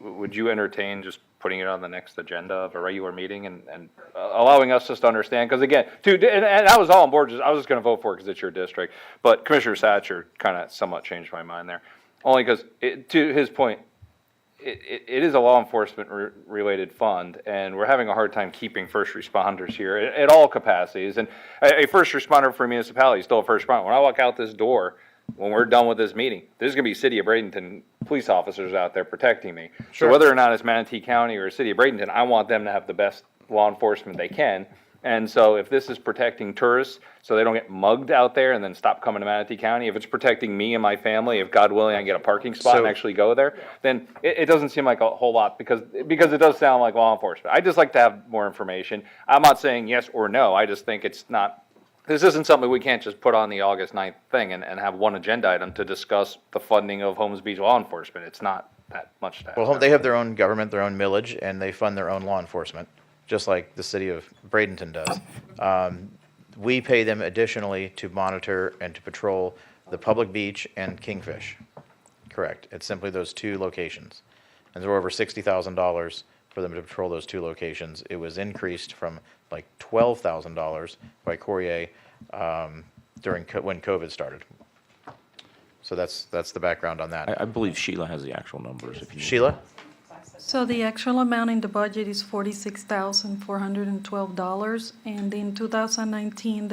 Would you entertain just putting it on the next agenda of a regular meeting and allowing us just to understand? Because again, and I was all on board, I was just going to vote for it because it's your district. But Commissioner Satcher kind of somewhat changed my mind there. Only because, to his point, it is a law enforcement related fund, and we're having a hard time keeping first responders here at all capacities. And a first responder for a municipality is still a first responder. When I walk out this door, when we're done with this meeting, there's going to be City of Bradenton police officers out there protecting me. Sure. So whether or not it's Manatee County or City of Bradenton, I want them to have the best law enforcement they can. And so if this is protecting tourists so they don't get mugged out there and then stop coming to Manatee County, if it's protecting me and my family, if God willing I can get a parking spot and actually go there, then it doesn't seem like a whole lot because it does sound like law enforcement. I'd just like to have more information. I'm not saying yes or no. I just think it's not, this isn't something we can't just put on the August 9th thing and have one agenda item to discuss the funding of Holmes Beach law enforcement. It's not that much to have. Well, they have their own government, their own millage, and they fund their own law enforcement, just like the city of Bradenton does. We pay them additionally to monitor and to patrol the public beach and Kingfish. Correct. It's simply those two locations. And there were over $60,000 for them to patrol those two locations. It was increased from like $12,000 by Courier when COVID started. So that's the background on that. I believe Sheila has the actual numbers. If you need. Sheila? So the actual amount in the budget is $46,412, and in 2019,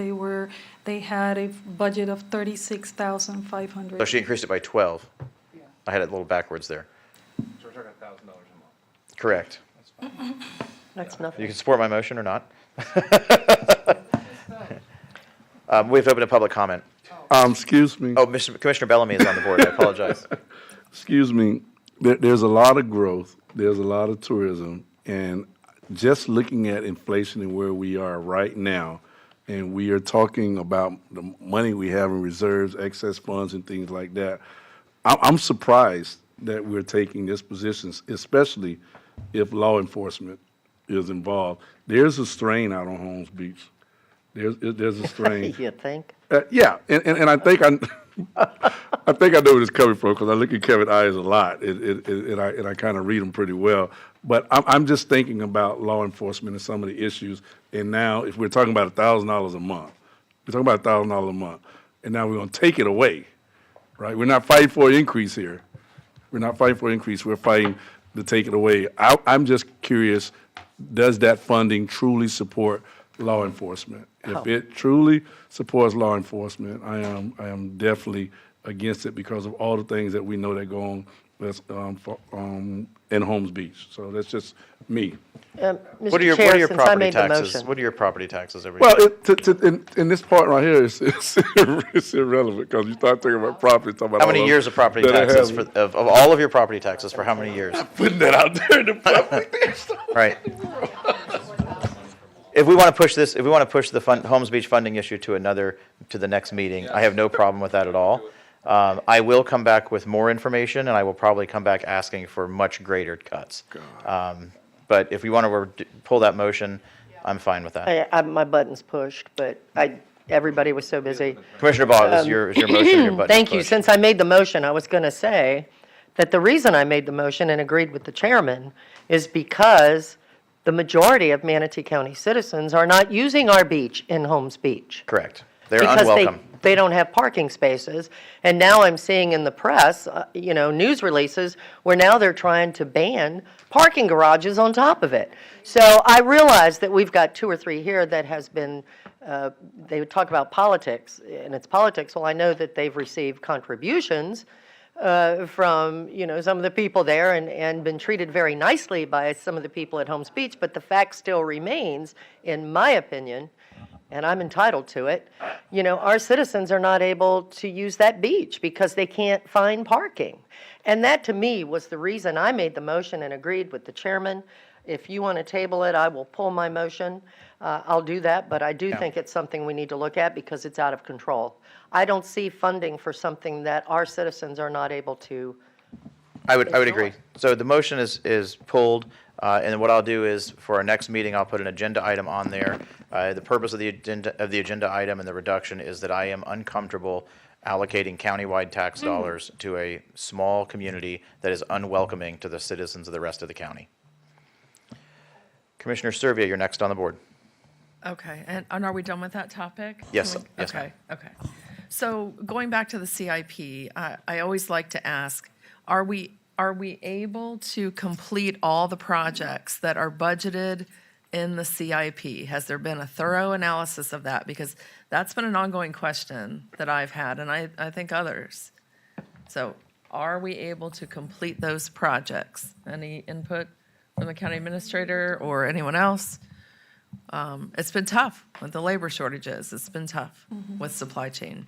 they had a budget of $36,500. So she increased it by 12. I had it a little backwards there. So we're talking $1,000 a month. Correct. That's nothing. You can support my motion or not. We have to open a public comment. Excuse me. Oh, Commissioner Bellamy is on the board. I apologize. Excuse me. There's a lot of growth. There's a lot of tourism. And just looking at inflation and where we are right now, and we are talking about the money we have in reserves, excess funds, and things like that, I'm surprised that we're taking this position, especially if law enforcement is involved. There's a strain out on Holmes Beach. There's a strain. You think? Yeah, and I think I think I know where it's coming from because I look at Kevin's eyes a lot, and I kind of read them pretty well. But I'm just thinking about law enforcement and some of the issues. And now, if we're talking about $1,000 a month, we're talking about $1,000 a month, and now we're going to take it away, right? We're not fighting for an increase here. We're not fighting for an increase. We're fighting to take it away. I'm just curious, does that funding truly support law enforcement? If it truly supports law enforcement, I am definitely against it because of all the things that we know that go on in Holmes Beach. So that's just me. What are your property taxes? What are your property taxes every year? Well, in this part right here, it's irrelevant because you start talking about property. Talking about How many years of property taxes of all of your property taxes for how many years? I'm putting that out there in the public. Right. If we want to push the Holmes Beach funding issue to the next meeting, I have no problem with that at all. I will come back with more information, and I will probably come back asking for much greater cuts. But if we want to pull that motion, I'm fine with that. My button's pushed, but everybody was so busy. Commissioner Baugh, it was your motion, your button. Thank you. Since I made the motion, I was going to say that the reason I made the motion and agreed with the chairman is because the majority of Manatee County citizens are not using our beach in Holmes Beach. Correct. They're Because unwelcome. they don't have parking spaces. And now I'm seeing in the press, news releases where now they're trying to ban parking garages on top of it. So I realize that we've got 2 or 3 here that has been, they would talk about politics, and it's politics. Well, I know that they've received contributions from, some of the people there and been treated very nicely by some of the people at Holmes Beach. But the fact still remains, in my opinion, and I'm entitled to it, our citizens are not able to use that beach because they can't find parking. And that, to me, was the reason I made the motion and agreed with the chairman. If you want to table it, I will pull my motion. I'll do that, but I do think it's something we need to look at because it's out of control. I don't see funding for something that our citizens are not able to. I would agree. So the motion is pulled, and what I'll do is, for our next meeting, I'll put an agenda item on there. The purpose of the agenda item and the reduction is that I am uncomfortable allocating countywide tax dollars to a small community that is unwelcoming to the citizens of the rest of the county. Commissioner Servia, you're next on the board. Okay, and are we done with that topic? Yes, Can we- yes, ma'am. Okay. So going back to the CIP, I always like to ask, are we able to complete all the projects that are budgeted in the CIP? Has there been a thorough analysis of that? Because that's been an ongoing question that I've had, and I think others. So are we able to complete those projects? Any input from the county administrator or anyone else? It's been tough with the labor shortages. It's been tough with supply chain.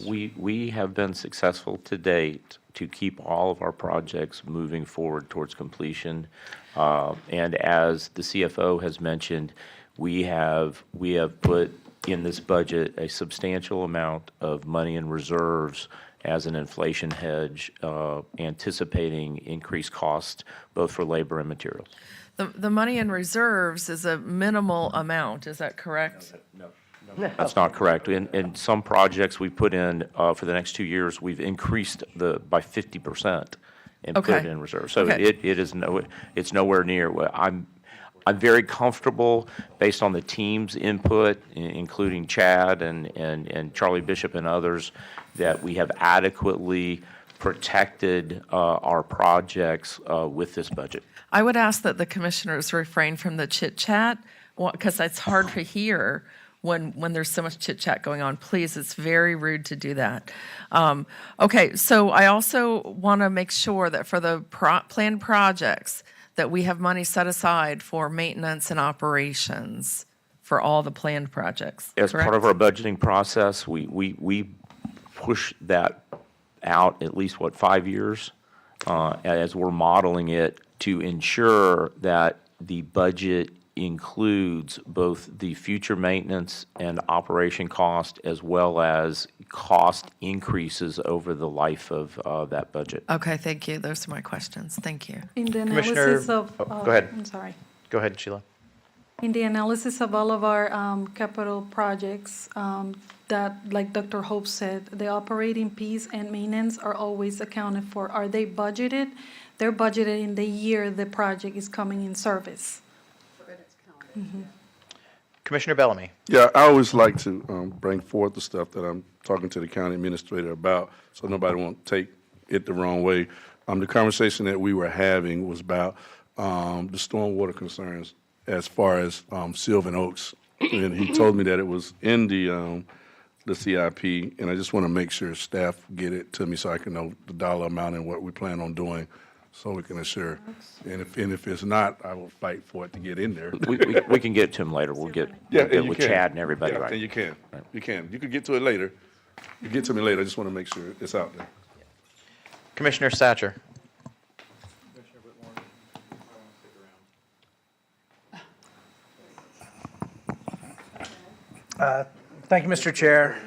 We have been successful to date to keep all of our projects moving forward towards completion. And as the CFO has mentioned, we have put in this budget a substantial amount of money in reserves as an inflation hedge, anticipating increased cost both for labor and materials. The money in reserves is a minimal amount, is that correct? No. That's not correct. In some projects we put in, for the next 2 years, we've increased by 50% and put it in reserve. So it's nowhere near. I'm very comfortable, based on the team's input, including Chad and Charlie Bishop and others, that we have adequately protected our projects with this budget. I would ask that the commissioners refrain from the chit-chat, because it's hard to hear when there's so much chit-chat going on. Please, it's very rude to do that. Okay, so I also want to make sure that for the planned projects, that we have money set aside for maintenance and operations for all the planned projects, As correct? part of our budgeting process, we push that out at least, 5 years, as we're modeling it, to ensure that the budget includes both the future maintenance and operation cost, as well as cost increases over the life of that budget. Okay, thank you. Those are my questions. Thank you. In the Commissioner- analysis of, go ahead. I'm sorry. Go ahead, Sheila. In the analysis of all of our capital projects, that, like Dr. Hope said, the operating piece and maintenance are always accounted for. Are they budgeted? They're budgeted in the year the project is coming in service. Commissioner Bellamy. Yeah, I always like to bring forth the stuff that I'm talking to the county administrator about, so nobody won't take it the wrong way. The conversation that we were having was about the stormwater concerns as far as Sylvan Oaks, and he told me that it was in the CIP, and I just want to make sure staff get it to me so I can know the dollar amount and what we plan on doing, so we can assure. And if it's not, I will fight for it to get in there. We can get to him later. We'll get and you with can. Chad and everybody. Yeah, Right. and you can. You can. You can get to it later. You get to me later. I just want to make sure it's out there. Commissioner Satcher. Thank you, Mr. Chair.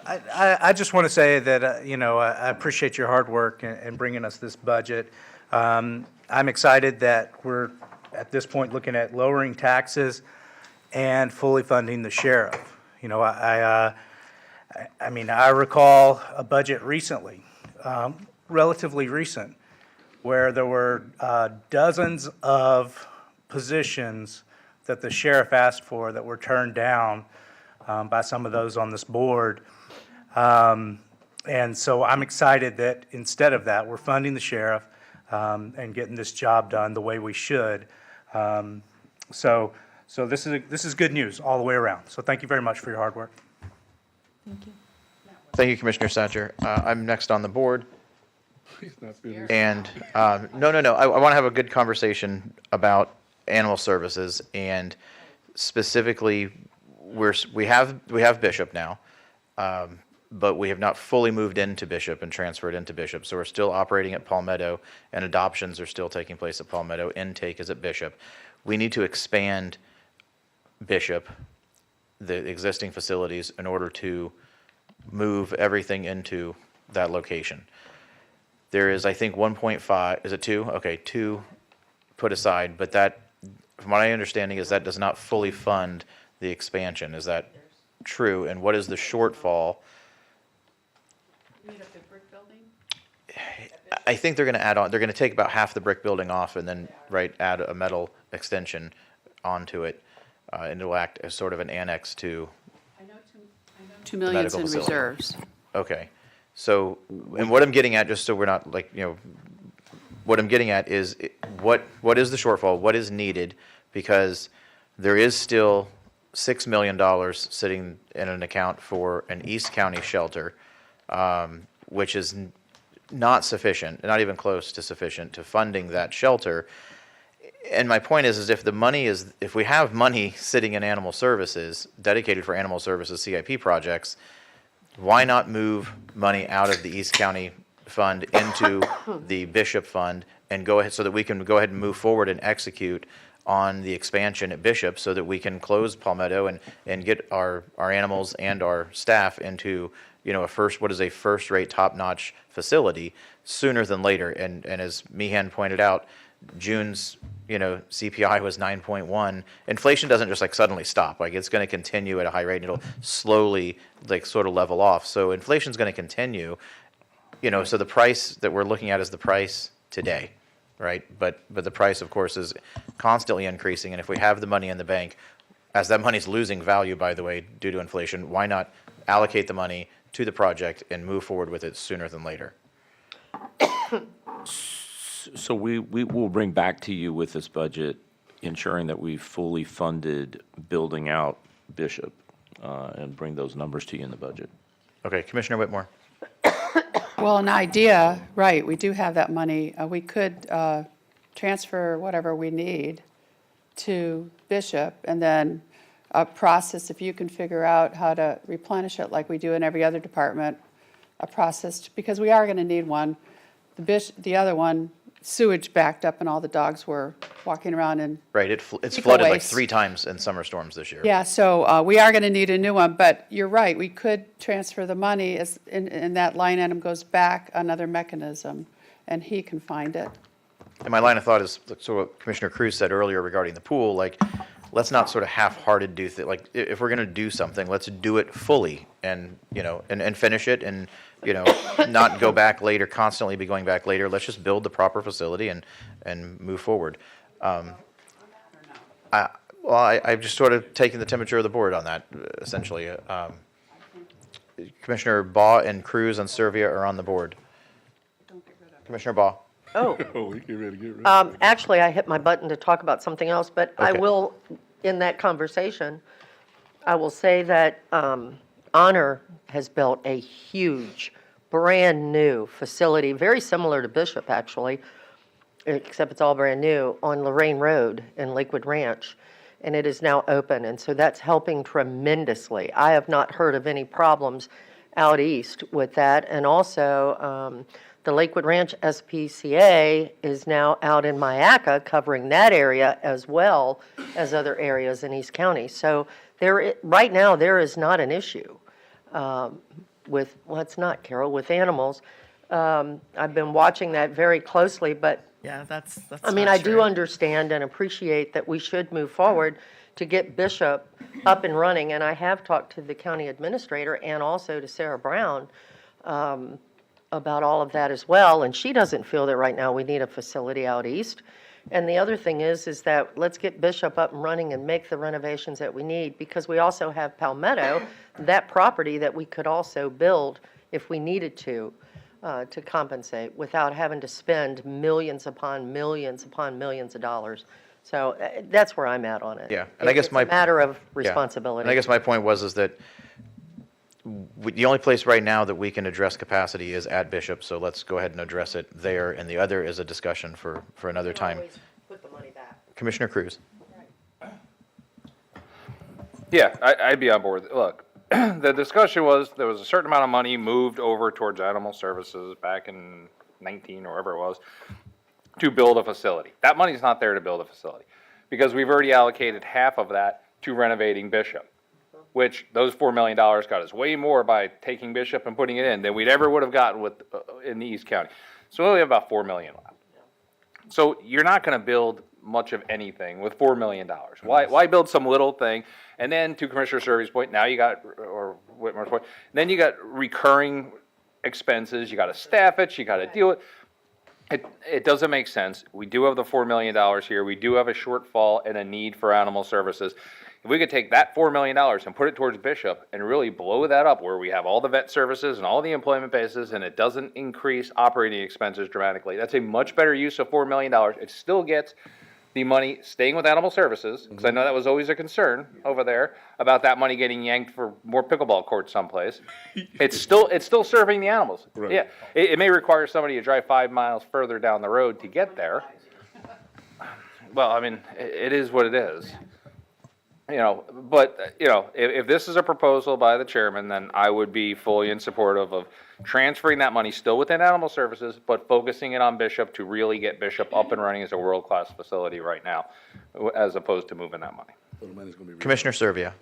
I just want to say that, I appreciate your hard work in bringing us this budget. I'm excited that we're, at this point, looking at lowering taxes and fully funding the sheriff. I recall a budget recently, relatively recent, where there were dozens of positions that the sheriff asked for that were turned down by some of those on this board. And so I'm excited that instead of that, we're funding the sheriff and getting this job done the way we should. So this is good news all the way around. So thank you very much for your hard work. Thank you. Thank you, Commissioner Satcher. I'm next on the board. And, no, I want to have a good conversation about animal services, and specifically, we have Bishop now, but we have not fully moved into Bishop and transferred into Bishop, so we're still operating at Palmetto, and adoptions are still taking place at Palmetto. Intake is at Bishop. We need to expand Bishop, the existing facilities, in order to move everything into that location. There is, I think, 1.5, is it 2? Okay, 2 put aside, but that, from my understanding, is that does not fully fund the expansion. Is that true? And what is the shortfall? I think they're going to add on, they're going to take about half the brick building off and then, add a metal extension onto it, and it'll act as sort of an annex to 2 million in facility. reserves. Okay. So, and what I'm getting at, just so we're not what I'm getting at is what is the shortfall? What is needed? Because there is still $6 million sitting in an account for an East County shelter, which is not sufficient, not even close to sufficient to funding that shelter. And my point is if we have money sitting in animal services, dedicated for animal services CIP projects, why not move money out of the East County fund into the Bishop fund and go ahead so that we can go ahead and move forward and execute on the expansion at Bishop so that we can close Palmetto and get our animals and our staff into, a first-rate, top-notch facility sooner than later. And as Meehan pointed out, June's, CPI was 9.1. Inflation doesn't just suddenly stop. It's going to continue at a high rate, and it'll slowly sort of level off. So inflation's going to continue, so the price that we're looking at is the price today, right? But the price, of course, is constantly increasing. And if we have the money in the bank, as that money's losing value, by the way, due to inflation, why not allocate the money to the project and move forward with it sooner than later? So we will bring back to you with this budget, ensuring that we've fully funded building out Bishop, and bring those numbers to you in the budget. Okay, Commissioner Whitmore. Well, an idea, right, we do have that money. We could transfer whatever we need to Bishop, and then a process, if you can figure out how to replenish it like we do in every other department, a process, because we are going to need one. The other one, sewage backed up and all the dogs were walking around and Right, it's flooded 3 times in summer storms this year. yeah, so we are going to need a new one, but you're right, we could transfer the money as, and that line item goes back another mechanism, and he can find it. And my line of thought is sort of what Commissioner Cruz said earlier regarding the pool, let's not sort of half-hearted do things. If we're going to do something, let's do it fully and, and finish it and, not go back later, constantly be going back later. Let's just build the proper facility and move forward. I've just sort of taken the temperature of the board on that, essentially. Commissioner Baugh and Cruz and Servia are on the board. Commissioner Baugh. Oh, we get ready to get ready. actually, I hit my button to talk about something else, but I Okay. will, in that conversation, I will say that Honor has built a huge, brand-new facility, very similar to Bishop, actually, except it's all brand new, on Lorraine Road in Lakewood Ranch, and it is now open, and so that's helping tremendously. I have not heard of any problems out east with that, and also the Lakewood Ranch SPCA is now out in Mayaca, covering that area as well as other areas in East County. So right now, there is not an issue with, well, it's not Carol, with animals. I've been watching that very closely, but Yeah, that's I mean, not I do true. understand and appreciate that we should move forward to get Bishop up and running, and I have talked to the county administrator and also to Sarah Brown about all of that as well, and she doesn't feel that right now we need a facility out east. And the other thing is that let's get Bishop up and running and make the renovations that we need, because we also have Palmetto, that property that we could also build if we needed to compensate without having to spend millions upon millions upon millions of dollars. So that's where I'm at on it. Yeah, and I guess It's a matter of responsibility. And I guess my point was that the only place right now that we can address capacity is at Bishop, so let's go ahead and address it there, and the other is a discussion for another time. Put the money back. Commissioner Cruz. Yeah, I'd be on board. Look, the discussion was there was a certain amount of money moved over towards animal services back in 19 or whatever it was to build a facility. That money's not there to build a facility because we've already allocated half of that to renovating Bishop, which those $4 million got us way more by taking Bishop and putting it in than we'd ever would have gotten with in the East County. So we only have about $4 million left. So you're not going to build much of anything with $4 million. Why build some little thing? And then to Commissioner Survey's point, now you got, or Whitmore's point, then you got recurring expenses. You got to staff it. You got to deal with it. It doesn't make sense. We do have the $4 million here. We do have a shortfall and a need for animal services. If we could take that $4 million and put it towards Bishop and really blow that up where we have all the vet services and all the employment bases and it doesn't increase operating expenses dramatically, that's a much better use of $4 million. It still gets the money staying with animal services, because I know that was always a concern over there about that money getting yanked for more pickleball courts someplace. It's still serving the animals. Right. Yeah, it may require somebody to drive 5 miles further down the road to get there. Well, I mean, it is what it is. But if this is a proposal by the chairman, then I would be fully in support of transferring that money still within animal services, but focusing it on Bishop to really get Bishop up and running as a world-class facility right now, as opposed to moving that money. Commissioner Servia.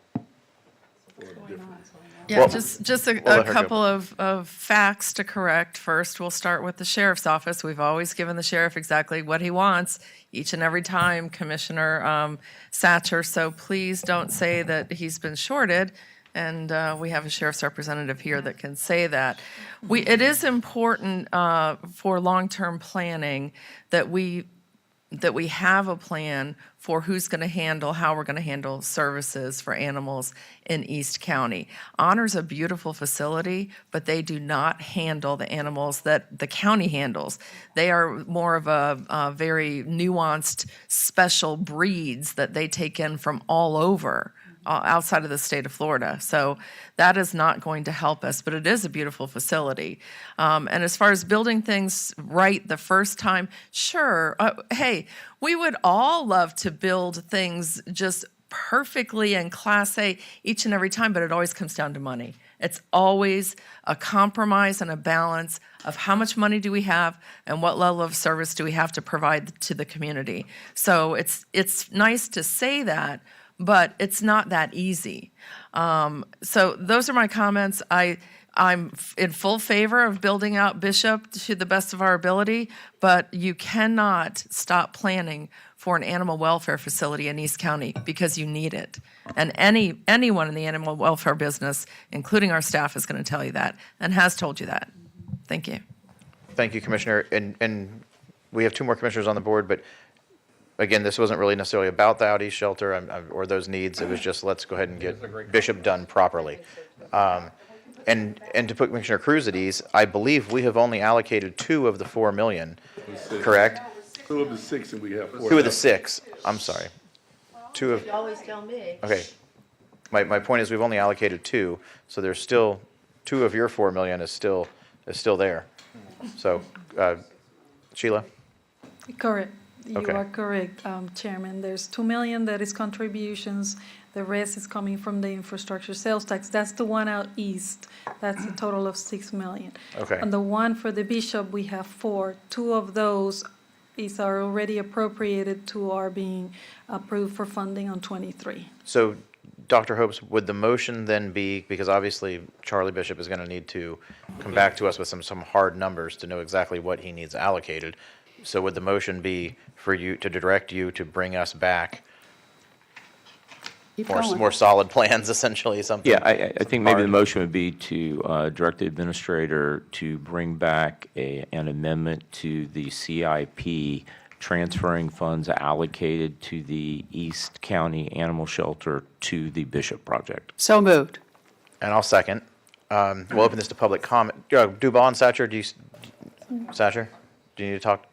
Yeah, Well, just a let her go. couple of facts to correct. First, we'll start with the sheriff's office. We've always given the sheriff exactly what he wants each and every time, Commissioner Satcher. So please don't say that he's been shorted. And we have a sheriff's representative here that can say that. It is important for long-term planning that we have a plan for who's going to handle, how we're going to handle services for animals in East County. Honor's a beautiful facility, but they do not handle the animals that the county handles. They are more of a very nuanced, special breeds that they take in from all over. Outside of the state of Florida. So that is not going to help us, but it is a beautiful facility. And as far as building things right the first time, sure. Hey, we would all love to build things just perfectly in Class A each and every time, but it always comes down to money. It's always a compromise and a balance of how much money do we have and what level of service do we have to provide to the community. So it's nice to say that, but it's not that easy. So those are my comments. I'm in full favor of building out Bishop to the best of our ability, but you cannot stop planning for an animal welfare facility in East County because you need it. And anyone in the animal welfare business, including our staff, is going to tell you that and has told you that. Thank you. Thank you, Commissioner. And we have 2 more commissioners on the board, but again, this wasn't really necessarily about the Out East shelter or those needs. It was just, let's go ahead and get Bishop done properly. And to put Commissioner Cruz at ease, I believe we have only allocated 2 of the $4 million, correct? 2 of the 6, and we have 4. 2 of the 6, I'm sorry. 2 of, You always tell me. okay. My point is we've only allocated 2, so there's still, 2 of your $4 million is still there. So, Sheila? Correct. You Okay. are correct, Chairman. There's $2 million that is contributions. The rest is coming from the infrastructure sales tax. That's the one out east. That's a total of $6 million. Okay. And the one for the Bishop, we have 4. 2 of those are already appropriated, 2 are being approved for funding on 23. So Dr. Hopes, would the motion then be, because obviously Charlie Bishop is going to need to come back to us with some hard numbers to know exactly what he needs allocated. So would the motion be for you, to direct you to bring us back Keep more, going. more solid plans, essentially, something? Yeah, I think maybe the hard? motion would be to direct the administrator to bring back an amendment to the CIP transferring funds allocated to the East County Animal Shelter to the Bishop project. So moved. And I'll second. We'll open this to public comment. Duval and Satcher, Satcher, do you need to talk?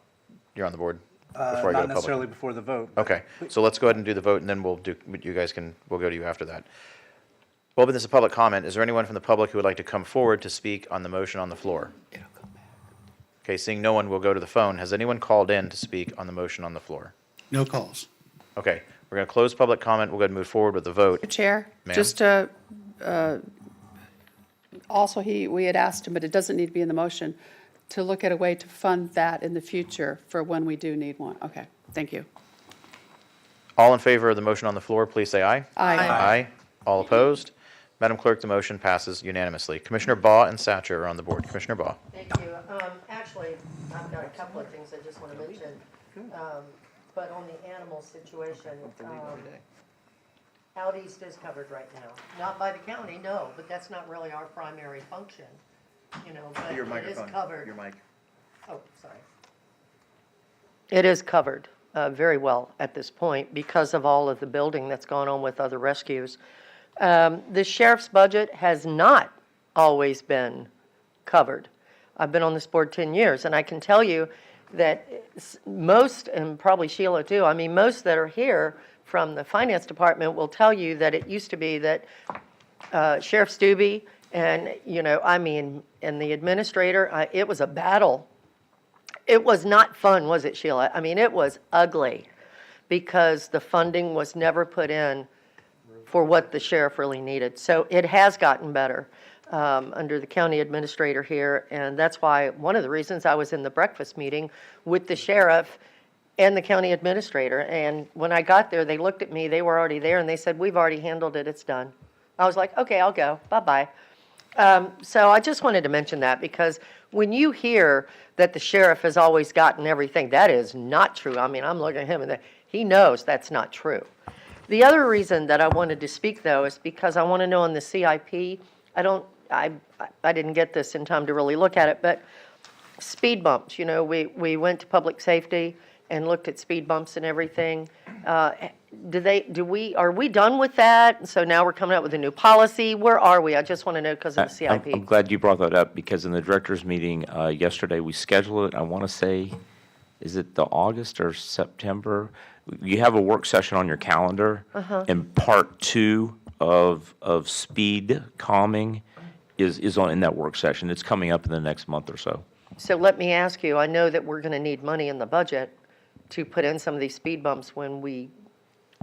You're on the board. Before I go to Not public. necessarily before the vote. Okay, so let's go ahead and do the vote, and then we'll go to you after that. We'll open this to public comment. Is there anyone from the public who would like to come forward to speak on the motion on the floor? Okay, seeing no one, we'll go to the phone. Has anyone called in to speak on the motion on the floor? No calls. Okay, we're going to close public comment. We'll go ahead and move forward with the vote. Chair, Ma'am? just also we had asked him, but it doesn't need to be in the motion, to look at a way to fund that in the future for when we do need one. Okay, thank you. All in favor of the motion on the floor, please say aye. Aye. Aye. All opposed? Madam Clerk, the motion passes unanimously. Commissioner Baugh and Satcher are on the board. Commissioner Baugh. Thank you. Actually, I've got a couple of things I just want to mention. But on the animal situation, out east is covered right now. Not by the county, no, but that's not really our primary function, but Your it is microphone. covered. Your mic. Oh, sorry. It is covered very well at this point because of all of the building that's gone on with other rescues. The sheriff's budget has not always been covered. I've been on this board 10 years, and I can tell you that most, and probably Sheila too, most that are here from the finance department will tell you that it used to be that Sheriff Stubbe and, and the administrator, it was a battle. It was not fun, was it, Sheila? It was ugly because the funding was never put in for what the sheriff really needed. So it has gotten better under the county administrator here, and that's why one of the reasons I was in the breakfast meeting with the sheriff and the county administrator. And when I got there, they looked at me, they were already there, and they said, "We've already handled it, it's done." I was like, "Okay, I'll go, bye-bye." So I just wanted to mention that because when you hear that the sheriff has always gotten everything, that is not true. I'm looking at him and he knows that's not true. The other reason that I wanted to speak, though, is because I want to know on the CIP, I didn't get this in time to really look at it, but speed bumps, we went to public safety and looked at speed bumps and everything. Are we done with that? So now we're coming up with a new policy. Where are we? I just want to know because of the CIP. I'm glad you brought that up because in the director's meeting yesterday, we scheduled it, I want to say, is it the August or September? You have a work session on your calendar, and part 2 of speed calming is in that work session. It's coming up in the next month or so. So let me ask you, I know that we're going to need money in the budget to put in some of these speed bumps when we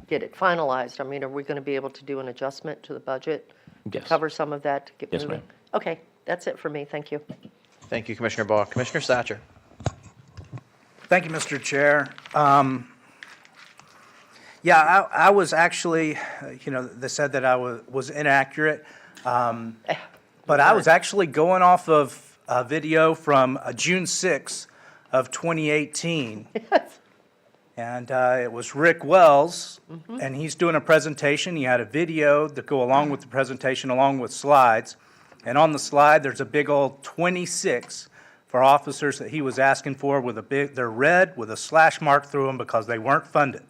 get it finalized. Are we going to be able to do an adjustment to the budget? Yes. Cover some of that to get Yes, moving? ma'am. Okay, that's it for me. Thank you. Thank you, Commissioner Baugh. Commissioner Satcher. Thank you, Mr. Chair. Yeah, I was actually, they said that I was inaccurate, but I was actually going off of a video from June 6th of 2018. And it was Rick Wells, and he's doing a presentation. He had a video that go along with the presentation, along with slides. And on the slide, there's a big old 26 for officers that he was asking for with they're red with a slash mark through them because they weren't funded.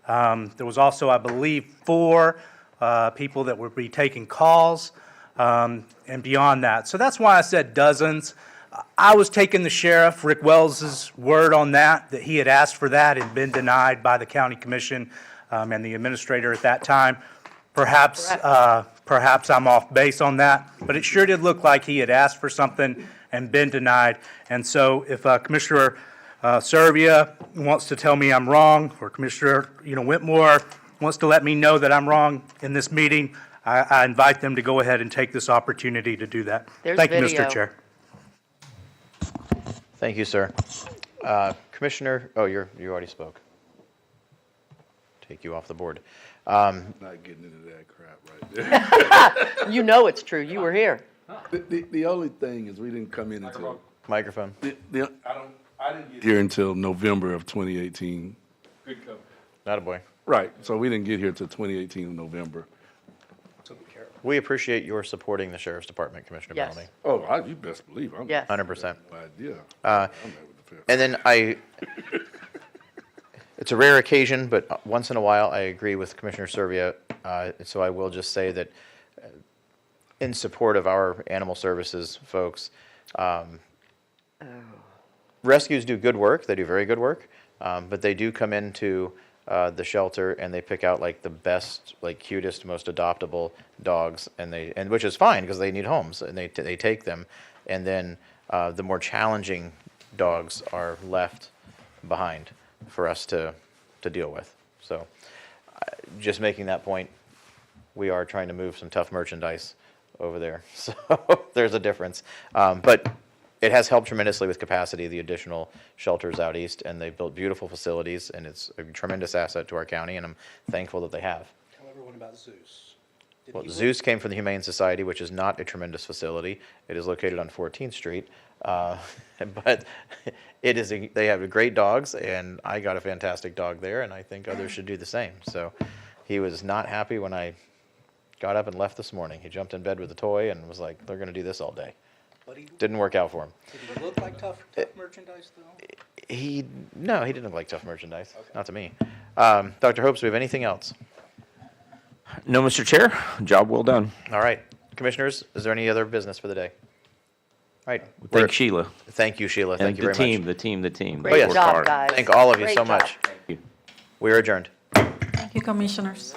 There was also, I believe, 4 people that would be taking calls and beyond that. So that's why I said dozens. I was taking the sheriff, Rick Wells' word on that he had asked for that and been denied by the county commission and the administrator at that time. Perhaps I'm off base on that, but it sure did look like he had asked for something and been denied. And so if Commissioner Servia wants to tell me I'm wrong, or Commissioner Whitmore wants to let me know that I'm wrong in this meeting, I invite them to go ahead and take this opportunity to do that. Thank you, Mr. Chair. Thank you, sir. Commissioner, you already spoke. Take you off the board. Not getting into that crap right there. You know it's true. You were here. The only thing is we didn't come in until. Microphone. I didn't get here until November of 2018. Good cover. Not a boy. Right, so we didn't get here till 2018 in November. We appreciate your supporting the Sheriff's Department, Commissioner Yes. Bellamy. Oh, you best believe I'm. Yes. 100%. No idea. And then it's a rare occasion, but once in a while, I agree with Commissioner Servia. So I will just say that in support of our animal services folks, rescues do good work. They do very good work, but they do come into the shelter and they pick out like the best, like cutest, most adoptable dogs, and which is fine because they need homes and they take them, and then the more challenging dogs are left behind for us to deal with. So, just making that point, we are trying to move some tough merchandise over there. So there's a difference, but it has helped tremendously with capacity, the additional shelters out east, and they've built beautiful facilities, and it's a tremendous asset to our county, and I'm thankful that they have. However, what about Zeus? Well, Zeus came from the Humane Society, which is not a tremendous facility. It is located on 14th Street, but they have great dogs, and I got a fantastic dog there, and I think others should do the same. So he was not happy when I got up and left this morning. He jumped in bed with a toy and was like, they're going to do this all day. Didn't work out for him. Did he look like tough merchandise, though? No, he didn't look like tough merchandise. Okay. Not to me. Dr. Hopes, do we have anything else? No, Mr. Chair. Job well done. All right. Commissioners, is there any other business for the day? All right. Thank Sheila. Thank you, Sheila. Thank And you very much. the team. Great Oh, yes. job, guys. Thank all of you Great so job. much. We are adjourned. Thank you, commissioners.